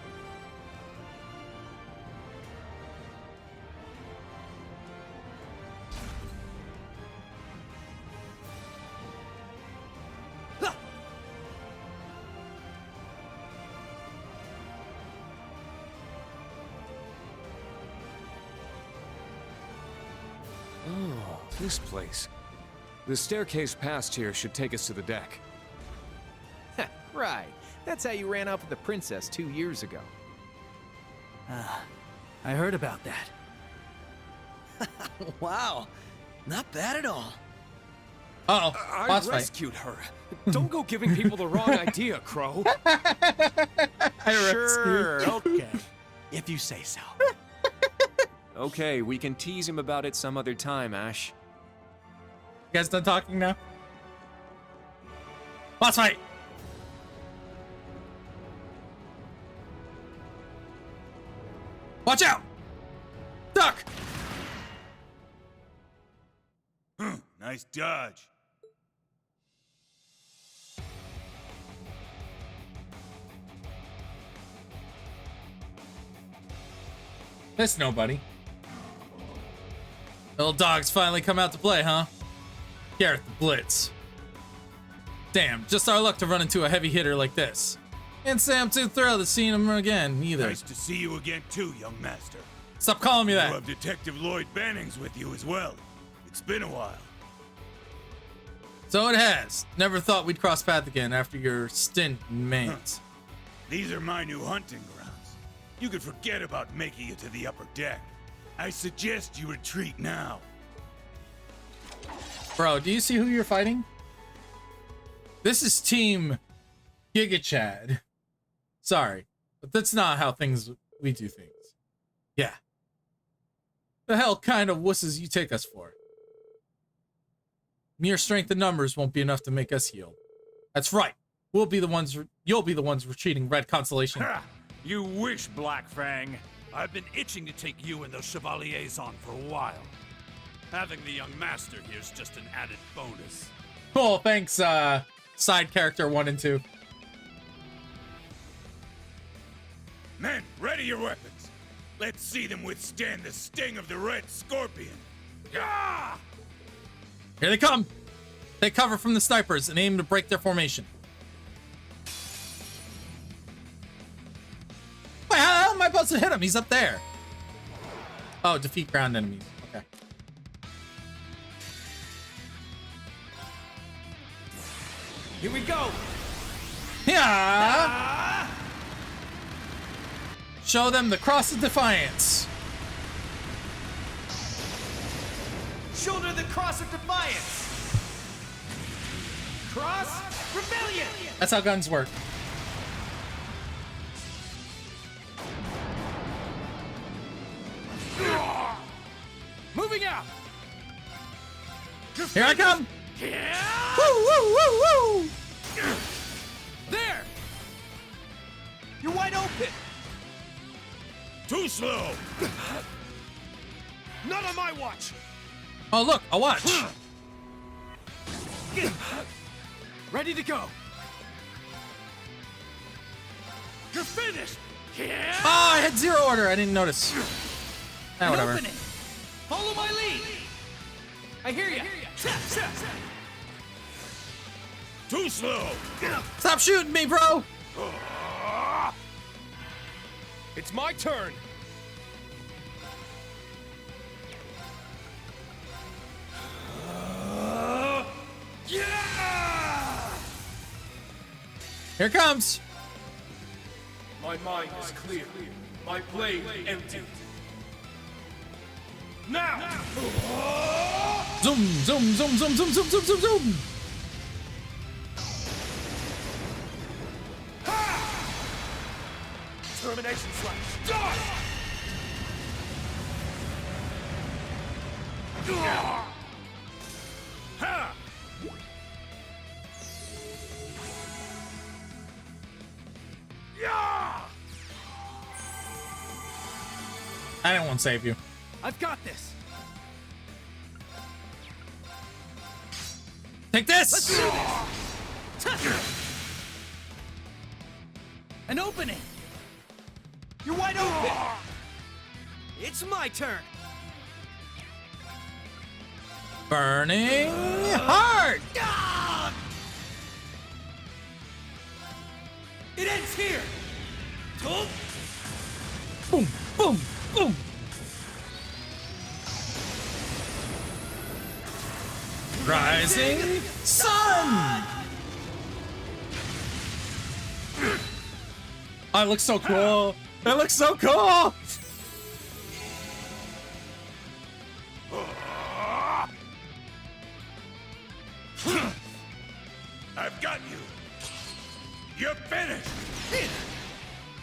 Oh, this place. The staircase past here should take us to the deck. Right. That's how you ran off with the princess 2 years ago. I heard about that. Wow. Not bad at all. Uh-oh. I Boss fight. rescued her. Don't go giving people the wrong idea, Crow. Sure, okay. If you say so. Okay, we can tease him about it some other time, Ash. You guys done talking now? Boss fight! Watch out! Duck! Nice dodge. That's nobody. Little dogs finally come out to play, huh? Garrett the Blitz. Damn, just our luck to run into a heavy hitter like this. Can't say I'm too thrilled to seeing him again, either. Nice to see you again too, young master. Stop calling me that. You have Detective Lloyd Bannings with you as well. It's been a while. So it has. Never thought we'd cross paths again after your stint in Mainz. These are my new hunting grounds. You could forget about making it to the upper deck. I suggest you retreat now. Bro, do you see who you're fighting? This is Team Giga Chad. Sorry, but that's not how we do things. Yeah. The hell kind of wusses you take us for? Mere strength in numbers won't be enough to make us yield. That's right. You'll be the ones retreating Red Constellation. You wish, Black Fang. I've been itching to take you and those Chevaliers on for a while. Having the young master here's just an added bonus. Cool, thanks, side character 1 and 2. Men, ready your weapons. Let's see them withstand the sting of the Red Scorpion. Gah! Here they come. Take cover from the snipers and aim to break their formation. Wait, how am I supposed to hit him? He's up there. Oh, defeat ground enemies. Okay. Here we go. Yeah. Show them the cross of defiance. Shoulder the cross of defiance. Cross rebellion. That's how guns work. Moving out. Here I come. Yeah. Woo, woo, woo, woo. There. You're wide open. Too slow. Not on my watch. Oh, look, a watch. Ready to go. You're finished. Yeah. Oh, I had zero order. I didn't notice. Ah, whatever. Open it. Follow my lead. I hear you. Too slow. Stop shooting me, bro. It's my turn. Yeah! Here it comes. My mind is clear. My blade empty. Now! Zoom, zoom, zoom, zoom, zoom, zoom, zoom, zoom, zoom. Termination slash. Dodge! Ha! Yeah! I didn't want to save you. I've got this. Take this. Let's do this. An opening! You're wide open! It's my turn! Burning Heart! It ends here! Oh. Boom, boom, boom! Rising Sun! Oh, it looks so cool! It looks so cool! I've got you. You're finished.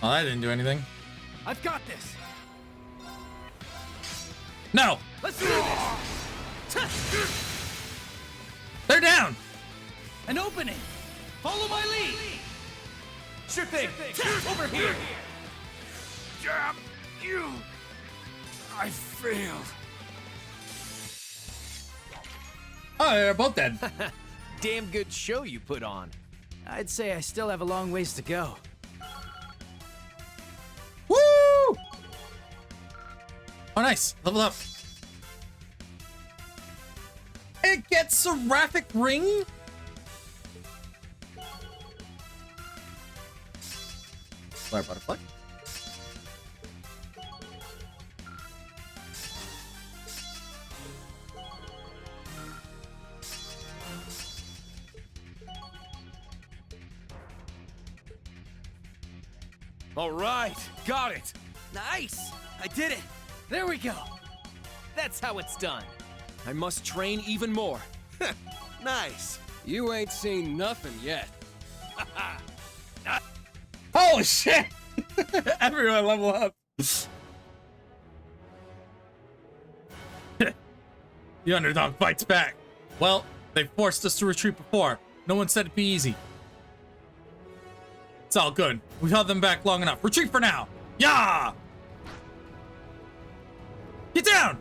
Oh, that didn't do anything. I've got this. No! Let's do this! They're down! An opening! Follow my lead! Sure thing! Over here! Damn you! I failed. Oh, they're both dead. Damn good show you put on. I'd say I still have a long ways to go. Woo! Oh, nice. Level up. It gets Seraphic Ring? Flare Butterfly. All right, got it. Nice! I did it! There we go! That's how it's done. I must train even more. Nice! You ain't seen nothing yet. Oh shit! Everyone level up. The underdog fights back. Well, they forced us to retreat before. No one said it'd be easy. It's all good. We held them back long enough. Retreat for now. Yeah! Get down!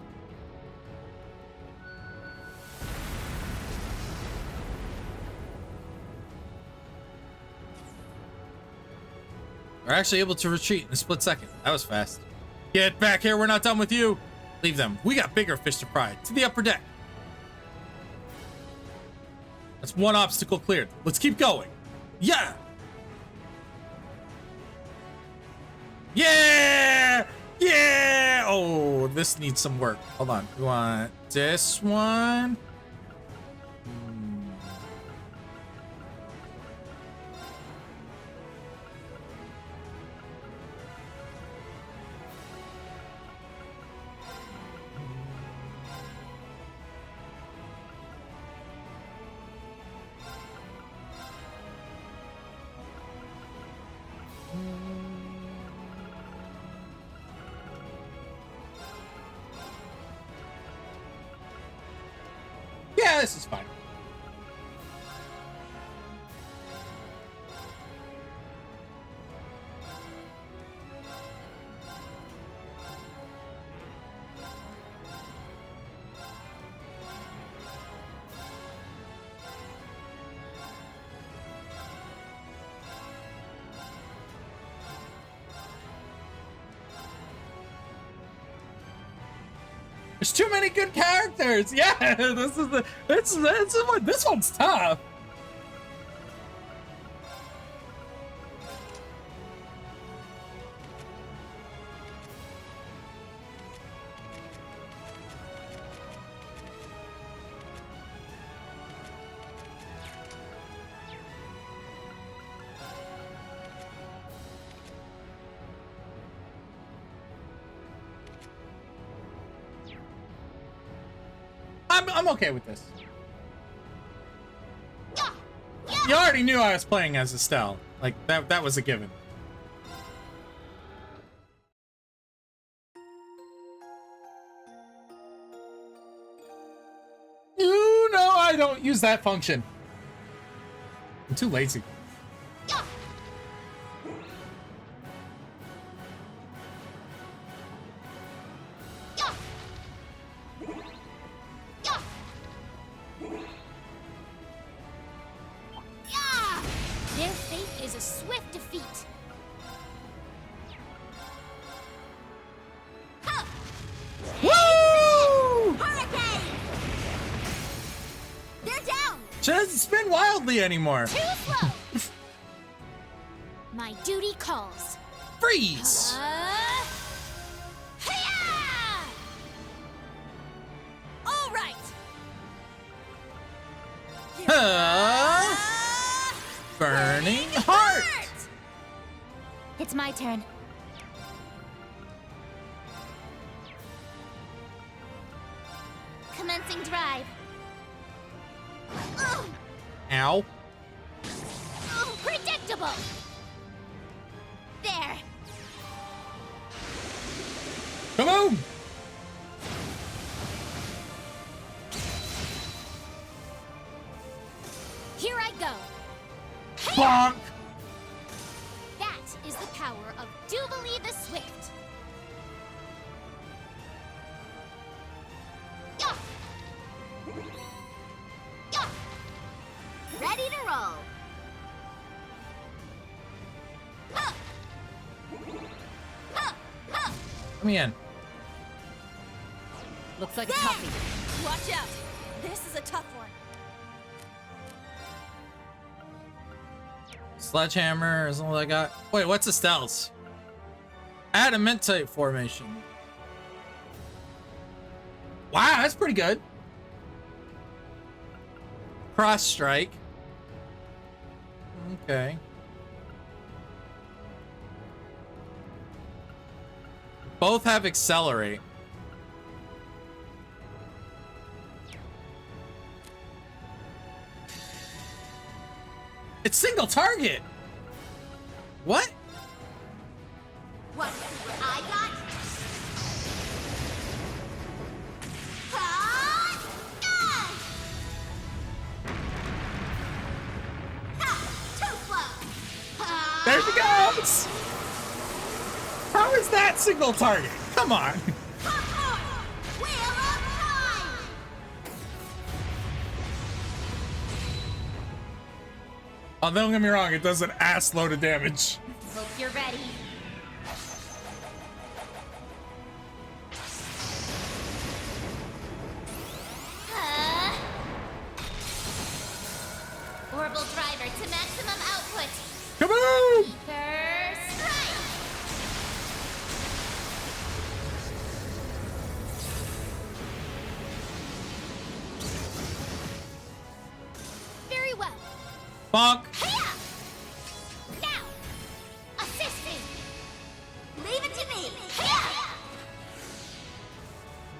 We're actually able to retreat in a split second. That was fast. Get back here. We're not done with you. Leave them. We got bigger fish to fry. To the upper deck. That's one obstacle cleared. Let's keep going. Yeah! Yeah! Yeah! Oh, this needs some work. Hold on. We want this one. Yeah, this is fine. There's too many good characters. Yeah, this one's tough. I'm okay with this. You already knew I was playing as Estelle. Like, that was a given. You know I don't use that function. I'm too lazy. Their fate is a swift defeat. She doesn't spin wildly anymore. Too slow. My duty calls. Freeze! Hi-ya! All right. Burning heart! It's my turn. Commencing drive. Ow. Predictable. There. Kaboom! Here I go. Bonk! That is the power of Jubilee the Swift. Yeah. Yeah. Ready to roll. Huh. Huh. Huh. Let me in. Looks like a toughie. Watch out. This is a tough one. Sledgehammer is all I got. Wait, what's a stealth? Adamantite formation. Wow, that's pretty good. Cross strike. Okay. Both have accelerate. It's single target. What? What I got? There she goes. How is that single target? Come on. Oh, don't get me wrong, it does an ass load of damage. Hope you're ready. Orbital driver to maximum output. Kaboom! Ether strike. Very well. Bonk. Hiya! Now, assist me. Leave it to me. Hiya!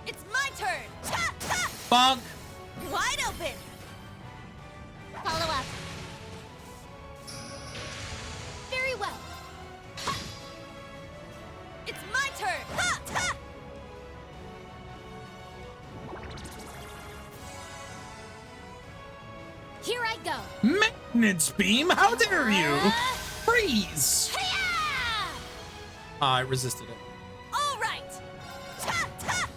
It's my turn. Ha, ha. Bonk. Wide open. Follow up. Very well. Ha. It's my turn. Ha, ha. Here I go. Maintenance beam, how dare you? Freeze. Hiya! I resisted it. All right. Ha, ha.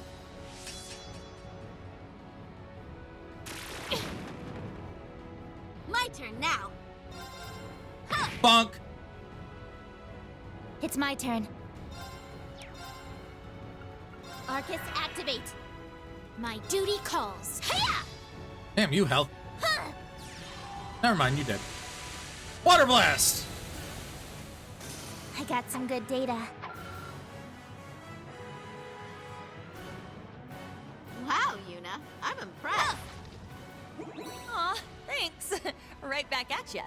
My turn now. Bonk. It's my turn. Arcus activate. My duty calls. Hiya! Damn, you health. Never mind, you did. Water blast. I got some good data. Wow, Yuna. I'm impressed. Aw, thanks. Right back at ya.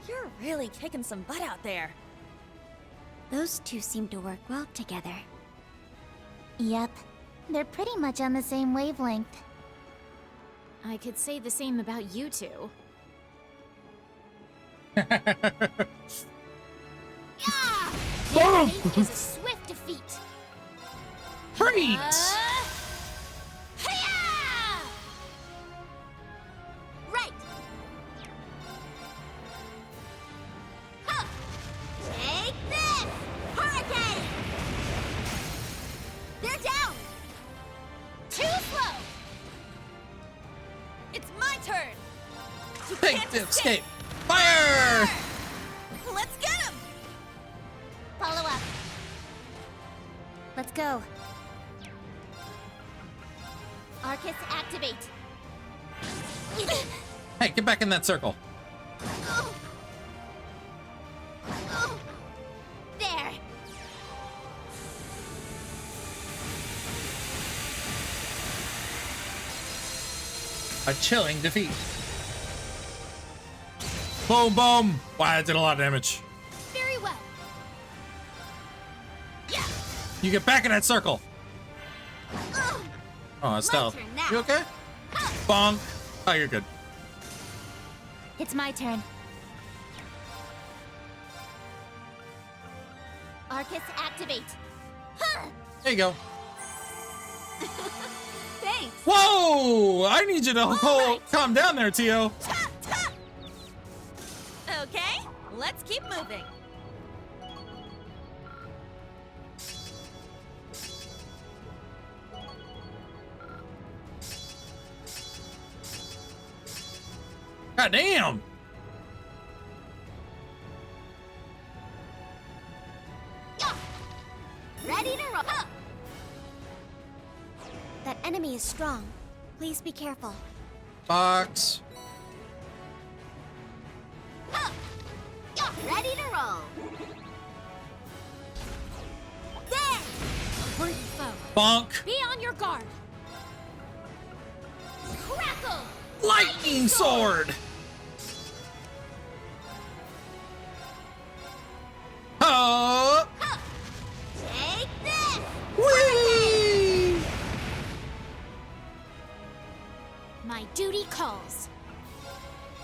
You're really kicking some butt out there. Those two seem to work well together. Yep. They're pretty much on the same wavelength. I could say the same about you two. Boom! Fate is a swift defeat. Great! Hiya! Right. Huh. Take this! Hurricane! They're down! Too slow! It's my turn. You Take can't the escape. Fire! Let's get him. Follow up. Let's go. Arcus activate. Hey, get back in that circle. There. A chilling defeat. Boom, boom. Wow, that did a lot of damage. Very well. You get back in that circle. Oh, stealth. You okay? Bonk. Oh, you're good. It's my turn. Arcus, activate. There you go. Thanks. Whoa! I need you to calm down there, Tio. Okay, let's keep moving. God damn! Ready to roll. That enemy is strong. Please be careful. Box. Ready to roll. There! Worthy foe. Bonk. Be on your guard. Crackle! Lightning sword. Oh! Take this! Whee! My duty calls.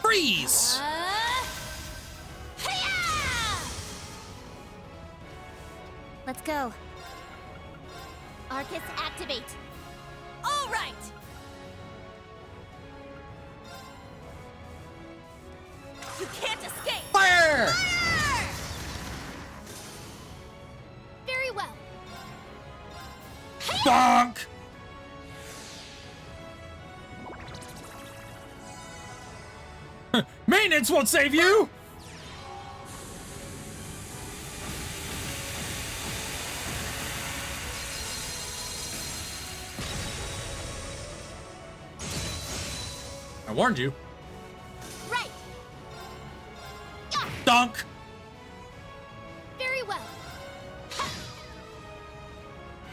Freeze! Let's go. Arcus, activate. All right. You can't escape. Fire! Very well. Bonk! Maintenance won't save you! I warned you. Right. Dunk! Very well.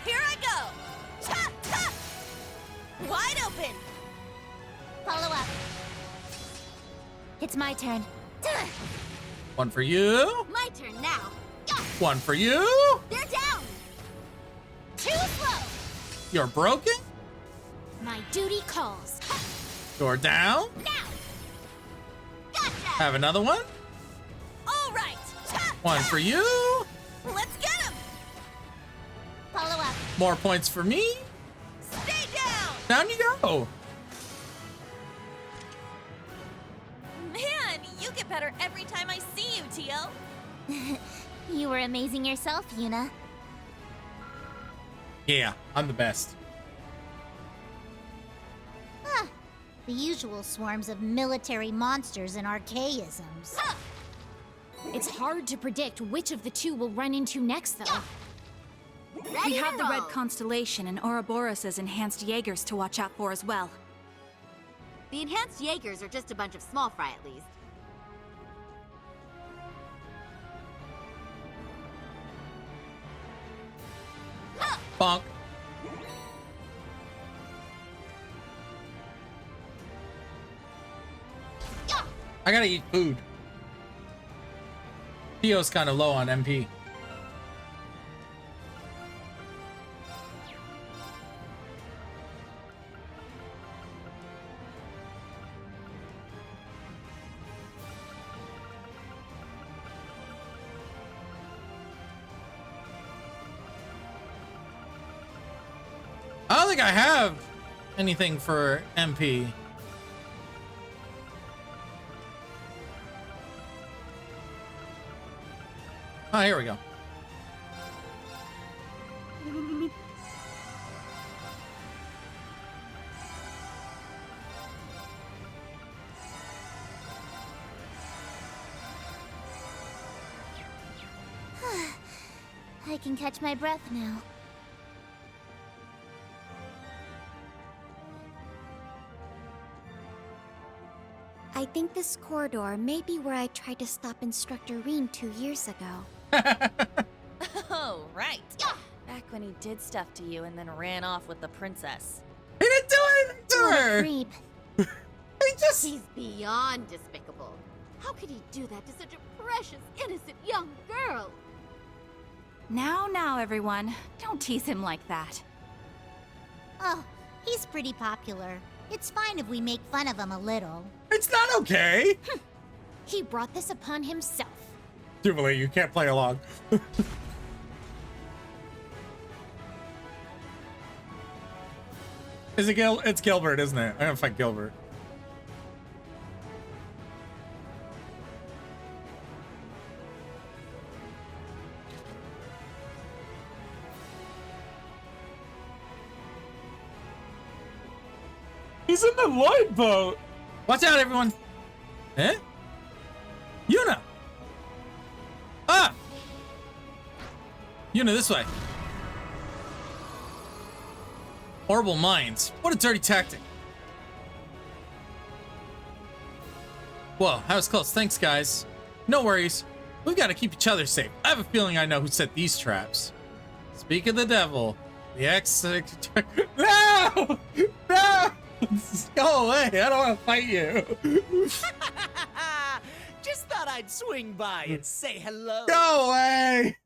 Here I go. Chop, chop. Wide open. Follow up. It's my turn. One for you. My turn now. One for you. They're down. Too slow. You're broken. My duty calls. You're down. Now. Gotcha. Have another one. All right. Chop, One for you. let's get him. Follow up. More points for me. Stay down. Down you go. Man, you get better every time I see you, Tio. You were amazing yourself, Yuna. Yeah, I'm the best. The usual swarms of military monsters and archaisms. It's hard to predict which of the two we'll run into next, though. Ready We have to the Red roll. Constellation and Ouroboros' enhanced Jaegers to watch out for as well. The enhanced Jaegers are just a bunch of small fry at least. Bonk. I gotta eat food. Theo's kind of low on MP. I don't think I have anything for MP. Oh, here we go. I can catch my breath now. I think this corridor may be where I tried to stop Instructor Rean 2 years ago. Oh, right. Back when he did stuff to you and then ran off with the princess. He didn't do anything to her! Creep. He's beyond despicable. How could he do that to such a precious, innocent young girl? Now, everyone. Don't tease him like that. Oh, he's pretty popular. It's fine if we make fun of him a little. It's not okay! He brought this upon himself. Jubilee, you can't play along. Is it Gil? It's Gilbert, isn't it? I'm gonna fight Gilbert. He's in the Lloyd boat. Watch out, everyone. Eh? Yuna. Ah. Yuna, this way. Horrible minds. What a dirty tactic. Whoa, that was close. Thanks, guys. No worries. We've got to keep each other safe. I have a feeling I know who set these traps. Speak of the devil. The ex... No! No! Go away. I don't want to fight you. Just thought I'd swing by and say hello. Go away.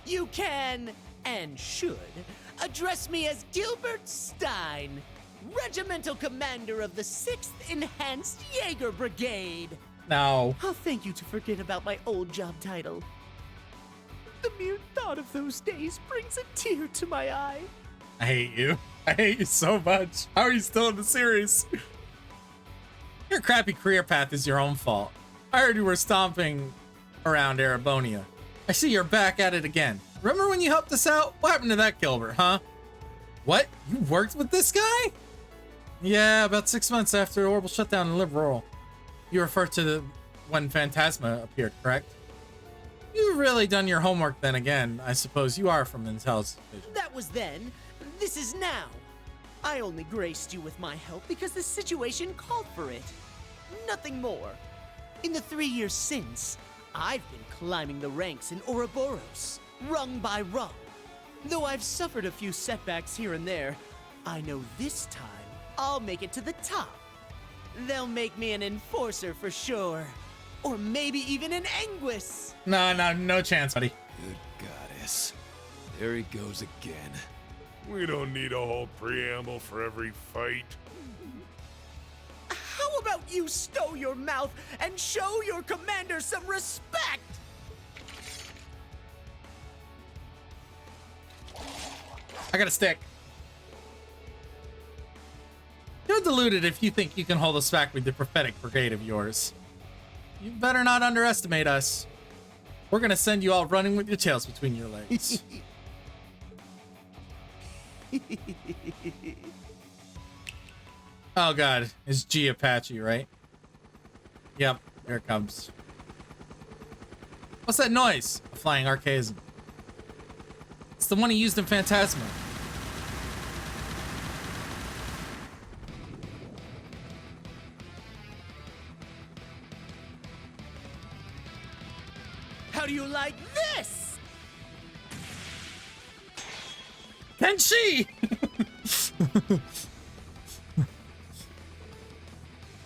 You can, and should, address me as Gilbert Stein, Regimental Commander of the 6th Enhanced Jaeger Brigade. No. I'll thank you to forget about my old job title. The mere thought of those days brings a tear to my eye. I hate you. I hate you so much. How are you still in the series? Your crappy career path is your own fault. I heard you were stomping around Erebonia. I see you're back at it again. Remember when you helped us out? What happened to that Gilbert, huh? What? You worked with this guy? Yeah, about 6 months after the horrible shutdown in Liberal. You refer to when Phantasma appeared, correct? You've really done your homework then again. I suppose you are from Intel's division. That was then. This is now. I only graced you with my help because the situation called for it. Nothing more. In the 3 years since, I've been climbing the ranks in Ouroboros, rung by rung. Though I've suffered a few setbacks here and there, I know this time I'll make it to the top. They'll make me an enforcer for sure. Or maybe even an Anguis. No chance, buddy. Good goddess. There he goes again. We don't need a whole preamble for every fight. How about you stow your mouth and show your commander some respect? I got a stick. You're deluded if you think you can hold us back with the prophetic brigade of yours. You better not underestimate us. We're gonna send you all running with your tails between your legs. Oh god, it's G Apache, right? Yep, here it comes. What's that noise? A flying archaism. It's the one he used in Phantasma. How do you like this? Kenshi!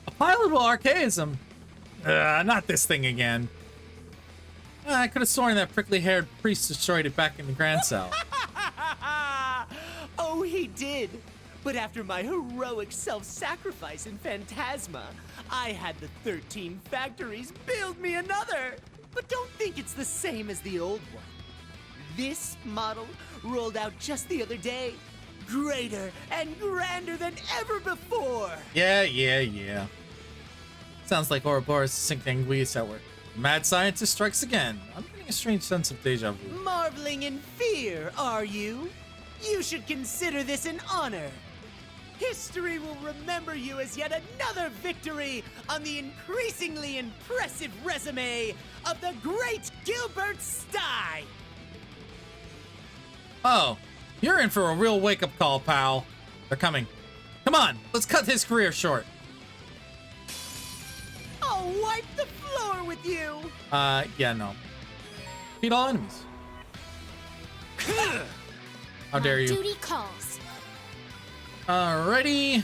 A pilotable archaism. Not this thing again. I could have sworn that prickly-haired priest destroyed it back in the Grand Cell. Oh, he did. But after my heroic self-sacrifice in Phantasma, I had the 13 factories build me another. But don't think it's the same as the old one. This model rolled out just the other day. Greater and grander than ever before. Yeah. Sounds like Ouroboros synced Anguis at work. Mad scientist strikes again. I'm getting a strange sense of deja vu. Marveling in fear, are you? You should consider this an honor. History will remember you as yet another victory on the increasingly impressive resume of the great Gilbert Stein. Oh, You're in for a real wake-up call, pal. They're coming. Come on, let's cut his career short. I'll wipe the floor with you. Yeah, no. Defeat all enemies. How dare you? Duty calls. Alrighty.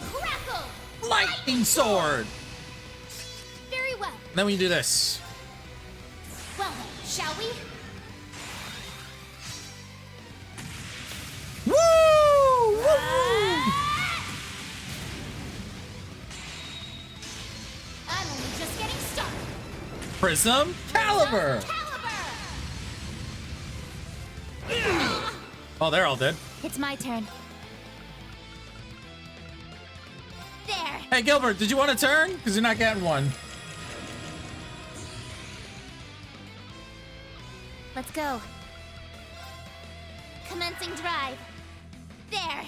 Crackle! Lightning sword. Very well. Then we do this. Well then, shall we? Woo! Woo! I'm only just getting started. Prism Caliber. Oh, they're all dead. It's my turn. There. Hey, Gilbert, did you want a turn? Because you're not getting one. Let's go. Commencing drive. There.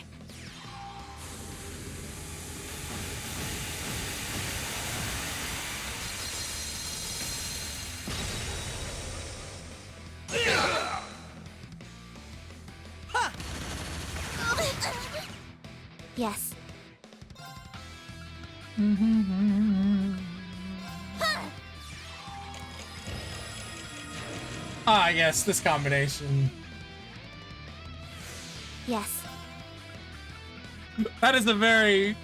Yes. Ah, yes, this combination. Yes. That is a very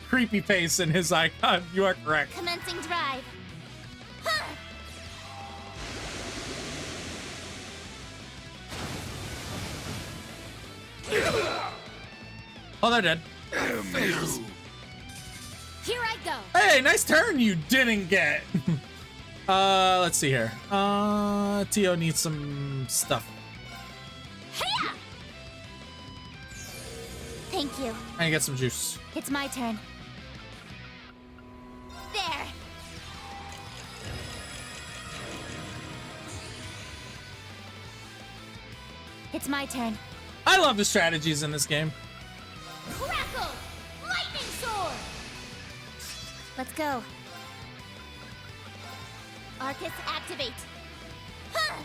creepy face in his icon. You are correct. Commencing drive. Oh, they're dead. Here I go. Hey, nice turn you didn't get. Let's see here. Tio needs some stuff. Thank you. I get some juice. It's my turn. There. It's my turn. I love the strategies in this game. Crackle! Lightning sword! Let's go. Arcus activate. Huh.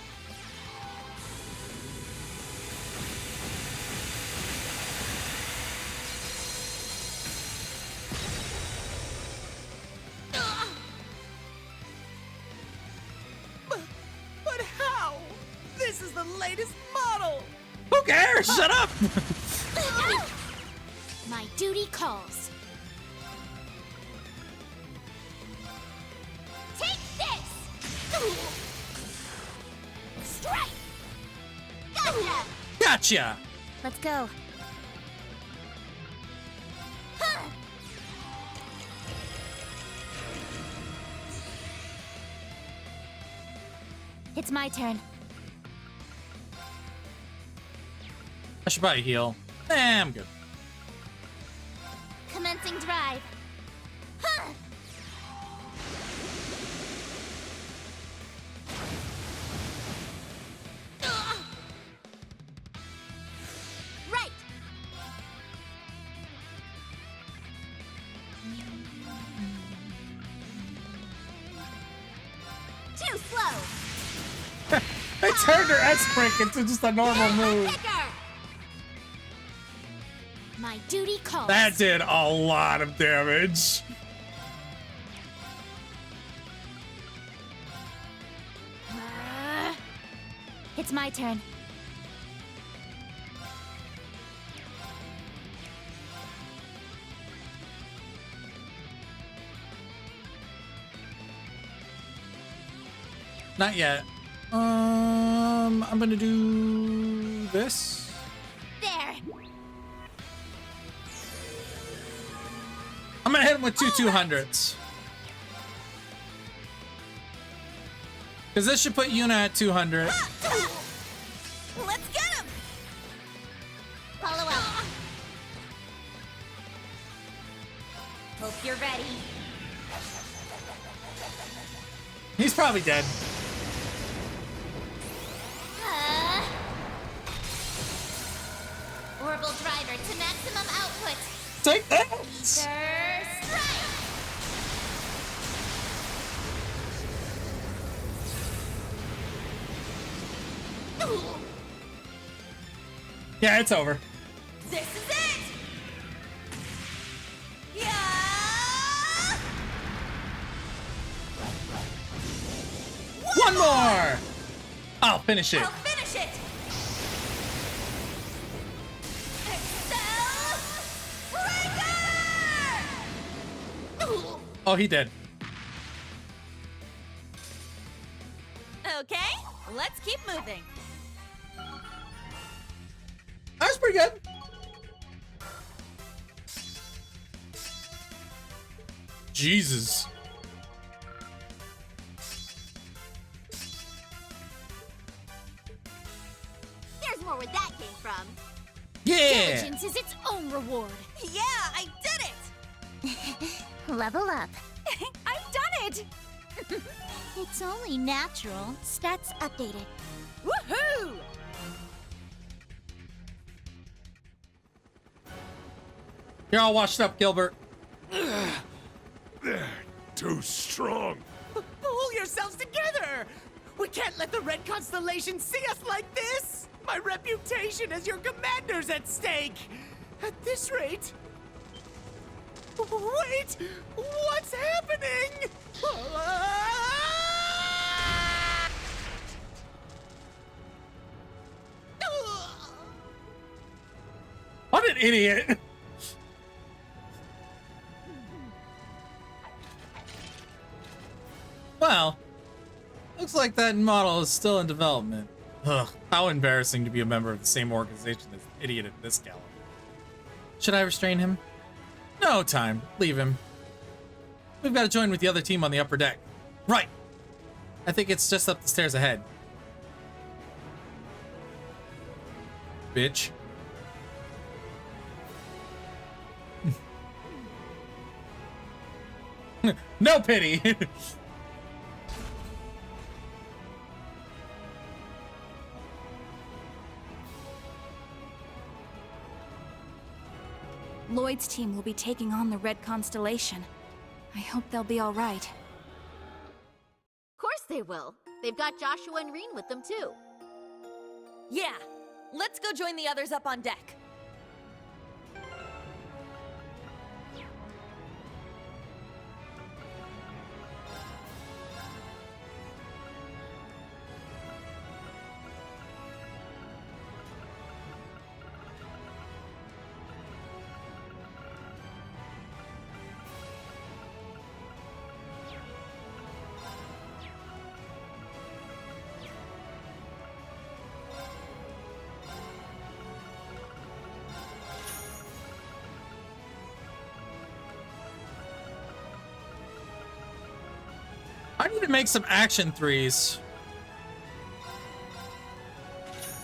But how? This is the latest model. Who cares? Shut up! My duty calls. Take this! Strike! Gotcha! Gotcha! Let's go. Huh. It's my turn. I should probably heal. I'm good. Commencing drive. Huh. Right. Too slow. They turned her S-Brink into just a normal move. My duty calls. That did a lot of damage. It's my turn. Not yet. I'm gonna do this. There. I'm gonna hit him with two 200s. Because this should put Yuna at 200. Let's get him. Follow up. Hope you're ready. He's probably dead. Orbital Driver to maximum output. Take that! Ether Strike! Yeah, it's over. This is it! Yeah! One more! I'll finish it. I'll finish it! Excel Breaker! Oh, he did. Okay, let's keep moving. That was pretty good. Jesus. There's more where that came from. Yeah! Diligence is its own reward. Yeah, I did it! Level up. I've done it! It's only natural. Stats updated. Woohoo! You're all washed up, Gilbert. They're too strong. Pull yourselves together! We can't let the Red Constellation see us like this! My reputation as your commander's at stake! At this rate... Wait! What's happening? What an idiot! Well, looks like that model is still in development. Ugh, how embarrassing to be a member of the same organization as an idiot at this caliber. Should I restrain him? No time. Leave him. We've got to join with the other team on the upper deck. Right. I think it's just up the stairs ahead. Bitch. No pity. Lloyd's team will be taking on the Red Constellation. I hope they'll be all right. Of course they will. They've got Joshua and Reen with them too. Yeah, let's go join the others up on deck. I need to make some action threes.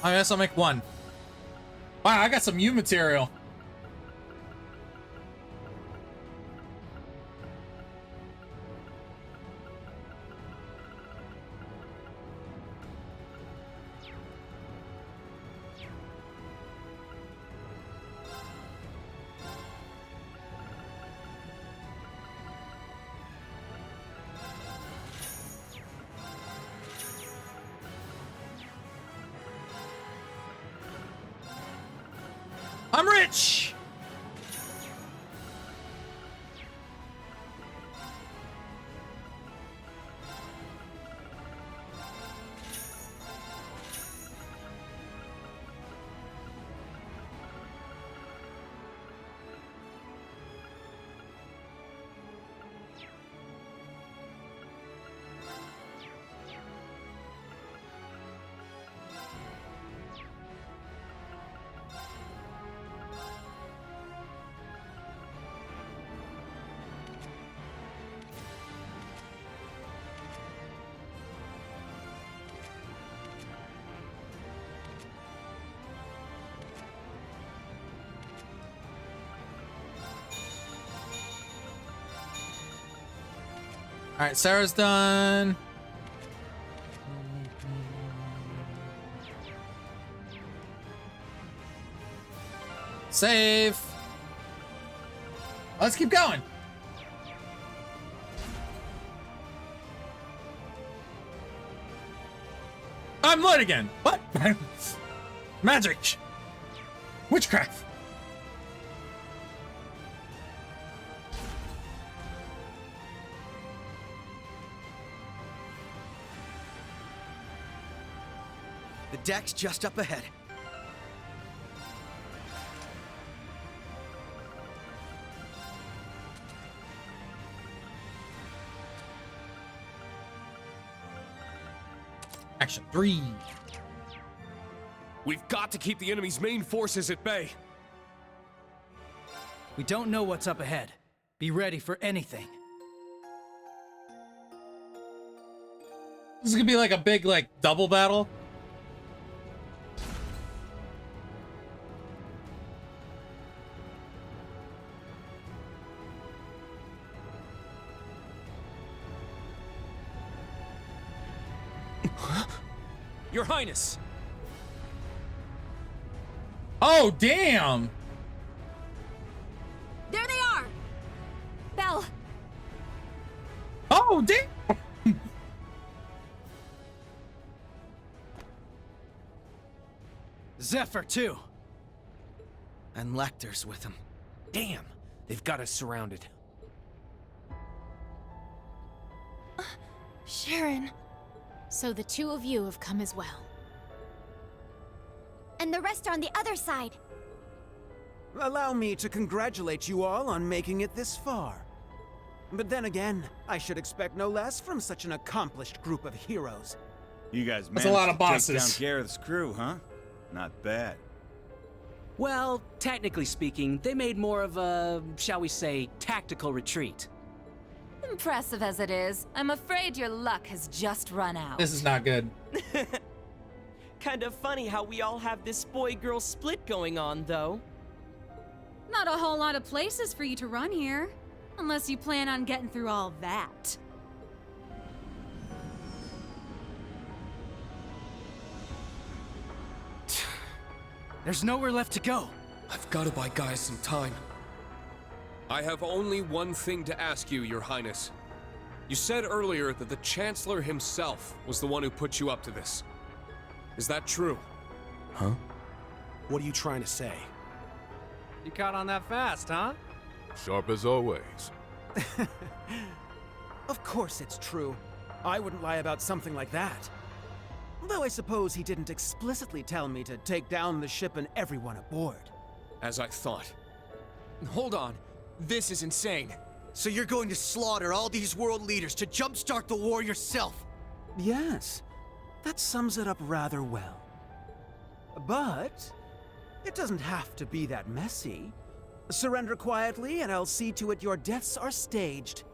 I guess I'll make one. Wow, I got some U material. I'm rich! All right, Sarah's done. Save. Let's keep going. I'm lit again. What? Magic. Witchcraft. The deck's just up ahead. Action 3. We've got to keep the enemy's main forces at bay. We don't know what's up ahead. Be ready for anything. This is gonna be like a big, like, double battle. Your Highness! Oh, damn! There they are! Belle! Oh, damn! Zephyr, too. And Lecter's with him. Damn, they've got us surrounded. Sharon. So the two of you have come as well. And the rest are on the other side. Allow me to congratulate you all on making it this far. But then again, I should expect no less from such an accomplished group of heroes. You guys That's a lot of managed to take bosses. down Gareth's crew, huh? Not bad. Well, technically speaking, they made more of a, shall we say, tactical retreat. Impressive as it is, I'm afraid your luck has just run out. This is not good. Kind of funny how we all have this boy-girl split going on, though. Not a whole lot of places for you to run here. Unless you plan on getting through all that. There's nowhere left to go. I've got to buy Gaius some time. I have only one thing to ask you, Your Highness. You said earlier that the Chancellor himself was the one who put you up to this. Is that true? Huh? What are you trying to say? You caught on that fast, huh? Sharp as always. Of course it's true. I wouldn't lie about something like that. Though I suppose he didn't explicitly tell me to take down the ship and everyone aboard. As I thought. Hold on. This is insane. So you're going to slaughter all these world leaders to jumpstart the war yourself? Yes, that sums it up rather well. But it doesn't have to be that messy. Surrender quietly and I'll see to it your deaths are staged.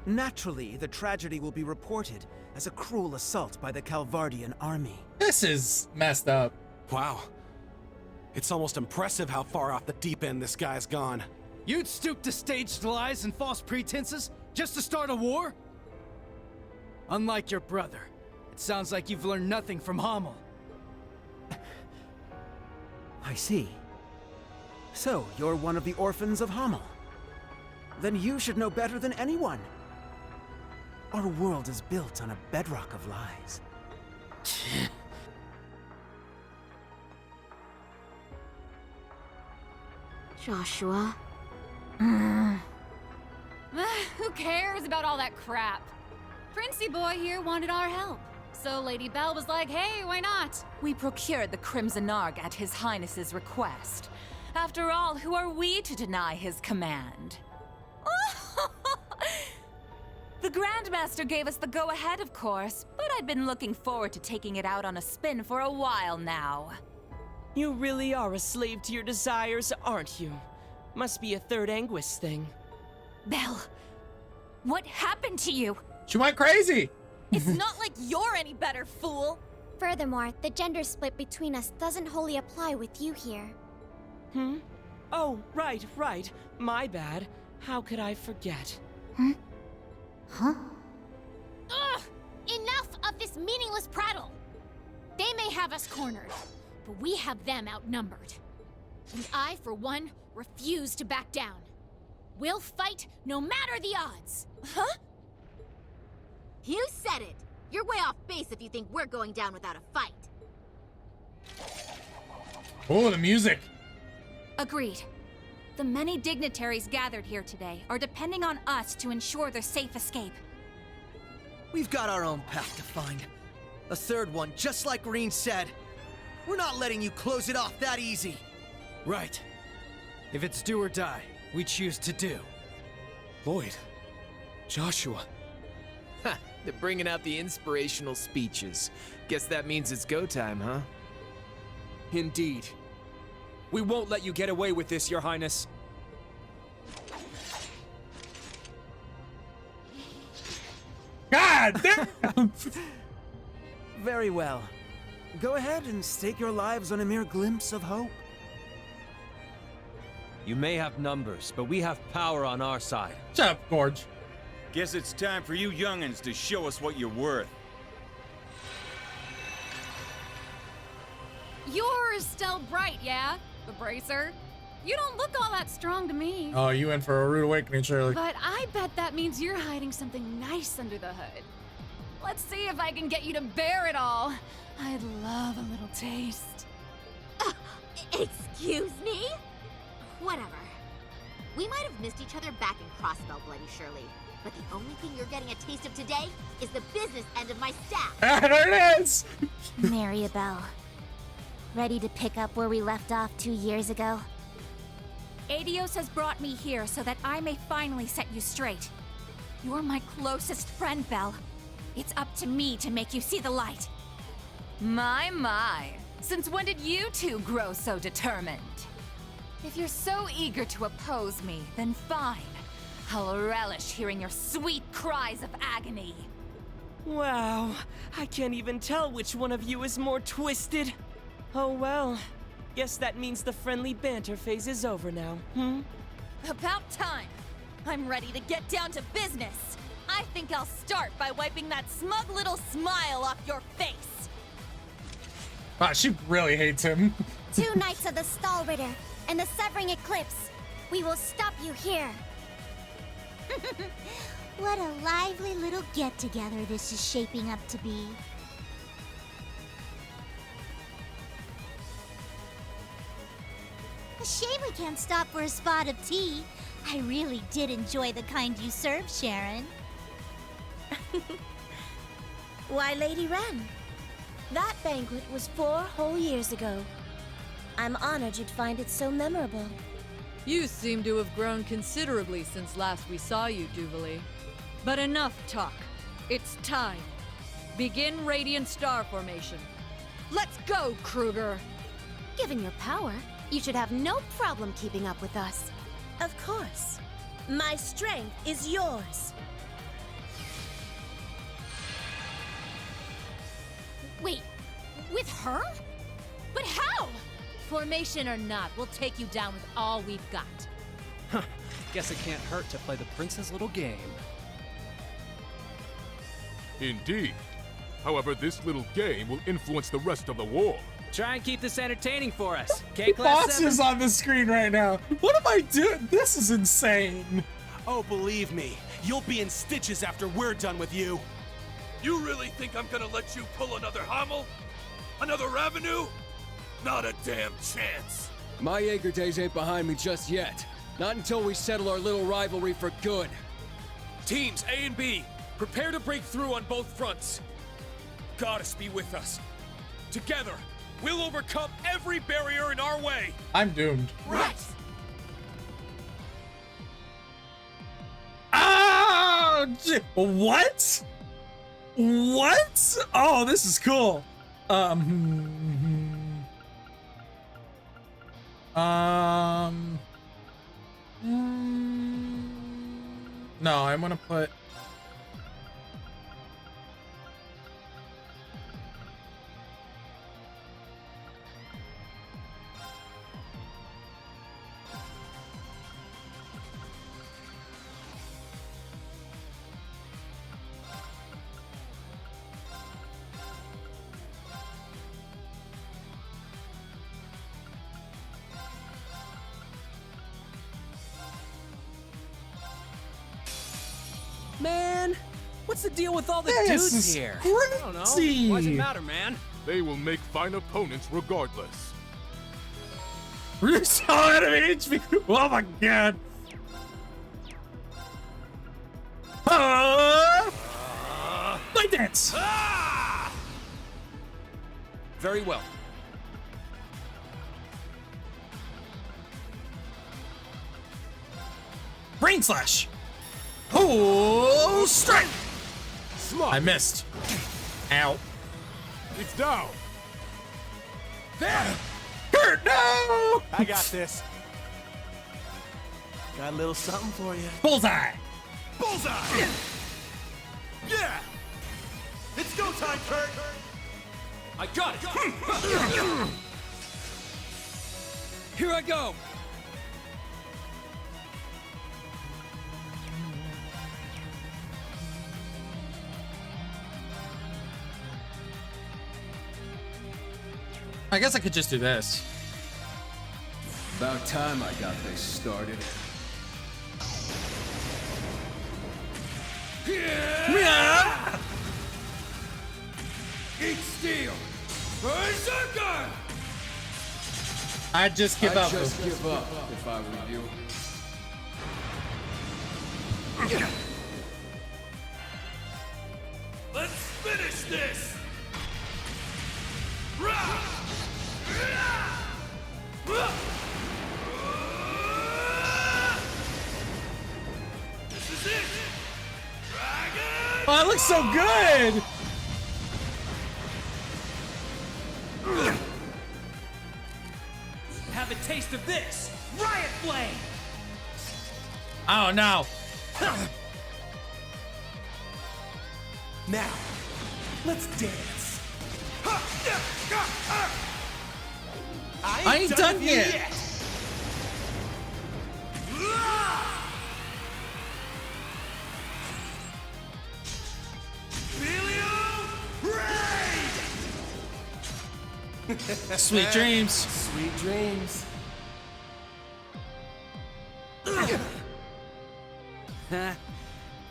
Naturally, the tragedy will be reported as a cruel assault by the Calvardian army. This is messed up. Wow. It's almost impressive how far off the deep end this guy's gone. You'd stoop to staged lies and false pretenses just to start a war? Unlike your brother, it sounds like you've learned nothing from Hamel. I see. So, you're one of the orphans of Hamel. Then you should know better than anyone. Our world is built on a bedrock of lies. Joshua? Who cares about all that crap? Princey boy here wanted our help. So Lady Belle was like, hey, why not? We procured the Crimson Ark at His Highness's request. After all, who are we to deny his command? The Grandmaster gave us the go-ahead, of course, but I'd been looking forward to taking it out on a spin for a while now. You really are a slave to your desires, aren't you? Must be a Third Anguis thing. Belle, what happened to you? She went crazy. It's not like you're any better, fool. Furthermore, the gender split between us doesn't wholly apply with you here. Hmm? Oh, right. My bad. How could I forget? Huh? Ugh! Enough of this meaningless prattle! They may have us cornered, but we have them outnumbered. And I, for one, refuse to back down. We'll fight no matter the odds. Huh? You said it! You're way off base if you think we're going down without a fight. Oh, the music. Agreed. The many dignitaries gathered here today are depending on us to ensure their safe escape. We've got our own path to find. A third one, just like Reen said. We're not letting you close it off that easy. Right. If it's do or die, we choose to do. Lloyd. Joshua. Ha! They're bringing out the inspirational speeches. Guess that means it's go time, huh? Indeed. We won't let you get away with this, Your Highness. God damn! Very well. Go ahead and stake your lives on a mere glimpse of hope. You may have numbers, but we have power on our side. Shut up, Gorge. Guess it's time for you youngins to show us what you're worth. You're still bright, yeah? The Bracer? You don't look all that strong to me. Oh, you in for a rude awakening, Shirley. But I bet that means you're hiding something nice under the hood. Let's see if I can get you to bear it all. I'd love a little taste. Excuse me? Whatever. We might have missed each other back in Crossbell, Bloody Shirley. But the only thing you're getting a taste of today is the business end of my staff. There it is! Maribel. Ready to pick up where we left off 2 years ago? Adios has brought me here so that I may finally set you straight. You're my closest friend, Belle. It's up to me to make you see the light. My. Since when did you two grow so determined? If you're so eager to oppose me, then fine. I'll relish hearing your sweet cries of agony. Wow, I can't even tell which one of you is more twisted. Oh well, guess that means the friendly banter phase is over now, About time. I'm ready to get down to business. I think I'll start by wiping that smug little smile off your face. Wow, she really hates him. 2 Knights of the Stalritter and the Severing Eclipse. We will stop you here. What a lively little get-together this is shaping up to be. A shame we can't stop for a spot of tea. I really did enjoy the kind you served, Sharon. Why, Lady Wren? That banquet was 4 whole years ago. I'm honored you'd find it so memorable. You seem to have grown considerably since last we saw you, Jubilee. But enough talk. It's time. Begin Radiant Star Formation. Let's go, Kruger! Given your power, you should have no problem keeping up with us. Of course. My strength is yours. Wait, with her? But how? Formation or not, we'll take you down with all we've got. Huh. Guess it can't hurt to play the prince's little game. Indeed. However, this little game will influence the rest of the war. Try and keep this entertaining for us. The K-Class boss 7? is on the screen right now. What am I doing? This is insane. Oh, believe me, you'll be in stitches after we're done with you. You really think I'm gonna let you pull another Hamel? Another Revenue? Not a damn chance. My Jaeger days ain't behind me just yet. Not until we settle our little rivalry for good. Teams A and B, prepare to break through on both fronts. Goddess be with us. Together, we'll overcome every barrier in our way. I'm doomed. Right. Ah! What? What? Oh, this is cool. No, I'm gonna put. What's the deal with all the This dudes is here? crazy. I don't know. Why does it matter, man? They will make fine opponents regardless. We're so out of HP. Oh my god. Light dance. Very well. Brain slash. Oh, strike. I missed. Ow. It's down. There. Kurt, no. I got this. Got a little something for you. Bullseye. Bullseye! Yeah! It's go time, Kurt! I got it! Here I go! I guess I could just do this. About time I got this started. Yeah! Eat steel! Berserker! I'd just give up. I'd just give up if I were you. Let's finish this! This is it! Dragon! Oh, it looks so good! Have a taste of this! Riot Flame! Oh no! Now, let's dance. I ain't done yet. Sweet dreams. Sweet dreams.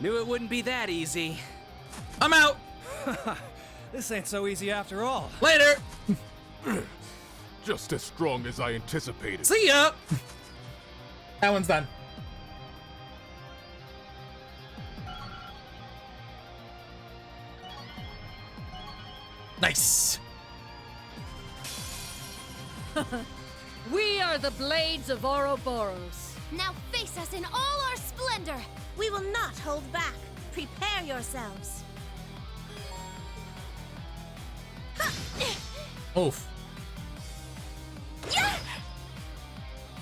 Knew it wouldn't be that easy. I'm out. This ain't so easy after all. Later. Just as strong as I anticipated. See ya. That one's done. Nice. We are the Blades of Ouroboros. Now face us in all our splendor. We will not hold back. Prepare yourselves. Oof.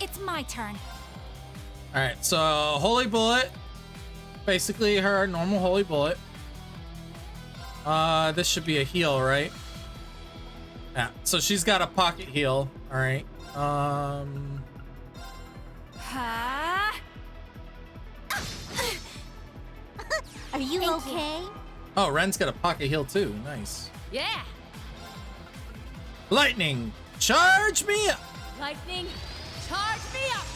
It's my turn. All right, so Holy Bullet, basically her normal Holy Bullet. This should be a heal, right? Yeah, so she's got a pocket heal. All right. Are you okay? Oh, Ren's got a pocket heal too. Nice. Yeah. Lightning, charge me up. Lightning, charge me up.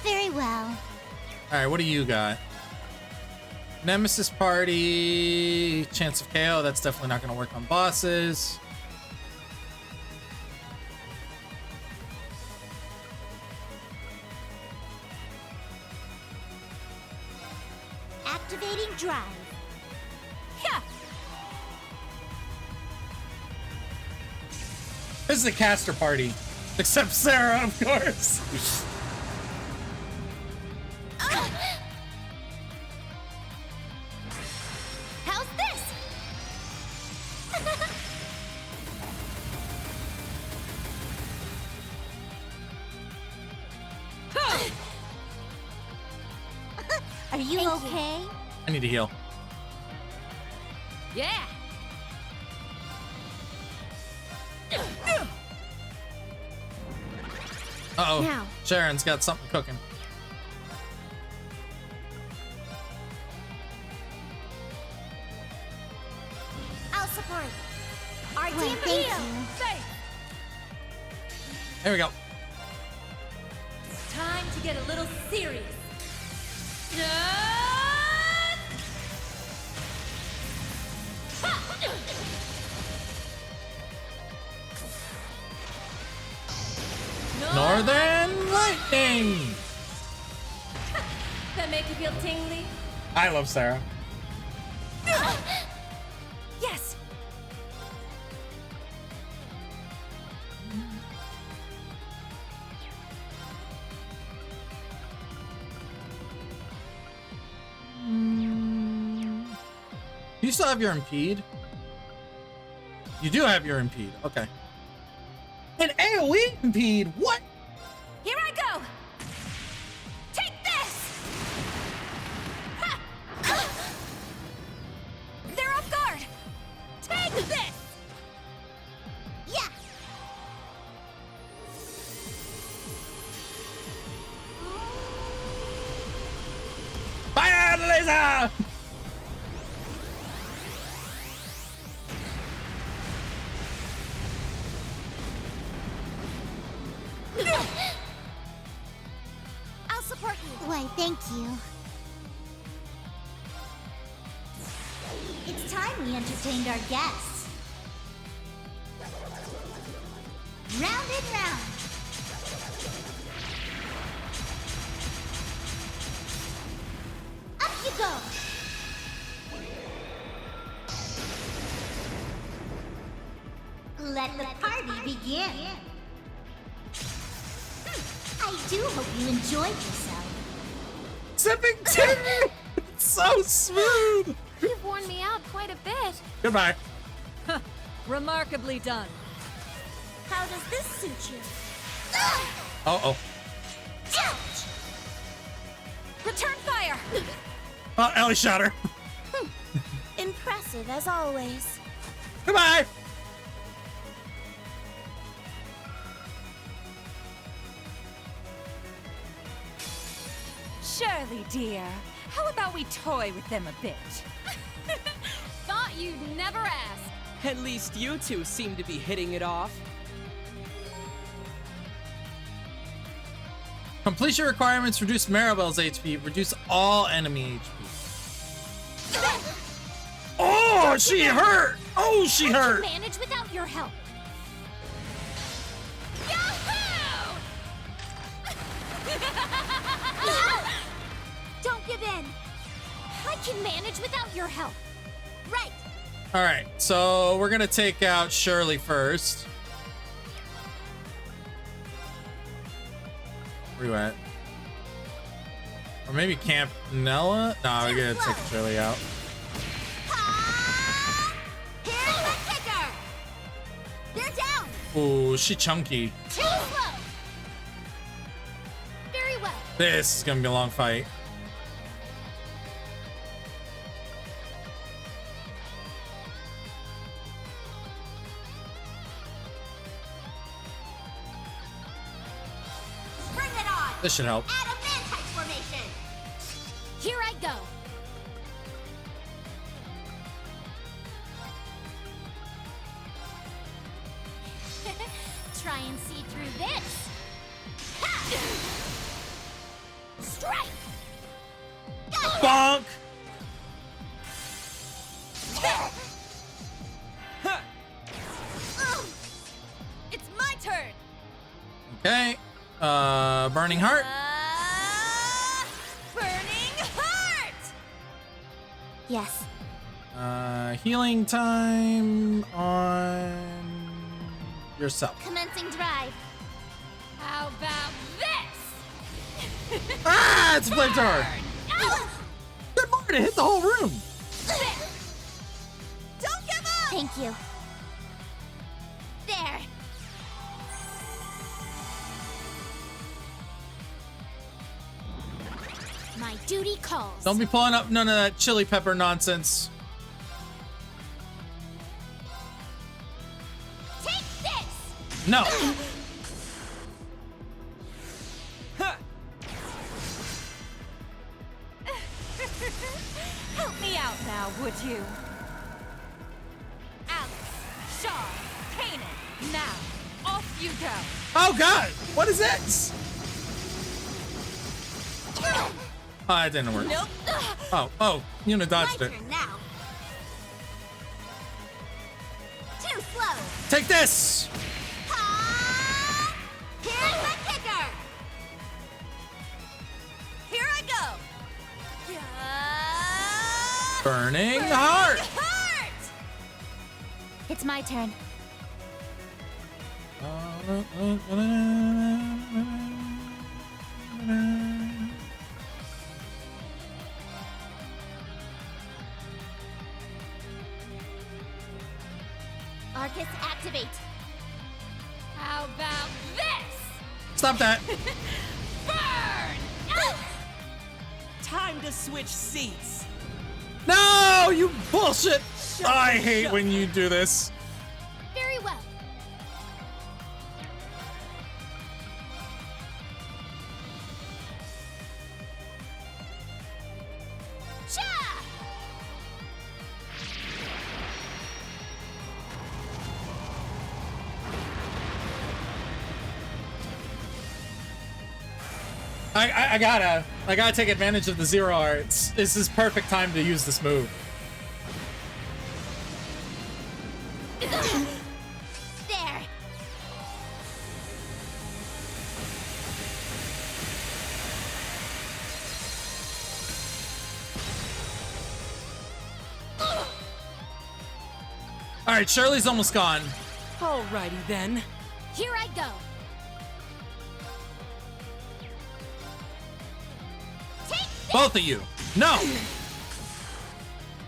Very well. All right, what do you got? Nemesis Party, Chance of KO. That's definitely not going to work on bosses. Activating drive. Yeah. This is a caster party, except Sarah, of course. How's this? Are you okay? I need to heal. Yeah. Uh-oh. Now. Sharon's got something cooking. I'll support. Our Well, team thank heal. you. Faith. There we go. time to get a little serious. Northern Lightning! That make you feel tingly? I love Sarah. Yes! You still have your impede? You do have your impede. Okay. An AoE impede? What? Here I go! Take this! Ha! They're off guard! Take this! Yeah! Fire the laser! I'll support you. Why, thank you. It's time we entertained our guests. Round and round. Up you go. Let the party begin. I do hope you enjoyed yourself. Sipping tea! It's so smooth! You've worn me out quite a bit. Goodbye. Remarkably done. How does this suit you? Uh-oh. Ouch! Return fire! Oh, Ellie shot her. Impressive as always. Goodbye! Shirley, dear, how about we toy with them a bit? Thought you'd never ask. At least you two seem to be hitting it off. Completion requirements reduce Maribel's HP, reduce all enemy HP. Oh, she hurt! Oh, she hurt! Manage without your help. Don't give in. I can manage without your help. Right. All right, so we're gonna take out Shirley first. Where you at? Or maybe Camp Nella? No, we're gonna take Shirley out. Here's the kicker. They're down. Ooh, she chunky. Too slow. Very well. This is gonna be a long fight. Bring it on. This should help. Adamantite formation. Here I go. Try and see through this. Ha! Strike. Bonk! It's my turn. Okay. Burning Heart. Burning Heart. Yes. Healing time on yourself. Commencing drive. How about this? Ah, it's a flamethrower. Good morning, it hit the whole room. Don't give up. Thank you. There. My duty calls. Don't be pulling up none of that chili pepper nonsense. Take this. No. Help me out now, would you? Alex, Shaw, Kanan, now, off you go. Oh God, what is this? Oh, that didn't work. Nope. Oh, Yuna dodged it. Turn now. Too slow. Take this! Here's the kicker. Here I go. Burning heart! It's my turn. Arcus, activate. How about this? Stop that! Burn! Time to switch seats. No, you bullshit! I hate when you do this. Very well. I gotta take advantage of the zero arts. This is perfect time to use this move. There. All right, Shirley's almost gone. Alrighty then. Here I go. Both of you. No.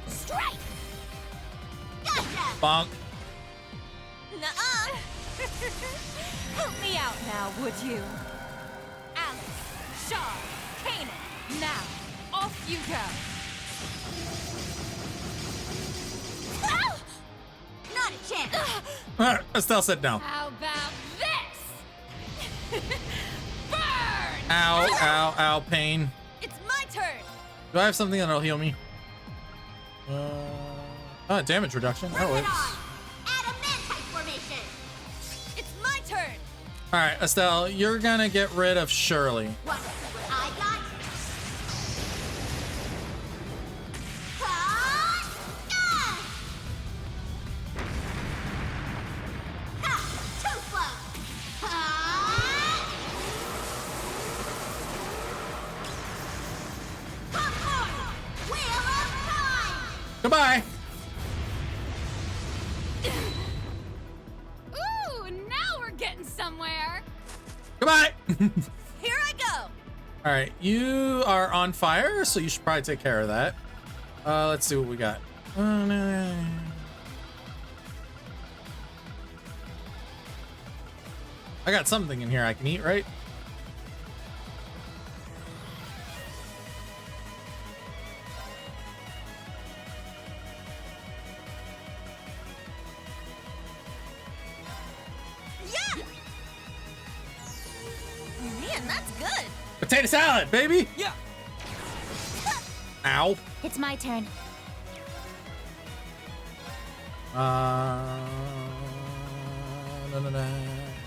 Strike. Bonk. Nuh-uh. Help me out now, would you? Alice, Shaw, Kanan, now, off you go. Not a chance. Estelle said no. How about this? Burn! Ow, ow, ow, pain. It's my turn. Do I have something that'll heal me? Damage reduction. Oh, it's... Adamantite formation. It's my turn. All right, Estelle, you're gonna get rid of Shirley. What I got? Too slow. Popcorn. Wheel of time. Goodbye. Ooh, now we're getting somewhere. Goodbye. Here I go. All right, you are on fire, so you should probably take care of that. Let's see what we got. I got something in here I can eat, right? Yeah. Man, that's good. Potato salad, baby. Yeah. Ow. It's my turn.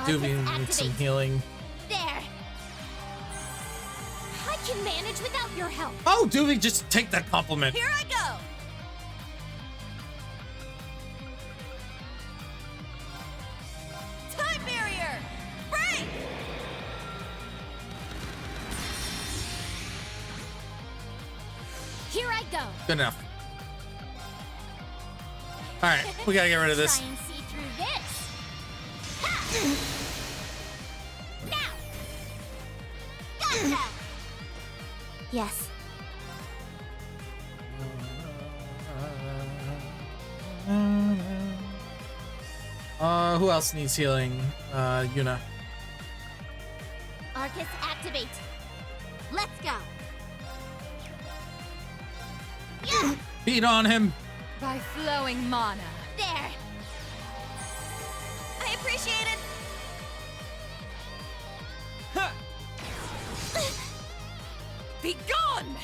Doobie needs some healing. There. I can manage without your help. Oh, Doobie, just take that compliment. Here I go. Time barrier. Break. Here I go. Good enough. All right, we gotta get rid of this. Try and see through this. Now. Gotcha. Yes. Who else needs healing? Yuna. Arcus, activate. Let's go. Beat on him. By flowing mana. There. I appreciate it. Be gone.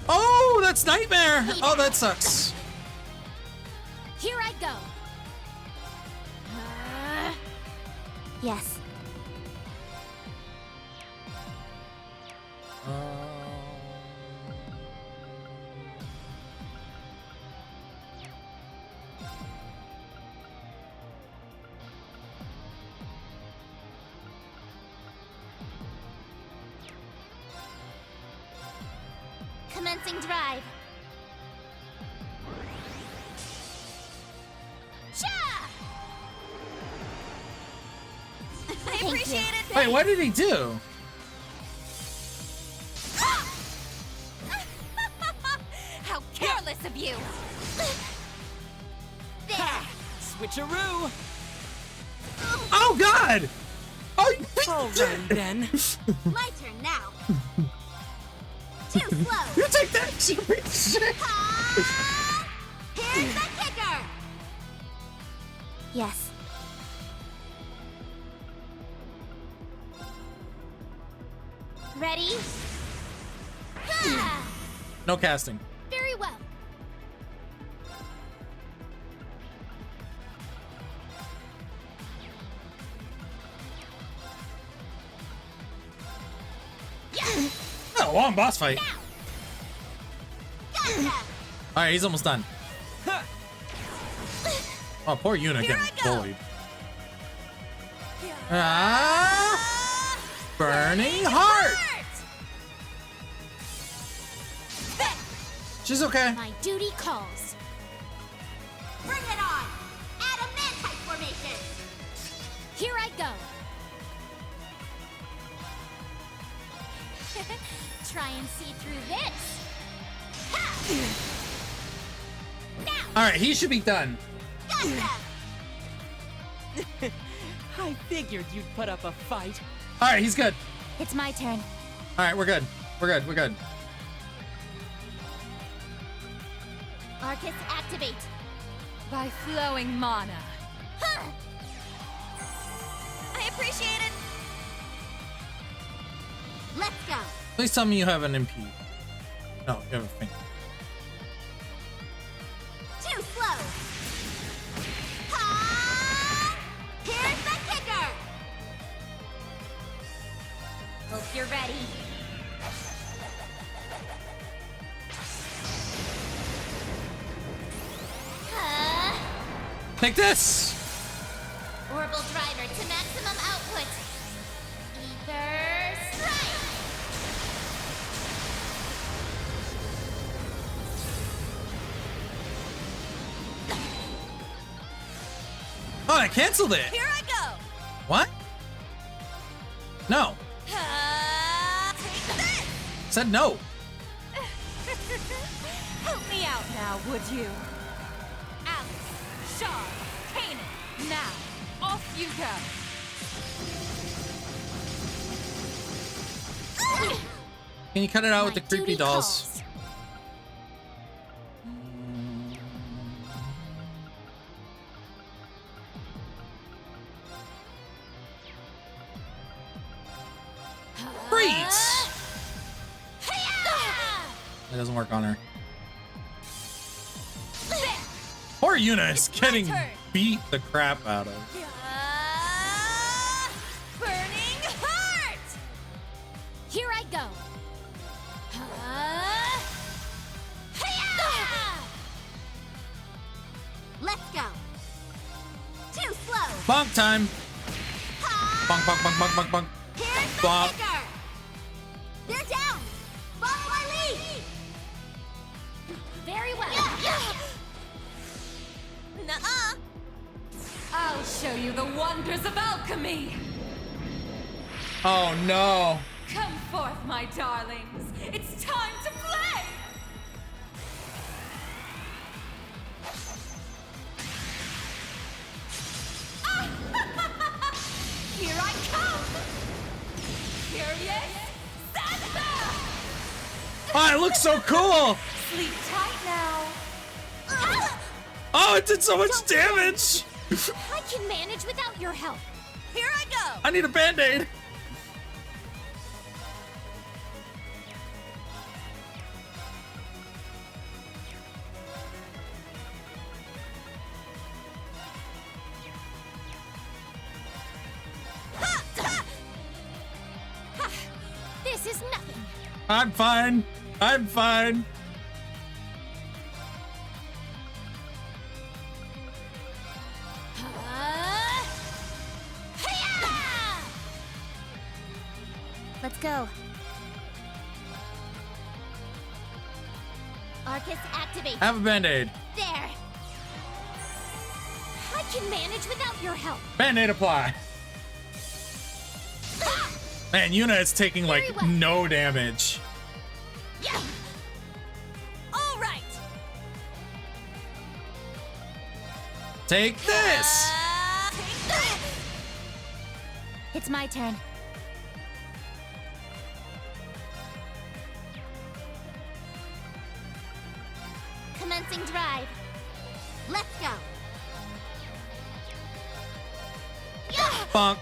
Oh, that's Nightmare. Oh, that sucks. Here I go. Yes. Commencing drive. I appreciate it. Wait, what did he do? How careless of you! Switcheroo! Oh God! Oh, all right then. My turn now. Too slow. You take that, stupid shit. Here's the kicker. Yes. Ready? No casting. Very well. Oh, long boss fight. All right, he's almost done. Oh, poor Yuna getting bullied. Burning heart. She's okay. My duty calls. Bring it on. Adamantite formation. Here I go. Try and see through this. All right, he should be done. I figured you'd put up a fight. All right, he's good. It's my turn. All right, we're good. We're good. We're good. Arcus, activate. By flowing mana. I appreciate it. Let's go. Please tell me you have an MP. No, you have a finger. Too slow. Here's the kicker. Hope you're ready. Take this. Orbital driver to maximum output. Ether strike. Oh, I canceled it. Here I go. What? No. Take this. Said no. Help me out now, would you? Alice, Shaw, Kanan, now, off you go. Can you cut it out with the creepy duty dolls? calls. Freeze! It doesn't work on her. Poor Yuna is getting beat the crap out of. Burning heart. Here I go. Let's go. Too slow. Bonk time. Bonk, bonk, bonk, bonk, bonk, bonk. Here's the Bonk. kicker. They're down. Follow my lead. Very well. Nuh-uh. I'll show you the wonders of alchemy. Oh no. Come forth, my darlings. It's time to play. Here I come. Curious. Oh, it looks so cool. Sleep tight now. Oh, it did so much damage. I can manage without your help. Here I go. I need a band-aid. I'm fine. I'm fine. Let's go. Arcus, activate. Have a band-aid. There. I can manage without your help. Band-aid apply. Man, Yuna is taking like no damage. Yeah. All right. Take this. It's my turn. Commencing drive. Let's go. Bonk.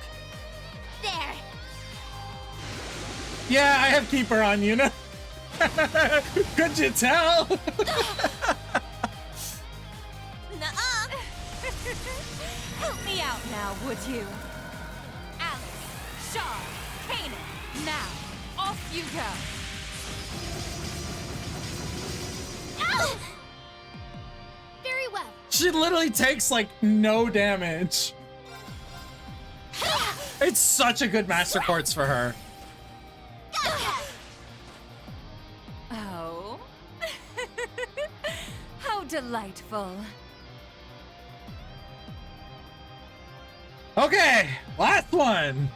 There. Yeah, I have Keeper on Yuna. Could you tell? Nuh-uh. Help me out now, would you? Alice, Shaw, Kanan, now, off you go. Ow! Very well. She literally takes like no damage. It's such a good Master Quartz for her. Oh. How delightful. Okay, last one.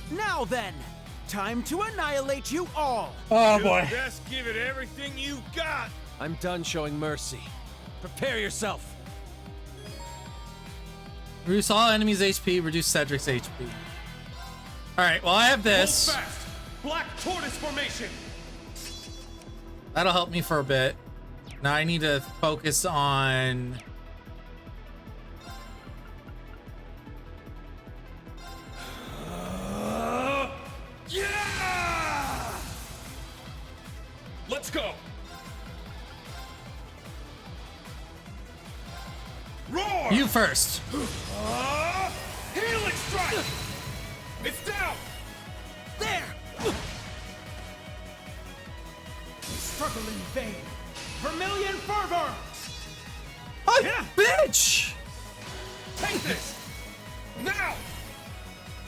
Now then, time to annihilate you all. Oh Do boy. Just give it everything you got. I'm done showing mercy. Prepare yourself. Reduce all enemies' HP, reduce Cedric's HP. Alright, well I have this. Hold fast. Black Tortoise formation. That'll help me for a bit. Now I need to focus on... Yeah! Let's go. Roar! You first. Helix strike! It's down! There! Struggle in vain. Vermilion fervor! Oh, bitch! Take this! Now!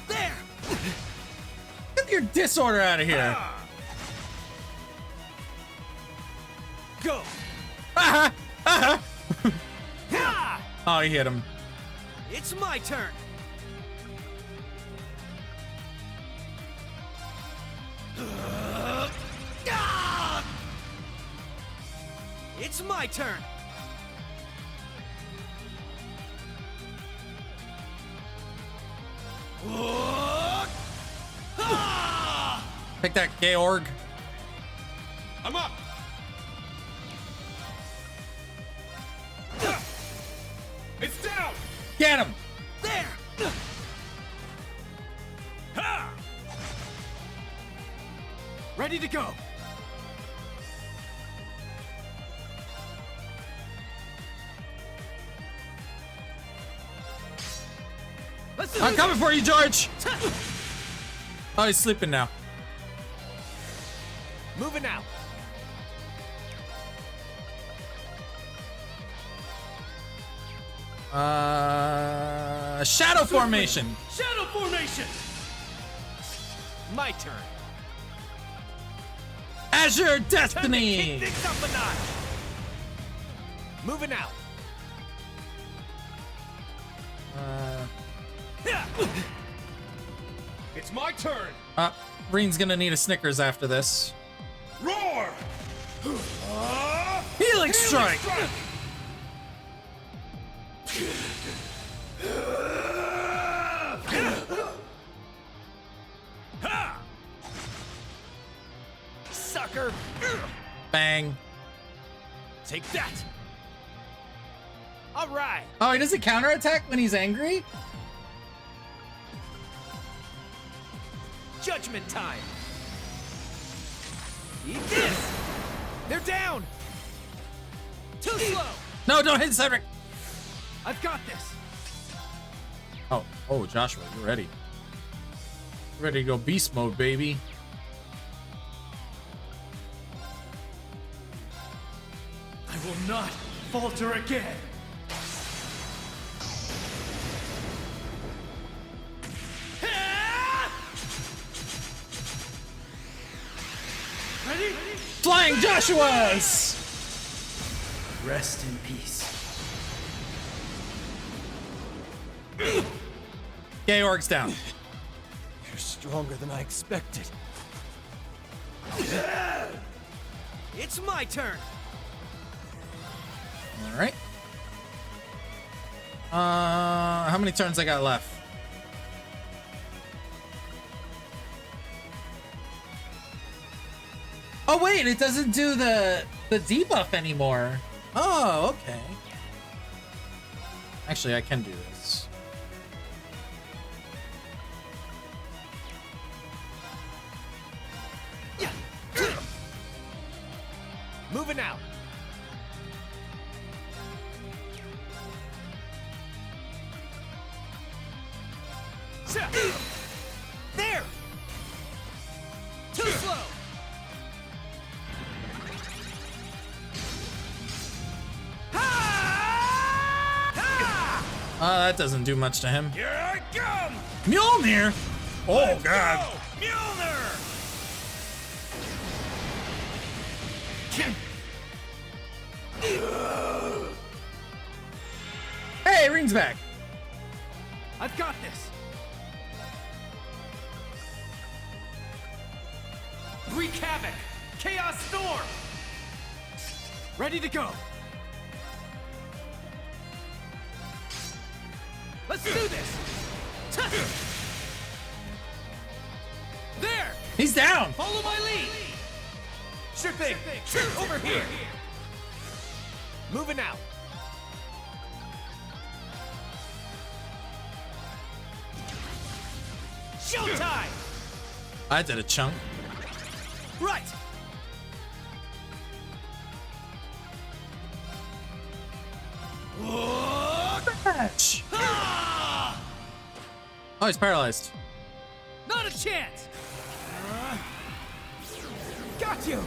There! Get your disorder out of here. Go! Oh, he hit him. It's my turn. It's my turn. Take that, Georg. I'm up. It's down. Get him. There. Ha! Ready to go. I'm coming for you, George. Oh, he's sleeping now. Moving out. Shadow formation. Shadow formation. My turn. Azure Kick Destiny. things up a notch. Moving out. It's my turn. Reen's gonna need a Snickers after this. Roar! Helix strike. Sucker! Bang. Take that! All right! Oh, he doesn't counterattack when he's angry? Judgment time! Eat this! They're down! Too slow! No, don't hit Cedric! I've got this! Oh, Joshua, you're ready. You're ready to go beast mode, baby. I will not falter again. Ready? Flying Joshuas! Rest in peace. Georg's down. You're stronger than I expected. It's my turn! All right. How many turns I got left? Oh wait, it doesn't do the debuff anymore. Oh, okay. Actually, I can do this. Moving out. There! Too slow! That doesn't do much to him. Here I come! Mjolnir! Oh, Let's God. go! Mjolnir! Hey, Ring's back. I've got this! Wreak havoc! Chaos Storm! Ready to go! Let's do this! There! He's down! Follow my lead! Sure thing! Over here! Moving out! Showtime! I did a chunk. Right! Match. Oh, he's paralyzed. Not a chance! Got you!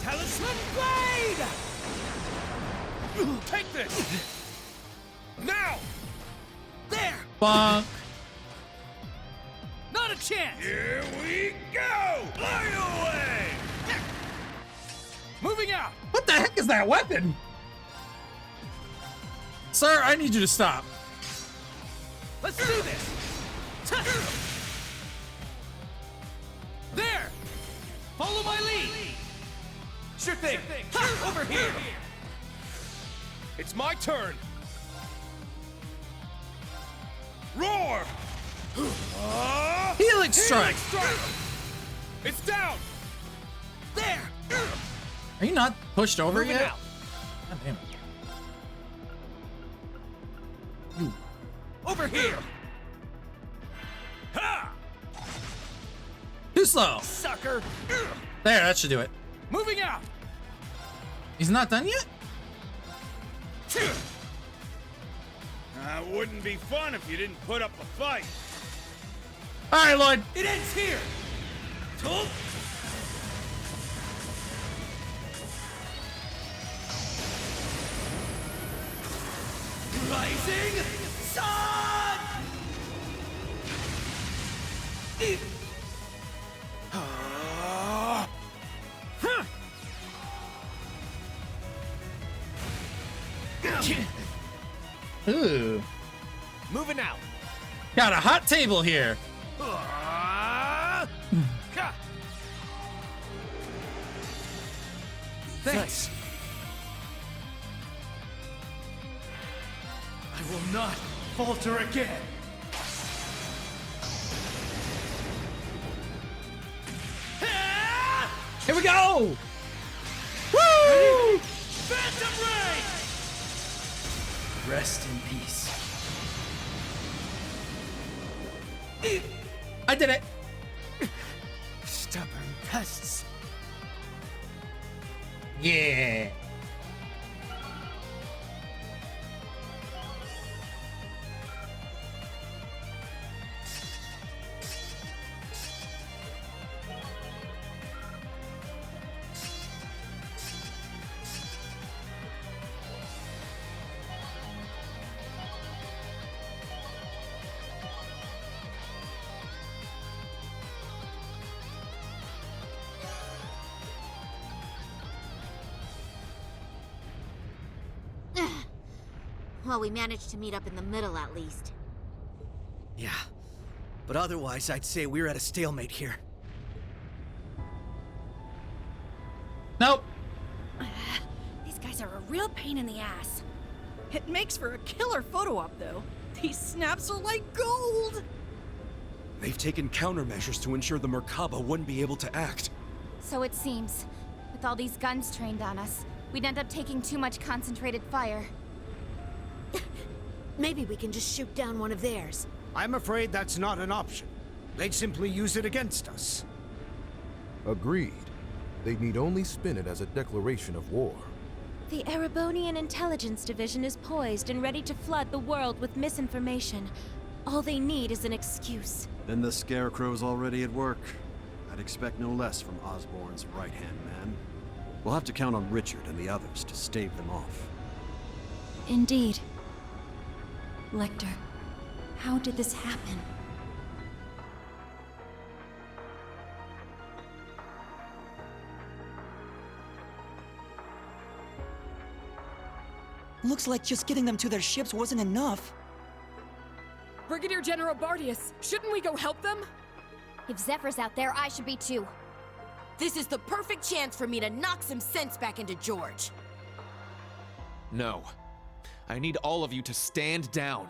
Talisman Blade! Take this! Now! There! Bonk. Not a chance! Here we go! Fly away! Moving out! What the heck is that weapon? Sir, I need you to stop. Let's do this! There! Follow my lead! Sure thing! Over here! It's my turn! Roar! Helix strike! It's down! There! Are you not pushed over Moving yet? out. God damn it. Over here! Ha! Too slow. Sucker! There, that should do it. Moving out! He's not done yet? Wouldn't be fun if you didn't put up a fight. All right, Lloyd. It ends here! Tulp! Rising Sun! Ooh. Moving out. Got a hot table here. Thanks. I will not falter again! Here we go! Woo! Phantom Ray! Rest in peace. I did it. Stubborn pests. Yeah. Well, we managed to meet up in the middle at least. Yeah. But otherwise, I'd say we're at a stalemate here. Nope. These guys are a real pain in the ass. It makes for a killer photo op, though. These snaps are like gold! They've taken countermeasures to ensure the Merkaba wouldn't be able to act. So it seems. With all these guns trained on us, we'd end up taking too much concentrated fire. Maybe we can just shoot down one of theirs. I'm afraid that's not an option. They'd simply use it against us. Agreed. They'd need only spin it as a declaration of war. The Erebonian Intelligence Division is poised and ready to flood the world with misinformation. All they need is an excuse. Then the Scarecrow's already at work. I'd expect no less from Osborn's right-hand man. We'll have to count on Richard and the others to stave them off. Indeed. Lecter, how did this happen? Looks like just getting them to their ships wasn't enough. Brigadier General Bardius, shouldn't we go help them? If Zephyr's out there, I should be too. This is the perfect chance for me to knock some sense back into George. No. I need all of you to stand down.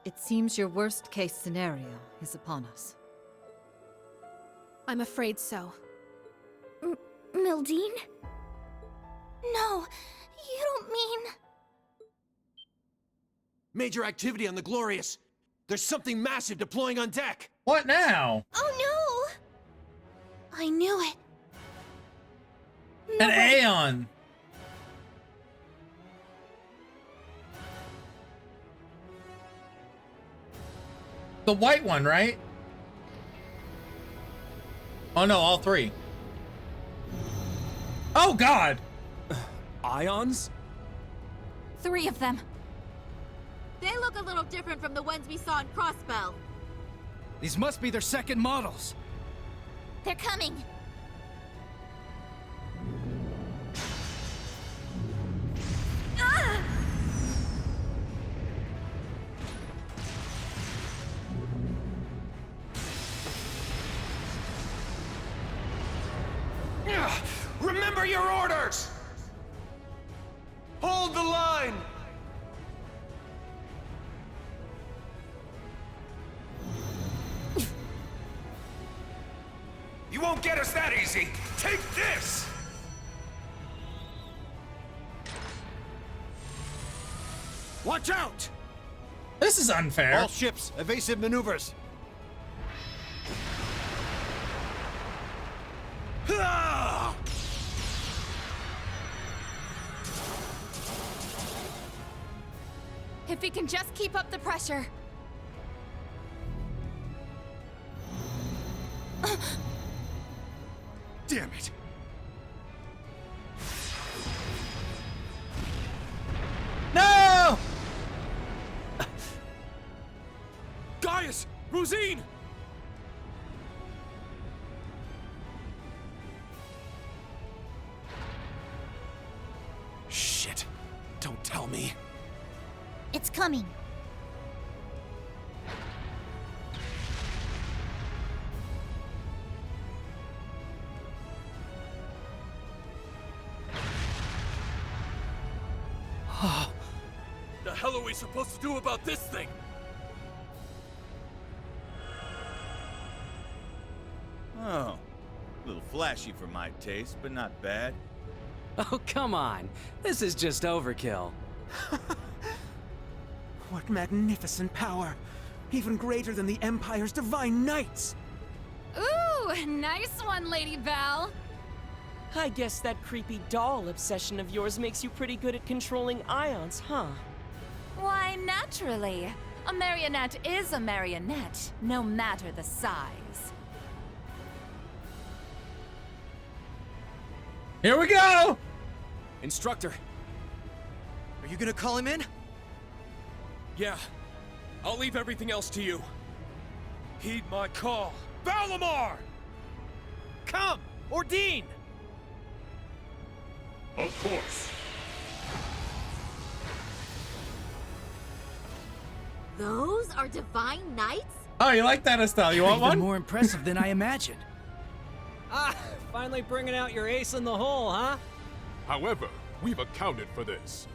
It seems your worst-case scenario is upon us. I'm afraid so. Mildine? No, you don't mean... Major activity on the Glorious. There's something massive deploying on deck. What now? Oh no! I knew it. An Aeon. The white one, right? Oh no, all three. Oh god! Ions? 3 of them. They look a little different from the ones we saw in Crossbell. These must be their second models. They're coming. Ah! Remember your orders! Hold the line! You won't get us that easy! Take this! Watch out! This is unfair. All ships, evasive maneuvers. Ah! If we can just keep up the pressure. Damn it! No! Gaius! Rosine! Shit. Don't tell me. It's coming. The hell are we supposed to do about this thing? Oh, a little flashy for my taste, but not bad. Oh, come on. This is just overkill. What magnificent power! Even greater than the Empire's Divine Knights! Ooh, nice one, Lady Belle. I guess that creepy doll obsession of yours makes you pretty good at controlling ions, huh? Why, naturally. A marionette is a marionette, no matter the size. Here we go! Instructor. Are you gonna call him in? Yeah. I'll leave everything else to you. Heed my call. Valimar! Come! Ordine! Of course. Those are Divine Knights? Oh, you like that, Estelle? You want Even one? more impressive than I imagined. Ah, finally bringing out your ace in the hole, huh? However, we've accounted for this.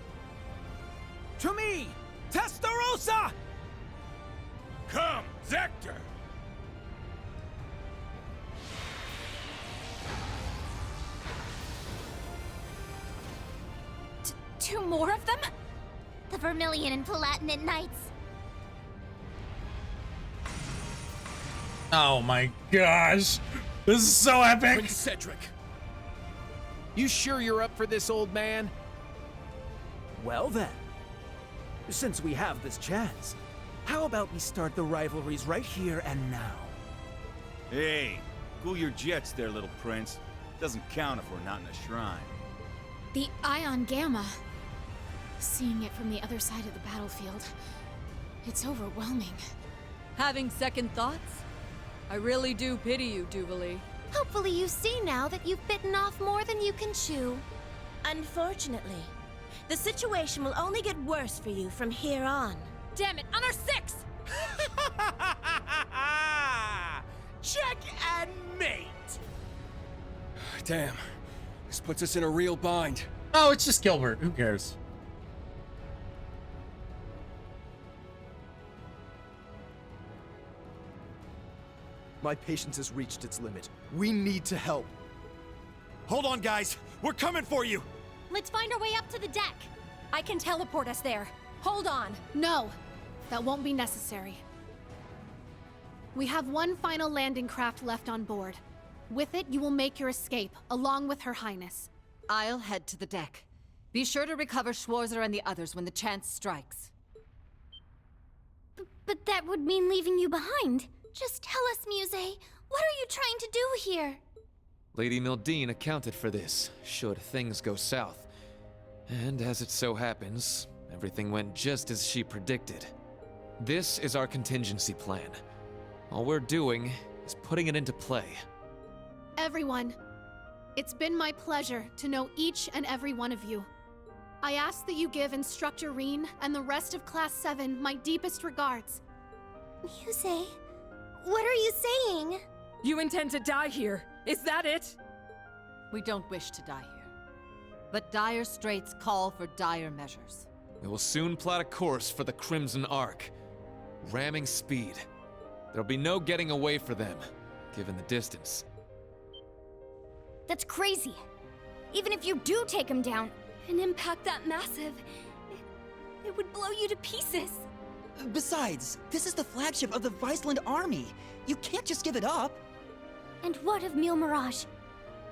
To me, Testarossa! Come, Zector! Two more of them? The Vermilion and Palatinate Knights. Oh my gosh. This is so epic. Prince Cedric. You sure you're up for this, old man? Well then, since we have this chance, how about we start the rivalries right here and now? Hey, cool your jets there, little prince. Doesn't count if we're not in a shrine. The Ion Gamma. Seeing it from the other side of the battlefield, it's overwhelming. Having second thoughts? I really do pity you, Duvalie. Hopefully you see now that you've bitten off more than you can chew. Unfortunately, the situation will only get worse for you from here on. Damn it, on our 6! Check and mate! Damn. This puts us in a real bind. Oh, it's just Gilbert. Who cares? My patience has reached its limit. We need to help. Hold on, guys. We're coming for you. Let's find our way up to the deck. I can teleport us there. Hold on. No, that won't be necessary. We have one final landing craft left on board. With it, you will make your escape, along with Her Highness. I'll head to the deck. Be sure to recover Schwarzer and the others when the chance strikes. But that would mean leaving you behind. Just tell us, Muse, what are you trying to do here? Lady Mildine accounted for this, should things go south. And as it so happens, everything went just as she predicted. This is our contingency plan. All we're doing is putting it into play. Everyone, it's been my pleasure to know each and every one of you. I ask that you give Instructor Reen and the rest of Class 7 my deepest regards. Muse, what are you saying? You intend to die here, is that it? We don't wish to die here. But dire straits call for dire measures. We will soon plot a course for the Crimson Arc. Ramming speed. There'll be no getting away for them, given the distance. That's crazy. Even if you do take him down, an impact that massive, it would blow you to pieces. Besides, this is the flagship of the Viceland army. You can't just give it up. And what of Mille Mirage?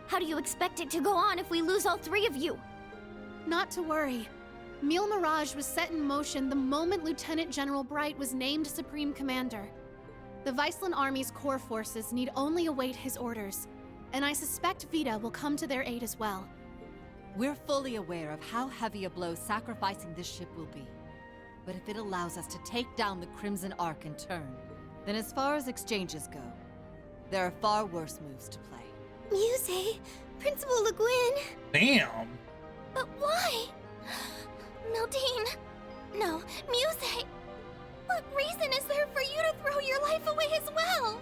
How do you expect it to go on if we lose all 3 of you? Not to worry. Mille Mirage was set in motion the moment Lieutenant General Bright was named Supreme Commander. The Viceland Army's core forces need only await his orders, and I suspect Vita will come to their aid as well. We're fully aware of how heavy a blow sacrificing this ship will be. But if it allows us to take down the Crimson Arc in turn, then as far as exchanges go, there are far worse moves to play. Muse, Principal Le Guin. Damn. But why? Mildine. No, Muse. What reason is there for you to throw your life away as well?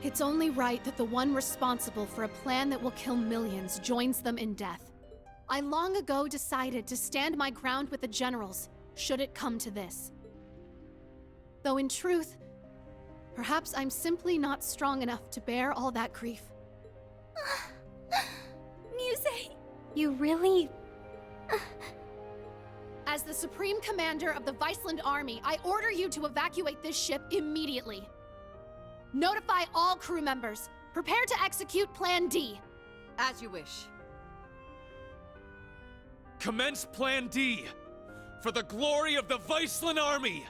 It's only right that the one responsible for a plan that will kill millions joins them in death. I long ago decided to stand my ground with the generals, should it come to this. Though in truth, perhaps I'm simply not strong enough to bear all that grief. Muse, you really... As the Supreme Commander of the Viceland Army, I order you to evacuate this ship immediately. Notify all crew members. Prepare to execute Plan D. As you wish. Commence Plan D! For the glory of the Viceland army!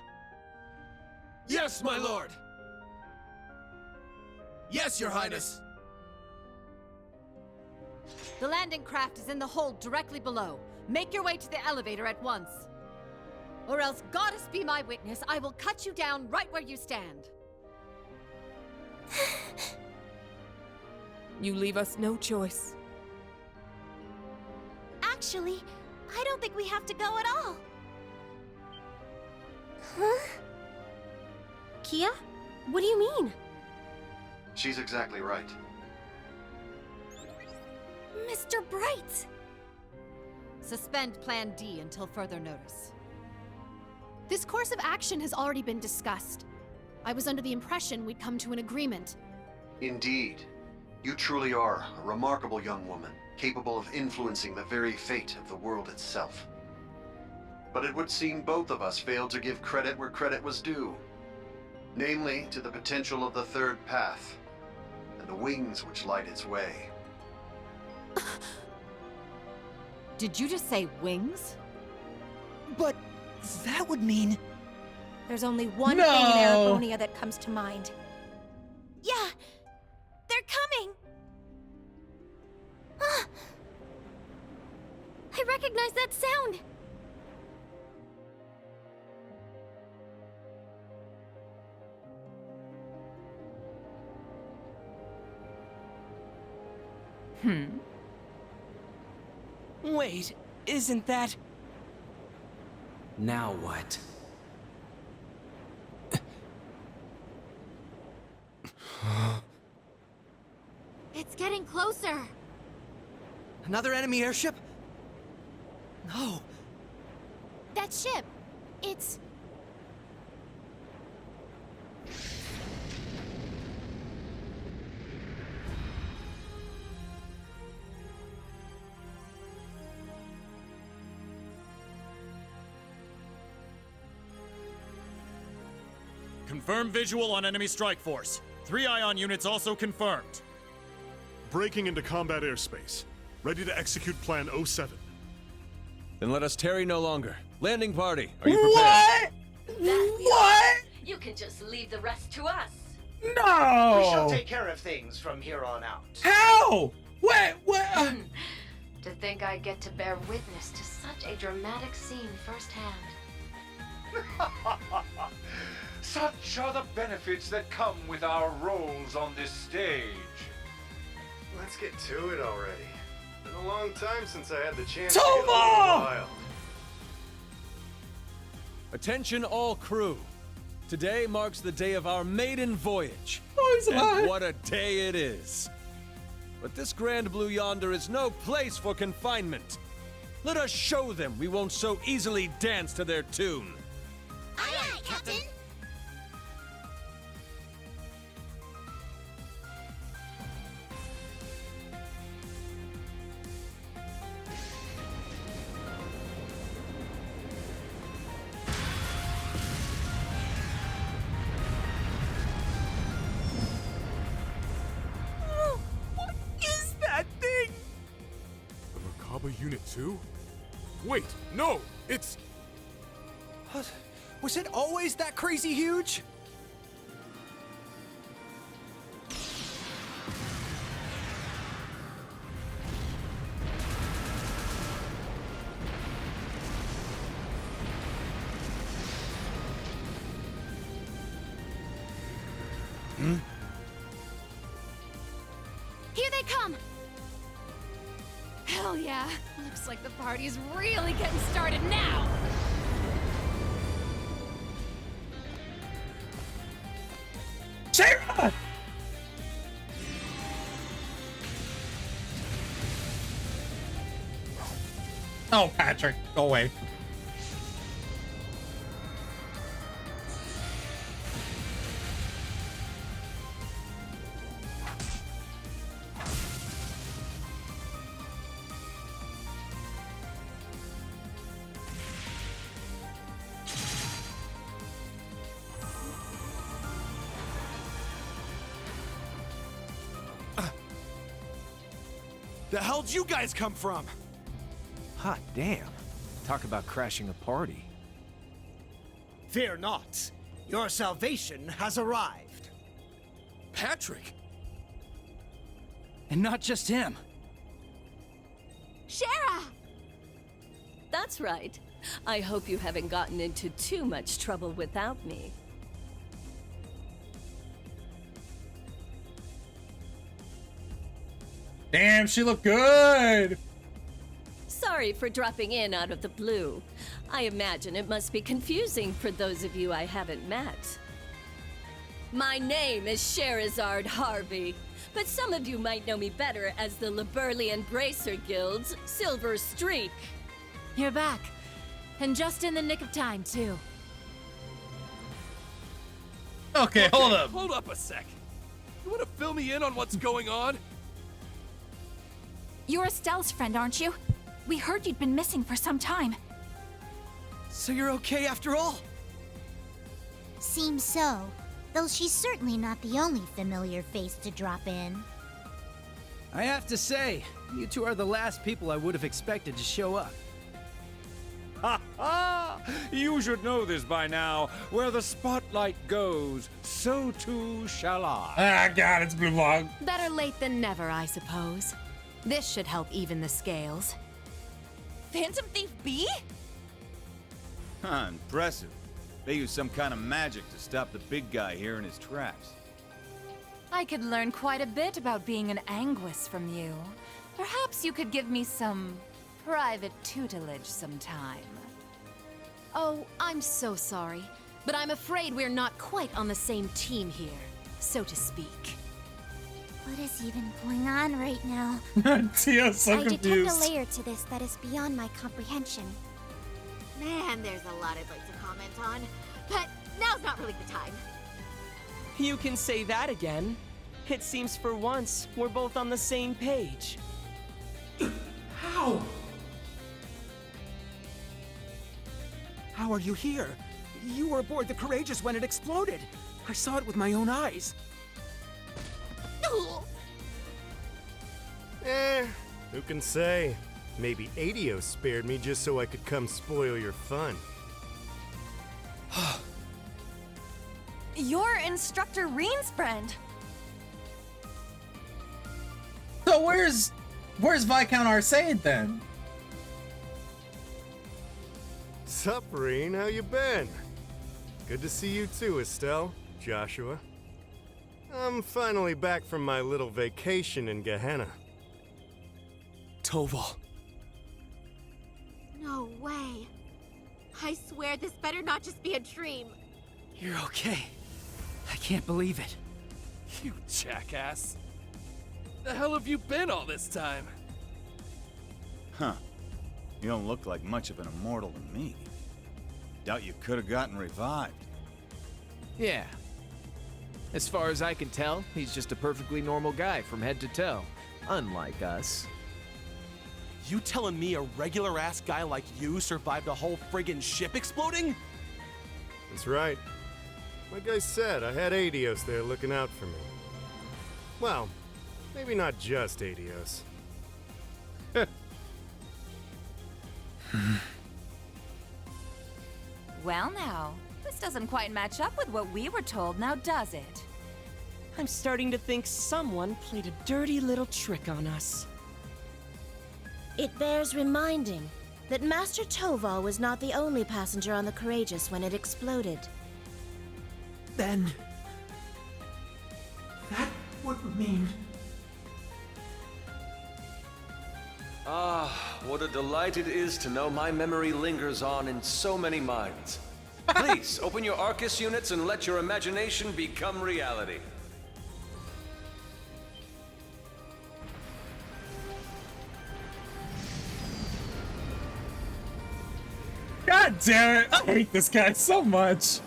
Yes, my lord! Yes, your highness! The landing craft is in the hold directly below. Make your way to the elevator at once. Or else, goddess be my witness, I will cut you down right where you stand. You leave us no choice. Actually, I don't think we have to go at all. Huh? Kia? What do you mean? She's exactly right. Mr. Bright! Suspend Plan D until further notice. This course of action has already been discussed. I was under the impression we'd come to an agreement. Indeed. You truly are a remarkable young woman, capable of influencing the very fate of the world itself. But it would seem both of us failed to give credit where credit was due. Namely, to the potential of the third path, and the wings which light its way. Did you just say wings? But that would mean... There's only one thing in Erebonia that comes to mind. Yeah! They're coming! Ah! I recognize that sound! Wait, isn't that... Now what? It's getting closer. Another enemy airship? No. That ship, it's... Confirm visual on enemy strike force. 3 ion units also confirmed. Breaking into combat airspace. Ready to execute Plan 07. Then let us tarry no longer. Landing party, are you prepared? What? You can just leave the rest to us. No! We shall take care of things from here on out. How? What? To think I get to bear witness to such a dramatic scene firsthand. Such are the benefits that come with our roles on this stage. Let's get to it already. Been a long time since I had the chance Toma! to get a little wild. Attention all crew. Today marks the day of our maiden voyage. Oh, he's alive. And what a day it is. But this Grand Blue yonder is no place for confinement. Let us show them we won't so easily dance to their tune. Aye, aye, Captain! What is that thing? The Merkaba Unit 2? Wait, no! It's... What? Was it always that crazy huge? Here they come! Hell yeah! Looks like the party's really getting started now! Sarah! Oh, Patrick, go away. The hell'd you guys come from? Hot damn. Talk about crashing a party. Fear not. Your salvation has arrived. Patrick! And not just him. Shara! That's right. I hope you haven't gotten into too much trouble without me. Damn, she looked good! Sorry for dropping in out of the blue. I imagine it must be confusing for those of you I haven't met. My name is Sherazard Harvey, but some of you might know me better as the Liberlian Bracer Guild's Silver Streak. You're back. And just in the nick of time, too. Okay, hold up. Hold up a sec. You want to fill me in on what's going on? You're Estelle's friend, aren't you? We heard you'd been missing for some time. So you're okay after all? Seems so. Though she's certainly not the only familiar face to drop in. I have to say, you two are the last people I would have expected to show up. Ha ha! You should know this by now. Where the spotlight goes, so too shall I. Ah, God, it's Blue Log. Better late than never, I suppose. This should help even the scales. Phantom Thief B? Huh, impressive. They use some kind of magic to stop the big guy here in his tracks. I could learn quite a bit about being an Anguis from you. Perhaps you could give me some private tutelage sometime. Oh, I'm so sorry, but I'm afraid we're not quite on the same team here, so to speak. What is even going on right now? Tia's so I confused. detect a layer to this that is beyond my comprehension. Man, there's a lot I'd like to comment on, but now's not really the time. You can say that again. It seems for once we're both on the same page. How? How are you here? You were aboard the Courageous when it exploded. I saw it with my own eyes. Who can say? Maybe Adios spared me just so I could come spoil your fun. You're Instructor Reen's friend. So where's Viscount Arcade then? Sup, Reen? How you been? Good to see you too, Estelle, Joshua. I'm finally back from my little vacation in Gehenna. Toval. No way. I swear this better not just be a dream. You're okay. I can't believe it. You jackass. The hell have you been all this time? Huh. You don't look like much of an immortal to me. Doubt you could have gotten revived. Yeah. As far as I can tell, he's just a perfectly normal guy from head to toe. Unlike us. You telling me a regular-ass guy like you survived a whole friggin' ship exploding? That's right. Like I said, I had Adios there looking out for me. Well, maybe not just Adios. Well now, this doesn't quite match up with what we were told, now does it? I'm starting to think someone played a dirty little trick on us. It bears reminding that Master Toval was not the only passenger on the Courageous when it exploded. Then... that would mean... Ah, what a delight it is to know my memory lingers on in so many minds. Please, open your Arcus units and let your imagination become reality. God damn it! I hate this guy so much.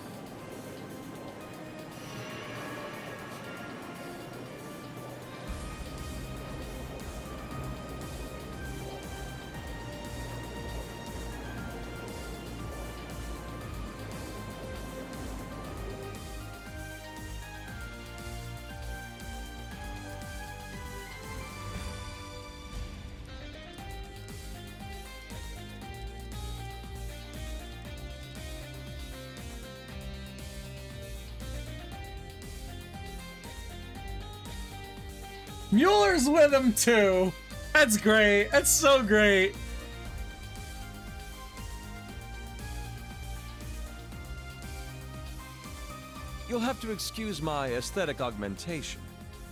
Mueller's with him too. That's great. That's so great. You'll have to excuse my aesthetic augmentation.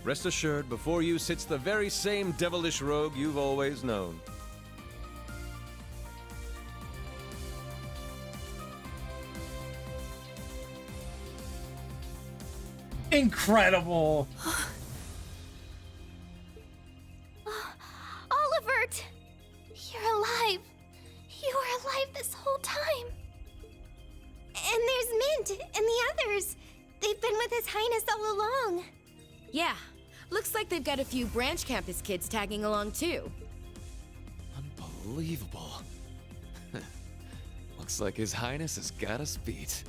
Rest assured, before you sits the very same devilish rogue you've always known. Incredible. Olivert! You're alive. You were alive this whole time. And there's Mint and the others. They've been with His Highness all along. Yeah, looks like they've got a few branch campus kids tagging along too. Unbelievable. Looks like His Highness has got us beat.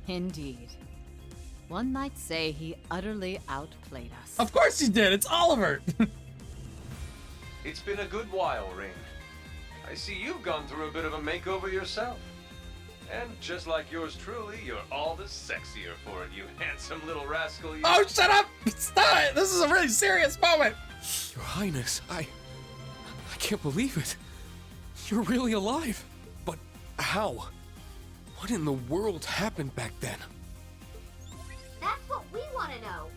Indeed. One might say he utterly outplayed us. Of course he did. It's Oliver. It's been a good while, Rain. I see you've gone through a bit of a makeover yourself. And just like yours truly, you're all the sexier for it, you handsome little rascal. You... Oh, shut up! Stop it! This is a really serious moment. Your Highness, I can't believe it. You're really alive. But how? What in the world happened back then? That's what we want to know.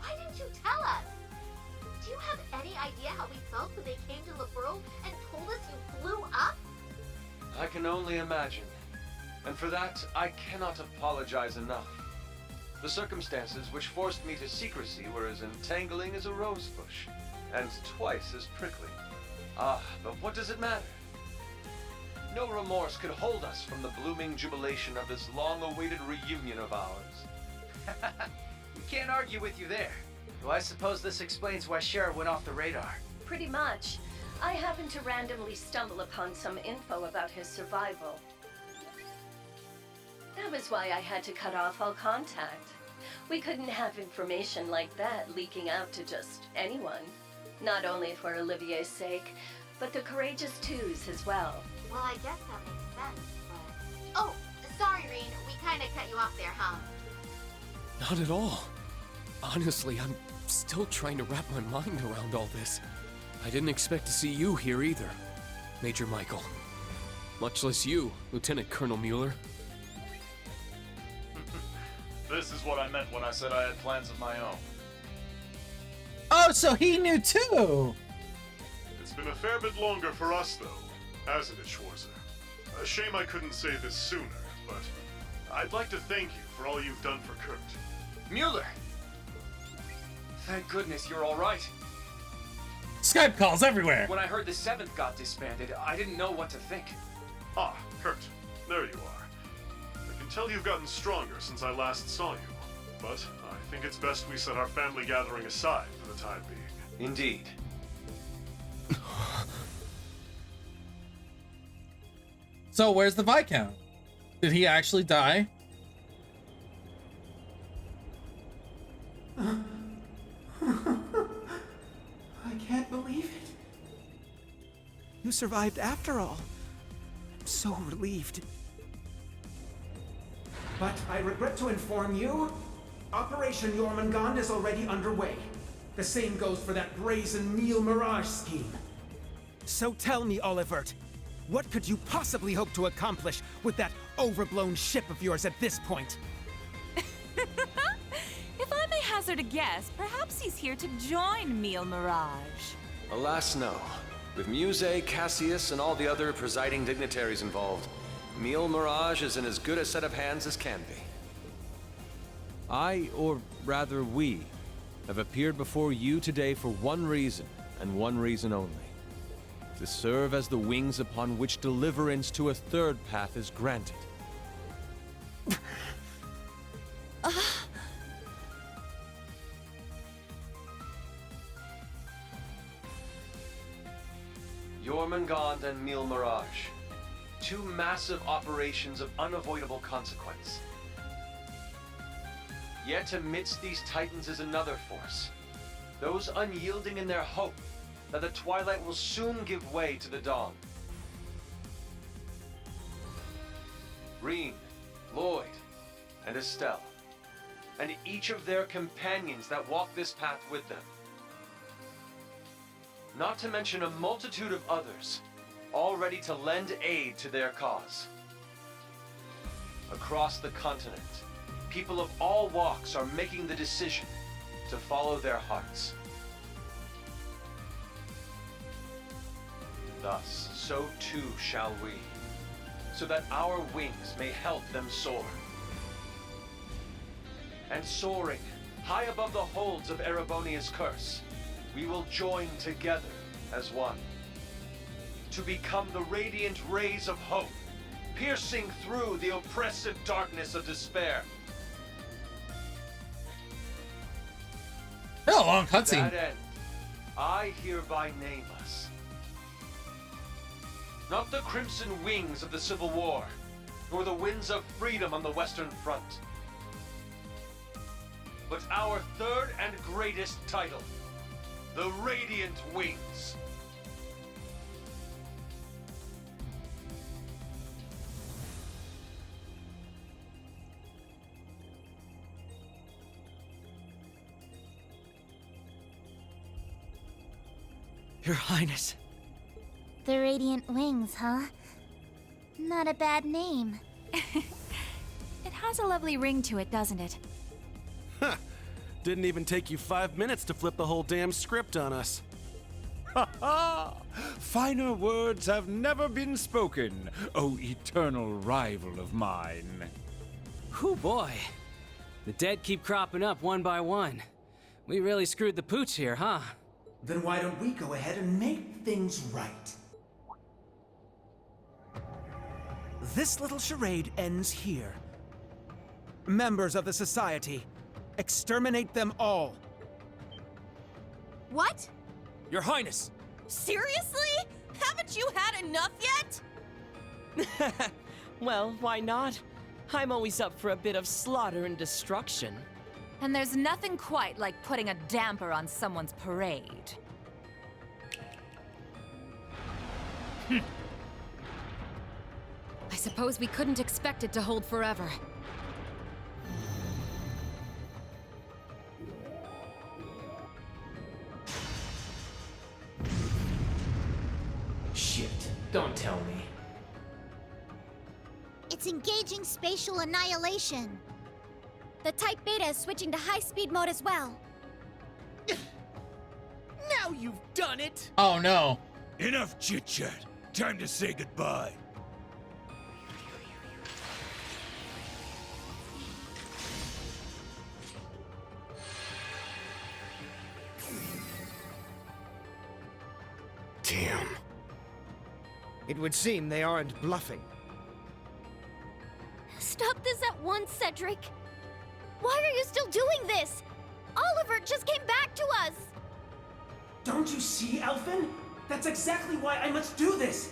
Why didn't you tell us? Do you have any idea how we felt when they came to Liberl and told us you blew up? I can only imagine. And for that, I cannot apologize enough. The circumstances which forced me to secrecy were as entangling as a rose bush, and twice as prickly. Ah, but what does it matter? No remorse could hold us from the blooming jubilation of this long-awaited reunion of ours. We can't argue with you there. Though I suppose this explains why Shara went off the radar. Pretty much. I happened to randomly stumble upon some info about his survival. That was why I had to cut off all contact. We couldn't have information like that leaking out to just anyone. Not only for Olivier's sake, but the Courageous Two's as well. Well, I guess that makes sense, but... Oh, sorry, Reen. We kind of cut you off there, huh? Not at all. Honestly, I'm still trying to wrap my mind around all this. I didn't expect to see you here either, Major Michael. Much less you, Lieutenant Colonel Mueller. This is what I meant when I said I had plans of my own. Oh, so he knew too. It's been a fair bit longer for us, though, hasn't it, Schwarzer? A shame I couldn't say this sooner, but I'd like to thank you for all you've done for Kurt. Mueller! Thank goodness you're all right. Skype calls everywhere. When I heard the 7th got disbanded, I didn't know what to think. Ah, Kurt, there you are. I can tell you've gotten stronger since I last saw you, but I think it's best we set our family gathering aside for the time being. Indeed. So where's the Viscount? Did he actually die? I can't believe it. You survived after all. I'm so relieved. But I regret to inform you, Operation Jormungand is already underway. The same goes for that brazen Neil Mirage scheme. So tell me, Olivert, what could you possibly hope to accomplish with that overblown ship of yours at this point? If I may hazard a guess, perhaps he's here to join Neil Mirage. Alas, no. With Muse, Cassius, and all the other presiding dignitaries involved, Neil Mirage is in as good a set of hands as can be. I, or rather we, have appeared before you today for one reason, and one reason only. To serve as the wings upon which deliverance to a third path is granted. Jormungand and Neil Mirage. Two massive operations of unavoidable consequence. Yet amidst these titans is another force. Those unyielding in their hope that the twilight will soon give way to the dawn. Reen, Lloyd, and Estelle, and each of their companions that walk this path with them. not to mention a multitude of others, all ready to lend aid to their cause. Across the continent, people of all walks are making the decision to follow their hearts. Thus, so too shall we, so that our wings may help them soar. And soaring, high above the holds of Erebonia's curse, we will join together as one. To become the radiant rays of hope, piercing through the oppressive darkness of despair. Oh, long To cutscene. that end, I hereby name us. Not the crimson wings of the Civil War, nor the winds of freedom on the Western Front, but our third and greatest title, the Radiant Wings. Your Highness. The Radiant Wings, huh? Not a bad name. It has a lovely ring to it, doesn't it? Huh. Didn't even take you 5 minutes to flip the whole damn script on us. Ha ha! Finer words have never been spoken, O eternal rival of mine. Whew, boy. The dead keep cropping up one by one. We really screwed the pooch here, huh? Then why don't we go ahead and make things right? This little charade ends here. Members of the Society, exterminate them all. What? Your Highness. Seriously? Haven't you had enough yet? Well, why not? I'm always up for a bit of slaughter and destruction. And there's nothing quite like putting a damper on someone's parade. I suppose we couldn't expect it to hold forever. Shit, don't tell me. It's engaging spatial annihilation. The Type Beta is switching to high-speed mode as well. Now you've done it! Oh no. Enough chit-chat. Time to say goodbye. Damn. It would seem they aren't bluffing. Stop this at once, Cedric. Why are you still doing this? Oliver just came back to us. Don't you see, Elfin? That's exactly why I must do this!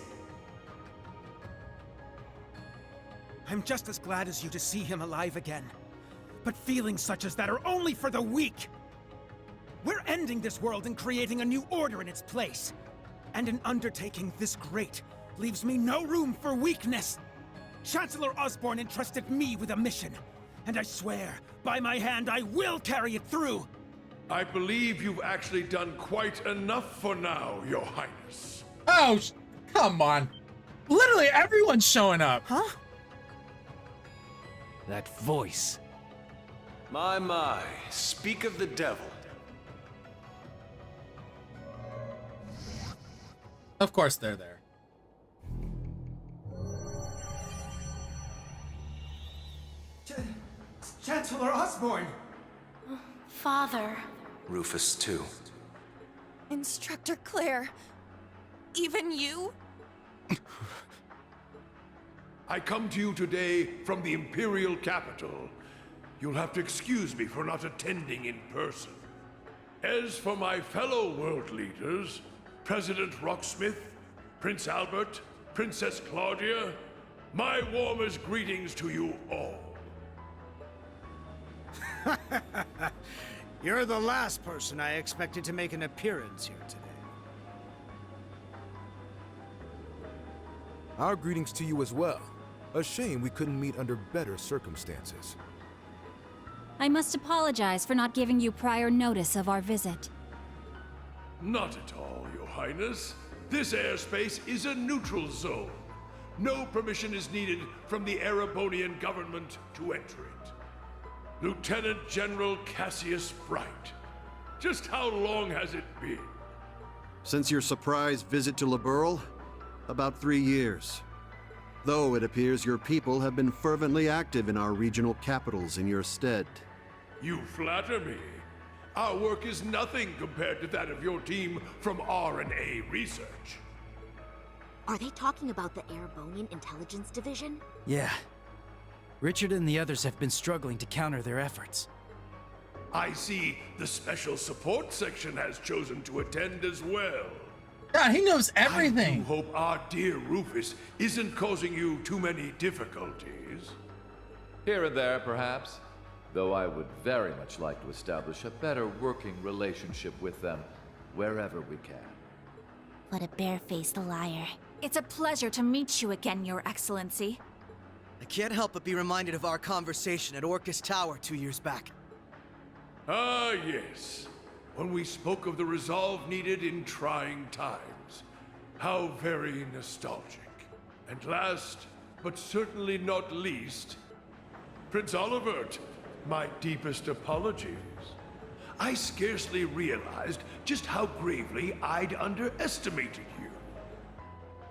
I'm just as glad as you to see him alive again. But feelings such as that are only for the weak! We're ending this world and creating a new order in its place. And an undertaking this great leaves me no room for weakness. Chancellor Osborn entrusted me with a mission, and I swear, by my hand, I will carry it through! I believe you've actually done quite enough for now, Your Highness. Oh, come on. Literally everyone's showing up. Huh? That voice. My, speak of the devil. Of course they're there. Chancellor Osborn! Father. Rufus, too. Instructor Claire. Even you? I come to you today from the Imperial capital. You'll have to excuse me for not attending in person. As for my fellow world leaders, President Rocksmith, Prince Albert, Princess Claudia, my warmest greetings to you all. You're the last person I expected to make an appearance here today. Our greetings to you as well. A shame we couldn't meet under better circumstances. I must apologize for not giving you prior notice of our visit. Not at all, Your Highness. This airspace is a neutral zone. No permission is needed from the Erebonian government to enter it. Lieutenant General Cassius Bright. Just how long has it been? Since your surprise visit to Liberl? About 3 years. Though it appears your people have been fervently active in our regional capitals in your stead. You flatter me. Our work is nothing compared to that of your team from R&A Research. Are they talking about the Erebonian Intelligence Division? Yeah. Richard and the others have been struggling to counter their efforts. I see the Special Support Section has chosen to attend as well. God, he knows everything. I do hope our dear Rufus isn't causing you too many difficulties. Here and there, perhaps. Though I would very much like to establish a better working relationship with them wherever we can. What a barefaced liar. It's a pleasure to meet you again, Your Excellency. I can't help but be reminded of our conversation at Orcus Tower 2 years back. Ah, yes. When we spoke of the resolve needed in trying times. How very nostalgic. And last, but certainly not least, Prince Olivert, my deepest apologies. I scarcely realized just how gravely I'd underestimated you.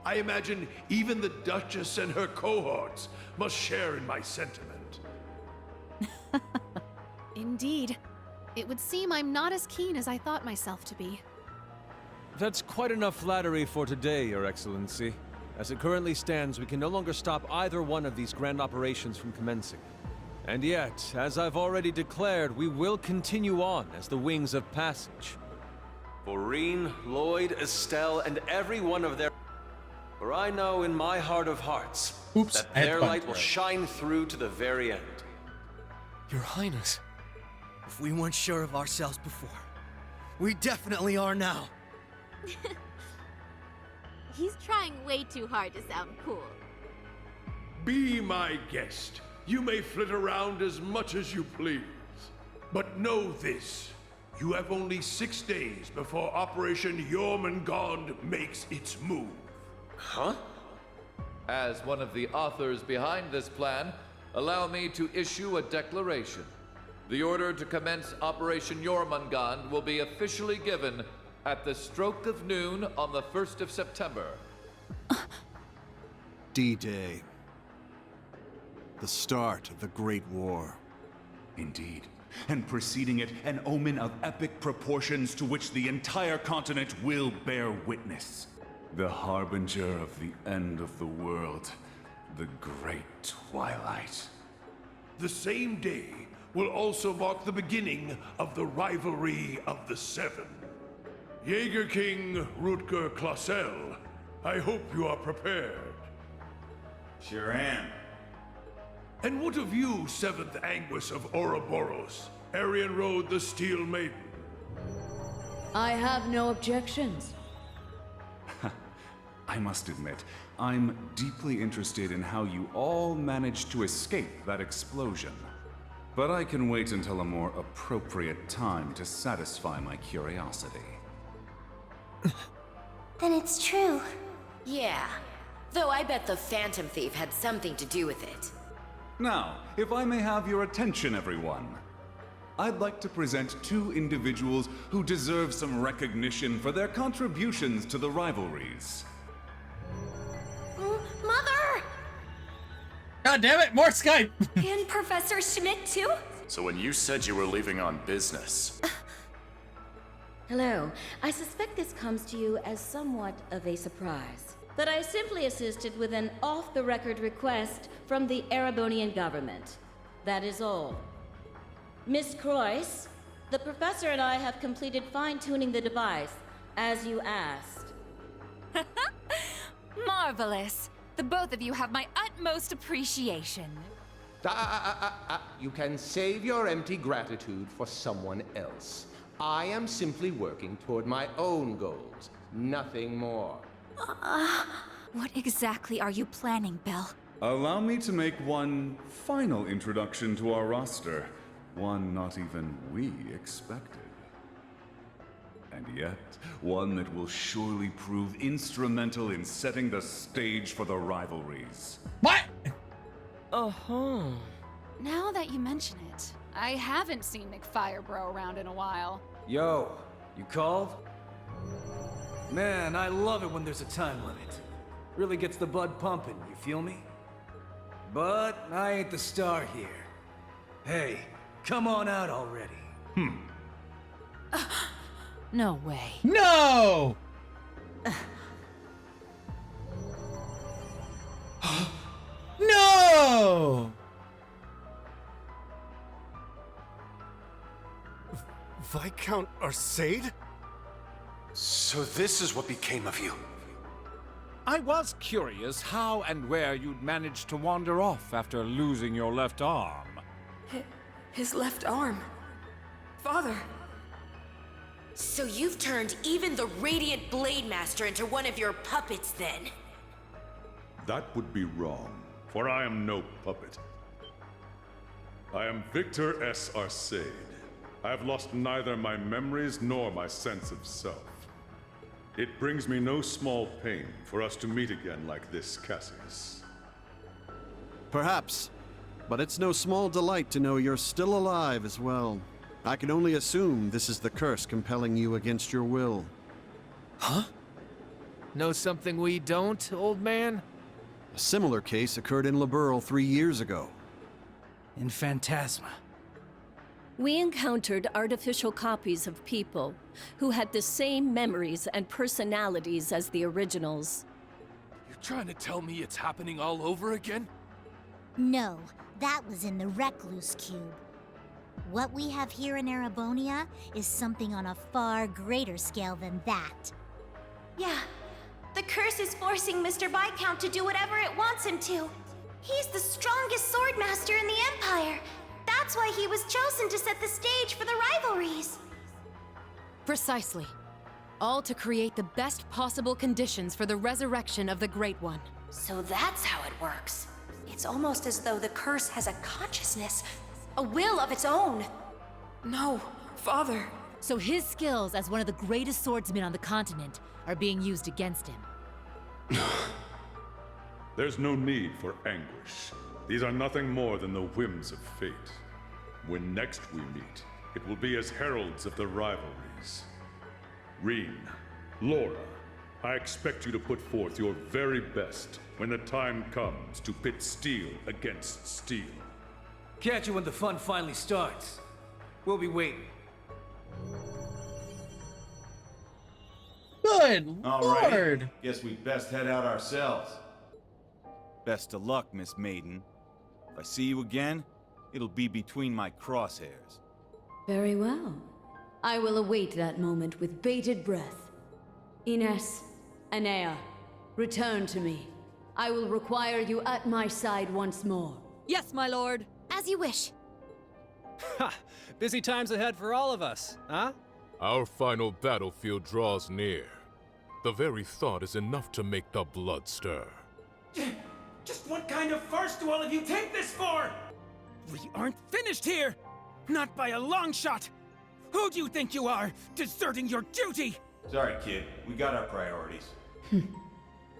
I imagine even the Duchess and her cohorts must share in my sentiment. Indeed. It would seem I'm not as keen as I thought myself to be. That's quite enough flattery for today, Your Excellency. As it currently stands, we can no longer stop either one of these grand operations from commencing. And yet, as I've already declared, we will continue on as the Wings of Passage. For Reen, Lloyd, Estelle, and every one of their... For I know in my heart of hearts that their light will shine through to the very end. Your Highness, if we weren't sure of ourselves before, we definitely are now. He's trying way too hard to sound cool. Be my guest. You may flit around as much as you please. But know this. You have only 6 days before Operation Jormungand makes its move. Huh? As one of the authors behind this plan, allow me to issue a declaration. The order to commence Operation Jormungand will be officially given at the stroke of noon on the 1st of September. D-Day. The start of the Great War. Indeed. And preceding it, an omen of epic proportions to which the entire continent will bear witness. The harbinger of the end of the world. The Great Twilight. The same day will also mark the beginning of the rivalry of the Seven. Jaeger King Rutger Clausel, I hope you are prepared. Sure am. And what of you, 7th Anguis of Ouroboros, Arian Road the Steel Maiden? I have no objections. I must admit, I'm deeply interested in how you all managed to escape that explosion. But I can wait until a more appropriate time to satisfy my curiosity. Then it's true. Yeah. Though I bet the Phantom Thief had something to do with it. Now, if I may have your attention, everyone. I'd like to present 2 individuals who deserve some recognition for their contributions to the rivalries. Mother! God damn it, more Skype! And Professor Schmidt, too? So when you said you were leaving on business... Hello. I suspect this comes to you as somewhat of a surprise. That I simply assisted with an off-the-record request from the Erebonian government. That is all. Miss Croyce, the professor and I have completed fine-tuning the device, as you asked. Marvelous. The both of you have my utmost appreciation. You can save your empty gratitude for someone else. I am simply working toward my own goals, nothing more. What exactly are you planning, Bell? Allow me to make one final introduction to our roster. One not even we expected. And yet, one that will surely prove instrumental in setting the stage for the rivalries. What? Uh-huh. Now that you mention it, I haven't seen McFirebro around in a while. Yo, you called? Man, I love it when there's a time limit. Really gets the blood pumping, you feel me? But I ain't the star here. Hey, come on out already. No way. No! No! Viscount Arcade? So this is what became of you. I was curious how and where you'd managed to wander off after losing your left arm. His left arm. Father. So you've turned even the Radiant Blade Master into one of your puppets, then? That would be wrong, for I am no puppet. I am Victor S. Arcade. I have lost neither my memories nor my sense of self. It brings me no small pain for us to meet again like this, Cassius. Perhaps. But it's no small delight to know you're still alive as well. I can only assume this is the curse compelling you against your will. Huh? Know something we don't, old man? A similar case occurred in Liberl 3 years ago. In Phantasma. We encountered artificial copies of people who had the same memories and personalities as the originals. You're trying to tell me it's happening all over again? No, that was in the Recluse Cube. What we have here in Erebonia is something on a far greater scale than that. Yeah, the curse is forcing Mr. Viscount to do whatever it wants him to. He's the strongest swordmaster in the Empire. That's why he was chosen to set the stage for the rivalries. Precisely. All to create the best possible conditions for the resurrection of the Great One. So that's how it works. It's almost as though the curse has a consciousness, a will of its own. No, Father. So his skills as one of the greatest swordsmen on the continent are being used against him. There's no need for anguish. These are nothing more than the whims of fate. When next we meet, it will be as heralds of the rivalries. Rean, Laura, I expect you to put forth your very best when the time comes to pit steel against steel. Catch you when the fun finally starts. We'll be waiting. Good Alrighty. lord! Guess we best head out ourselves. Best of luck, Miss Maiden. If I see you again, it'll be between my crosshairs. Very well. I will await that moment with bated breath. Ines, Anea, return to me. I will require you at my side once more. Yes, my lord. As you wish. Ha! Busy times ahead for all of us, huh? Our final battlefield draws near. The very thought is enough to make the blood stir. Just what kind of farce do all of you take this for? We aren't finished here! Not by a long shot! Who do you think you are, deserting your duty? Sorry, kid. We got our priorities.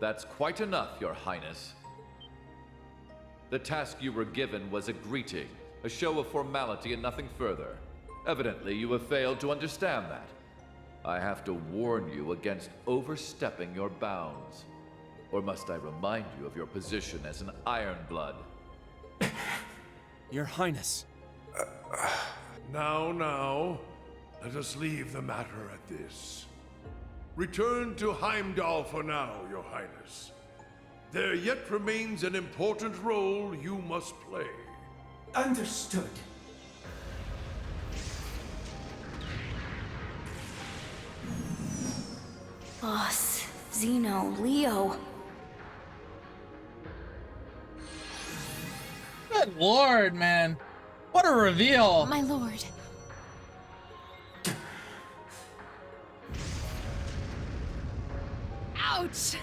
That's quite enough, Your Highness. The task you were given was a greeting, a show of formality and nothing further. Evidently, you have failed to understand that. I have to warn you against overstepping your bounds. Or must I remind you of your position as an Ironblood? Your Highness. Now, let us leave the matter at this. Return to Heimdall for now, Your Highness. There yet remains an important role you must play. Understood. Boss, Zeno, Leo. Good lord, man. What a reveal. My lord. Ouch!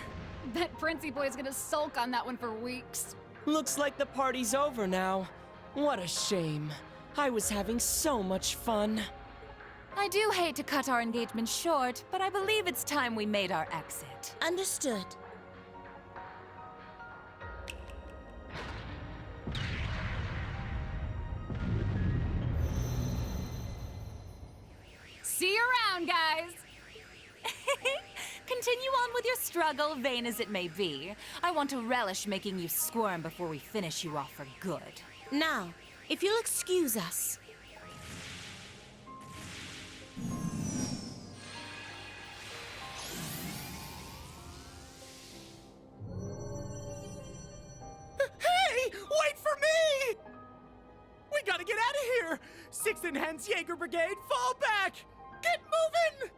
Bet Princey Boy's gonna sulk on that one for weeks. Looks like the party's over now. What a shame. I was having so much fun. I do hate to cut our engagement short, but I believe it's time we made our exit. Understood. See you around, guys! Continue on with your struggle, vain as it may be. I want to relish making you squirm before we finish you off for good. Now, if you'll excuse us. Hey! Wait for me! We gotta get out of here! 6th Enhanced Jaeger Brigade, fall back! Get moving!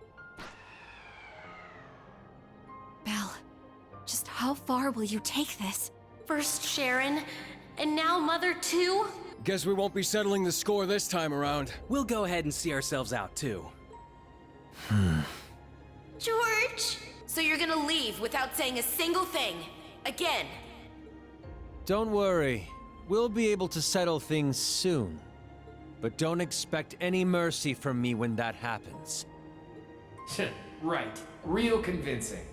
Belle, just how far will you take this? First Sharon, and now Mother too? Guess we won't be settling the score this time around. We'll go ahead and see ourselves out, too. George! So you're gonna leave without saying a single thing? Again? Don't worry. We'll be able to settle things soon. But don't expect any mercy from me when that happens. Right. Real convincing.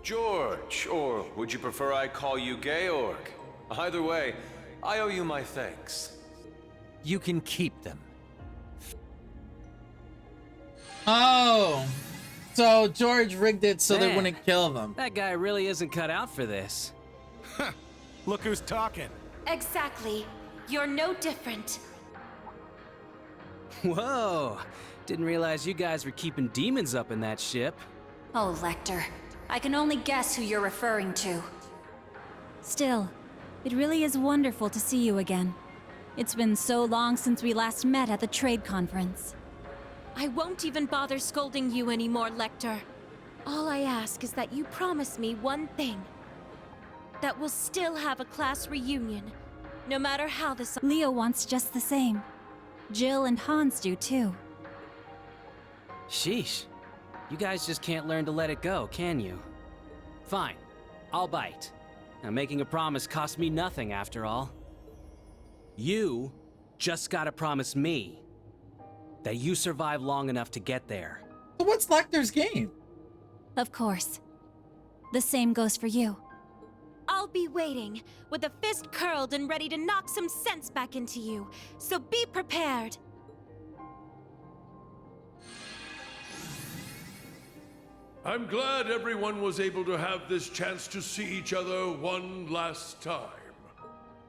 George, or would you prefer I call you Georg? Either way, I owe you my thanks. You can keep them. Oh, so George rigged it so they Man, wouldn't kill them. That guy really isn't cut out for this. Look who's talking. Exactly. You're no different. Whoa! Didn't realize you guys were keeping demons up in that ship. Oh, Lecter. I can only guess who you're referring to. Still, it really is wonderful to see you again. It's been so long since we last met at the trade conference. I won't even bother scolding you anymore, Lecter. All I ask is that you promise me one thing. That we'll still have a class reunion, no matter how this— Leo wants just the same. Jill and Hans do too. Sheesh. You guys just can't learn to let it go, can you? Fine. I'll bite. Now, making a promise costs me nothing, after all. You just gotta promise me that you survive long enough to get there. So what's Lecter's game? Of course. The same goes for you. I'll be waiting, with a fist curled and ready to knock some sense back into you, so be prepared. I'm glad everyone was able to have this chance to see each other one last time.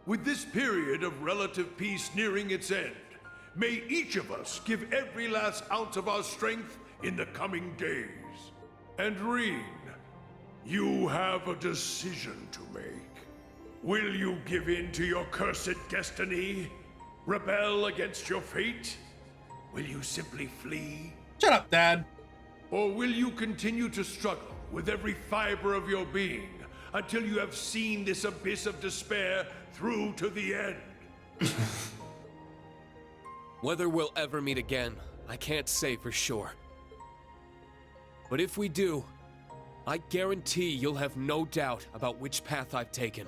With this period of relative peace nearing its end, may each of us give every last ounce of our strength in the coming days. And Rean, you have a decision to make. Will you give in to your cursed destiny? Rebel against your fate? Will you simply flee? Shut up, Dad. Or will you continue to struggle with every fiber of your being until you have seen this abyss of despair through to the end? Whether we'll ever meet again, I can't say for sure. But if we do, I guarantee you'll have no doubt about which path I've taken.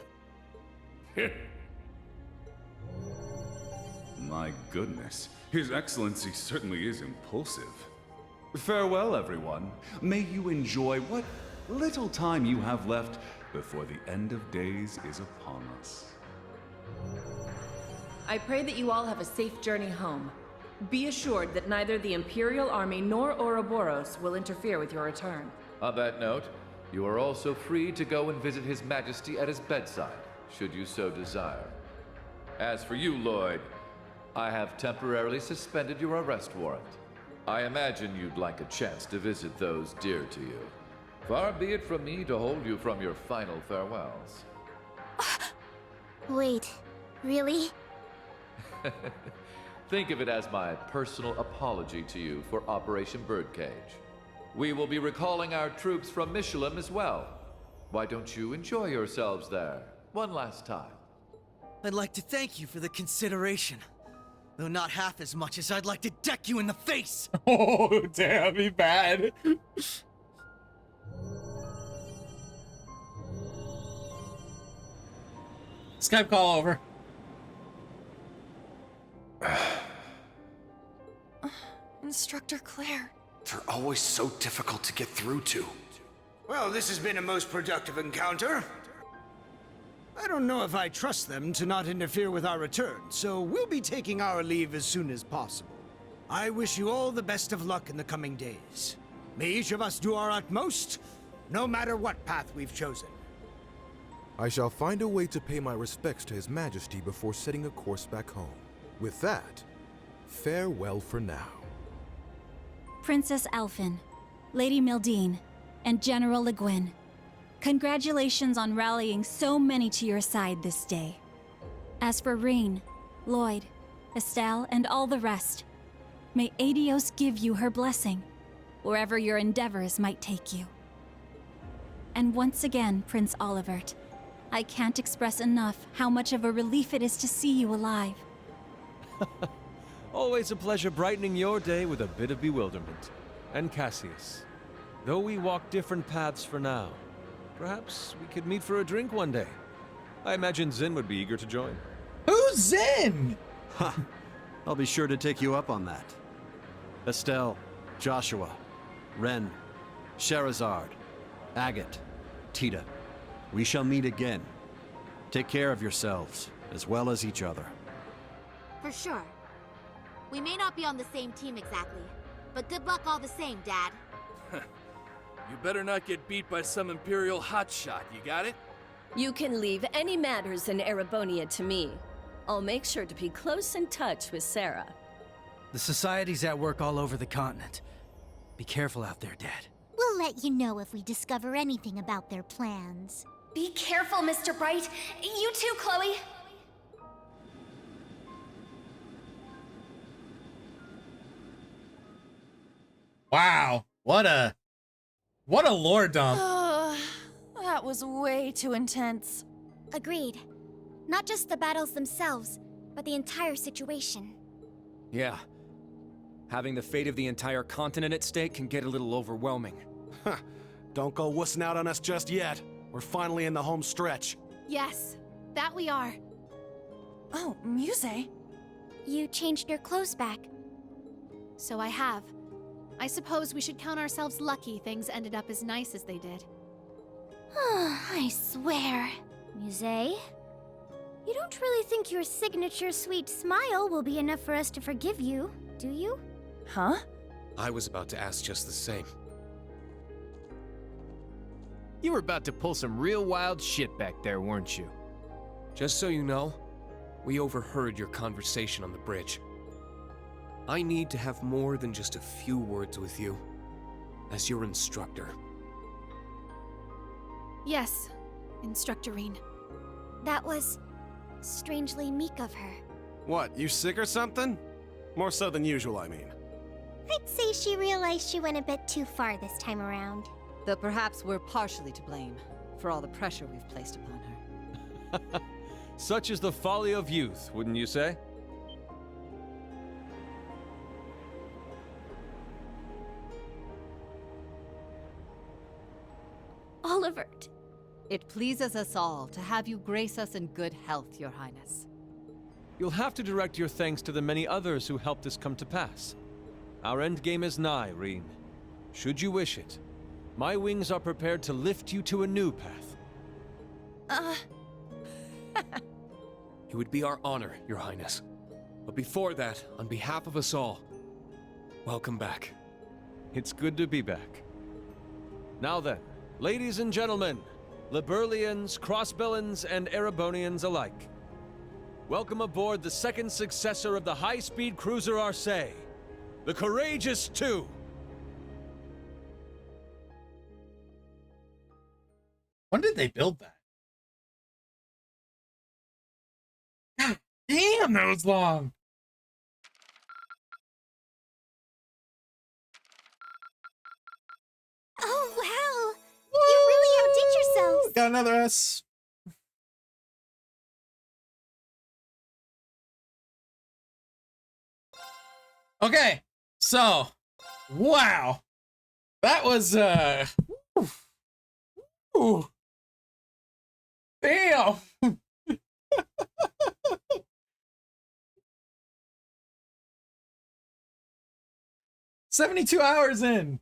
My goodness, His Excellency certainly is impulsive. Farewell, everyone. May you enjoy what little time you have left before the end of days is upon us. I pray that you all have a safe journey home. Be assured that neither the Imperial Army nor Ouroboros will interfere with your return. On that note, you are also free to go and visit His Majesty at his bedside, should you so desire. As for you, Lloyd, I have temporarily suspended your arrest warrant. I imagine you'd like a chance to visit those dear to you. Far be it from me to hold you from your final farewells. Wait, really? Think of it as my personal apology to you for Operation Birdcage. We will be recalling our troops from Michelin as well. Why don't you enjoy yourselves there one last time? I'd like to thank you for the consideration. Though not half as much as I'd like to deck you in the face! Oh, damn, he bad. Skype call over. Instructor Dr. Claire. They're always so difficult to get through to. Well, this has been a most productive encounter. I don't know if I trust them to not interfere with our return, so we'll be taking our leave as soon as possible. I wish you all the best of luck in the coming days. May each of us do our utmost, no matter what path we've chosen. I shall find a way to pay my respects to His Majesty before setting a course back home. With that, farewell for now. Princess Elphin, Lady Mildine, and General Le Guin. Congratulations on rallying so many to your side this day. As for Rean, Lloyd, Estelle, and all the rest, may Aidios give you her blessing, wherever your endeavors might take you. And once again, Prince Olivert, I can't express enough how much of a relief it is to see you alive. Always a pleasure brightening your day with a bit of bewilderment. And Cassius, though we walk different paths for now, perhaps we could meet for a drink one day. I imagine Zin would be eager to join. Who's Zin? Ha! I'll be sure to take you up on that. Estelle, Joshua, Ren, Sherazard, Agate, Tita. We shall meet again. Take care of yourselves, as well as each other. For sure. We may not be on the same team exactly, but good luck all the same, Dad. You better not get beat by some Imperial hotshot, you got it? You can leave any matters in Erebonia to me. I'll make sure to be close in touch with Sarah. The Society's at work all over the continent. Be careful out there, Dad. We'll let you know if we discover anything about their plans. Be careful, Mr. Bright. You too, Chloe. Wow, what a lore dump. That was way too intense. Agreed. Not just the battles themselves, but the entire situation. Yeah. Having the fate of the entire continent at stake can get a little overwhelming. Huh. Don't go wussing out on us just yet. We're finally in the home stretch. Yes, that we are. Oh, Muse. You changed your clothes back. So I have. I suppose we should count ourselves lucky things ended up as nice as they did. I swear. Muse? You don't really think your signature sweet smile will be enough for us to forgive you, do you? Huh? I was about to ask just the same. You were about to pull some real wild shit back there, weren't you? Just so you know, we overheard your conversation on the bridge. I need to have more than just a few words with you, as your instructor. Yes, Instructorine. That was strangely meek of her. What, you sick or something? More so than usual, I mean. I'd say she realized she went a bit too far this time around. Though perhaps we're partially to blame for all the pressure we've placed upon her. Such is the folly of youth, wouldn't you say? Olivert. It pleases us all to have you grace us in good health, Your Highness. You'll have to direct your thanks to the many others who helped this come to pass. Our endgame is nigh, Rean. Should you wish it, my wings are prepared to lift you to a new path. It would be our honor, Your Highness. But before that, on behalf of us all, welcome back. It's good to be back. Now then, ladies and gentlemen, Liberlians, Crossbellans, and Erebonians alike, welcome aboard the second successor of the high-speed cruiser Arcee, the Courageous II. When did they build that? God damn, that was long. Oh, wow! You really outdid yourselves! Got another S. Okay, so, wow. That was, ooh. Damn. 72 hours in,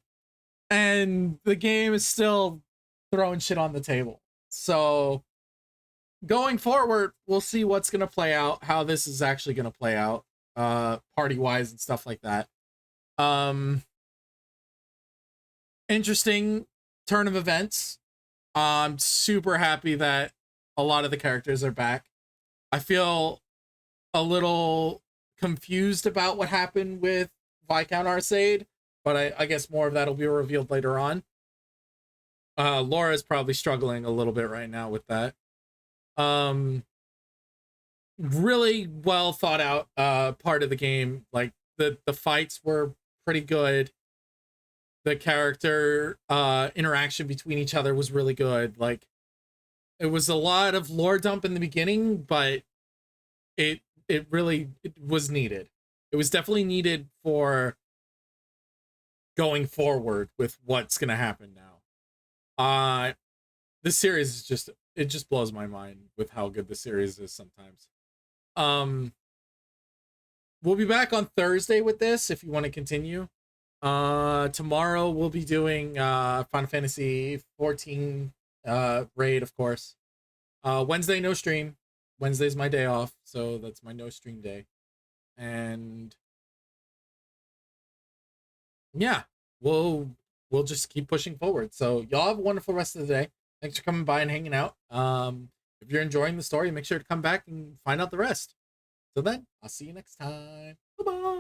and the game is still throwing shit on the table. So going forward, we'll see what's going to play out, how this is actually going to play out, party-wise and stuff like that. Interesting turn of events. I'm super happy that a lot of the characters are back. I feel a little confused about what happened with Viscount Arcade, but I guess more of that will be revealed later on. Laura's probably struggling a little bit right now with that. Really well thought out part of the game. Like the fights were pretty good. The character interaction between each other was really good. Like, it was a lot of lore dump in the beginning, but it was needed. It was definitely needed for going forward with what's gonna happen now. This series is just blows my mind with how good the series is sometimes. We'll be back on Thursday with this if you want to continue. Tomorrow we'll be doing Final Fantasy 14 raid, of course. Wednesday no stream. Wednesday's my day off, so that's my no stream day. And yeah, we'll just keep pushing forward. So y'all have a wonderful rest of the day. Thanks for coming by and hanging out. If you're enjoying the story, make sure to come back and find out the rest. Till then, I'll see you next time. Bye-bye.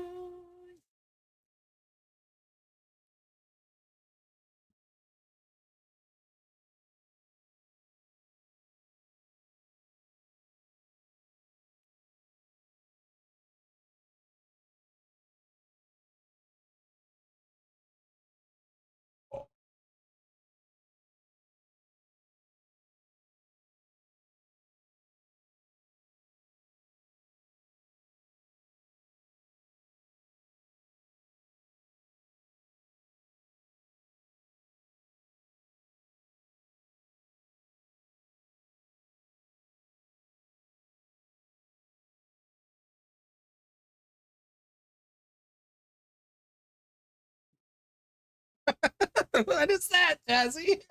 What is that, Jazzy?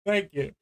Thank you.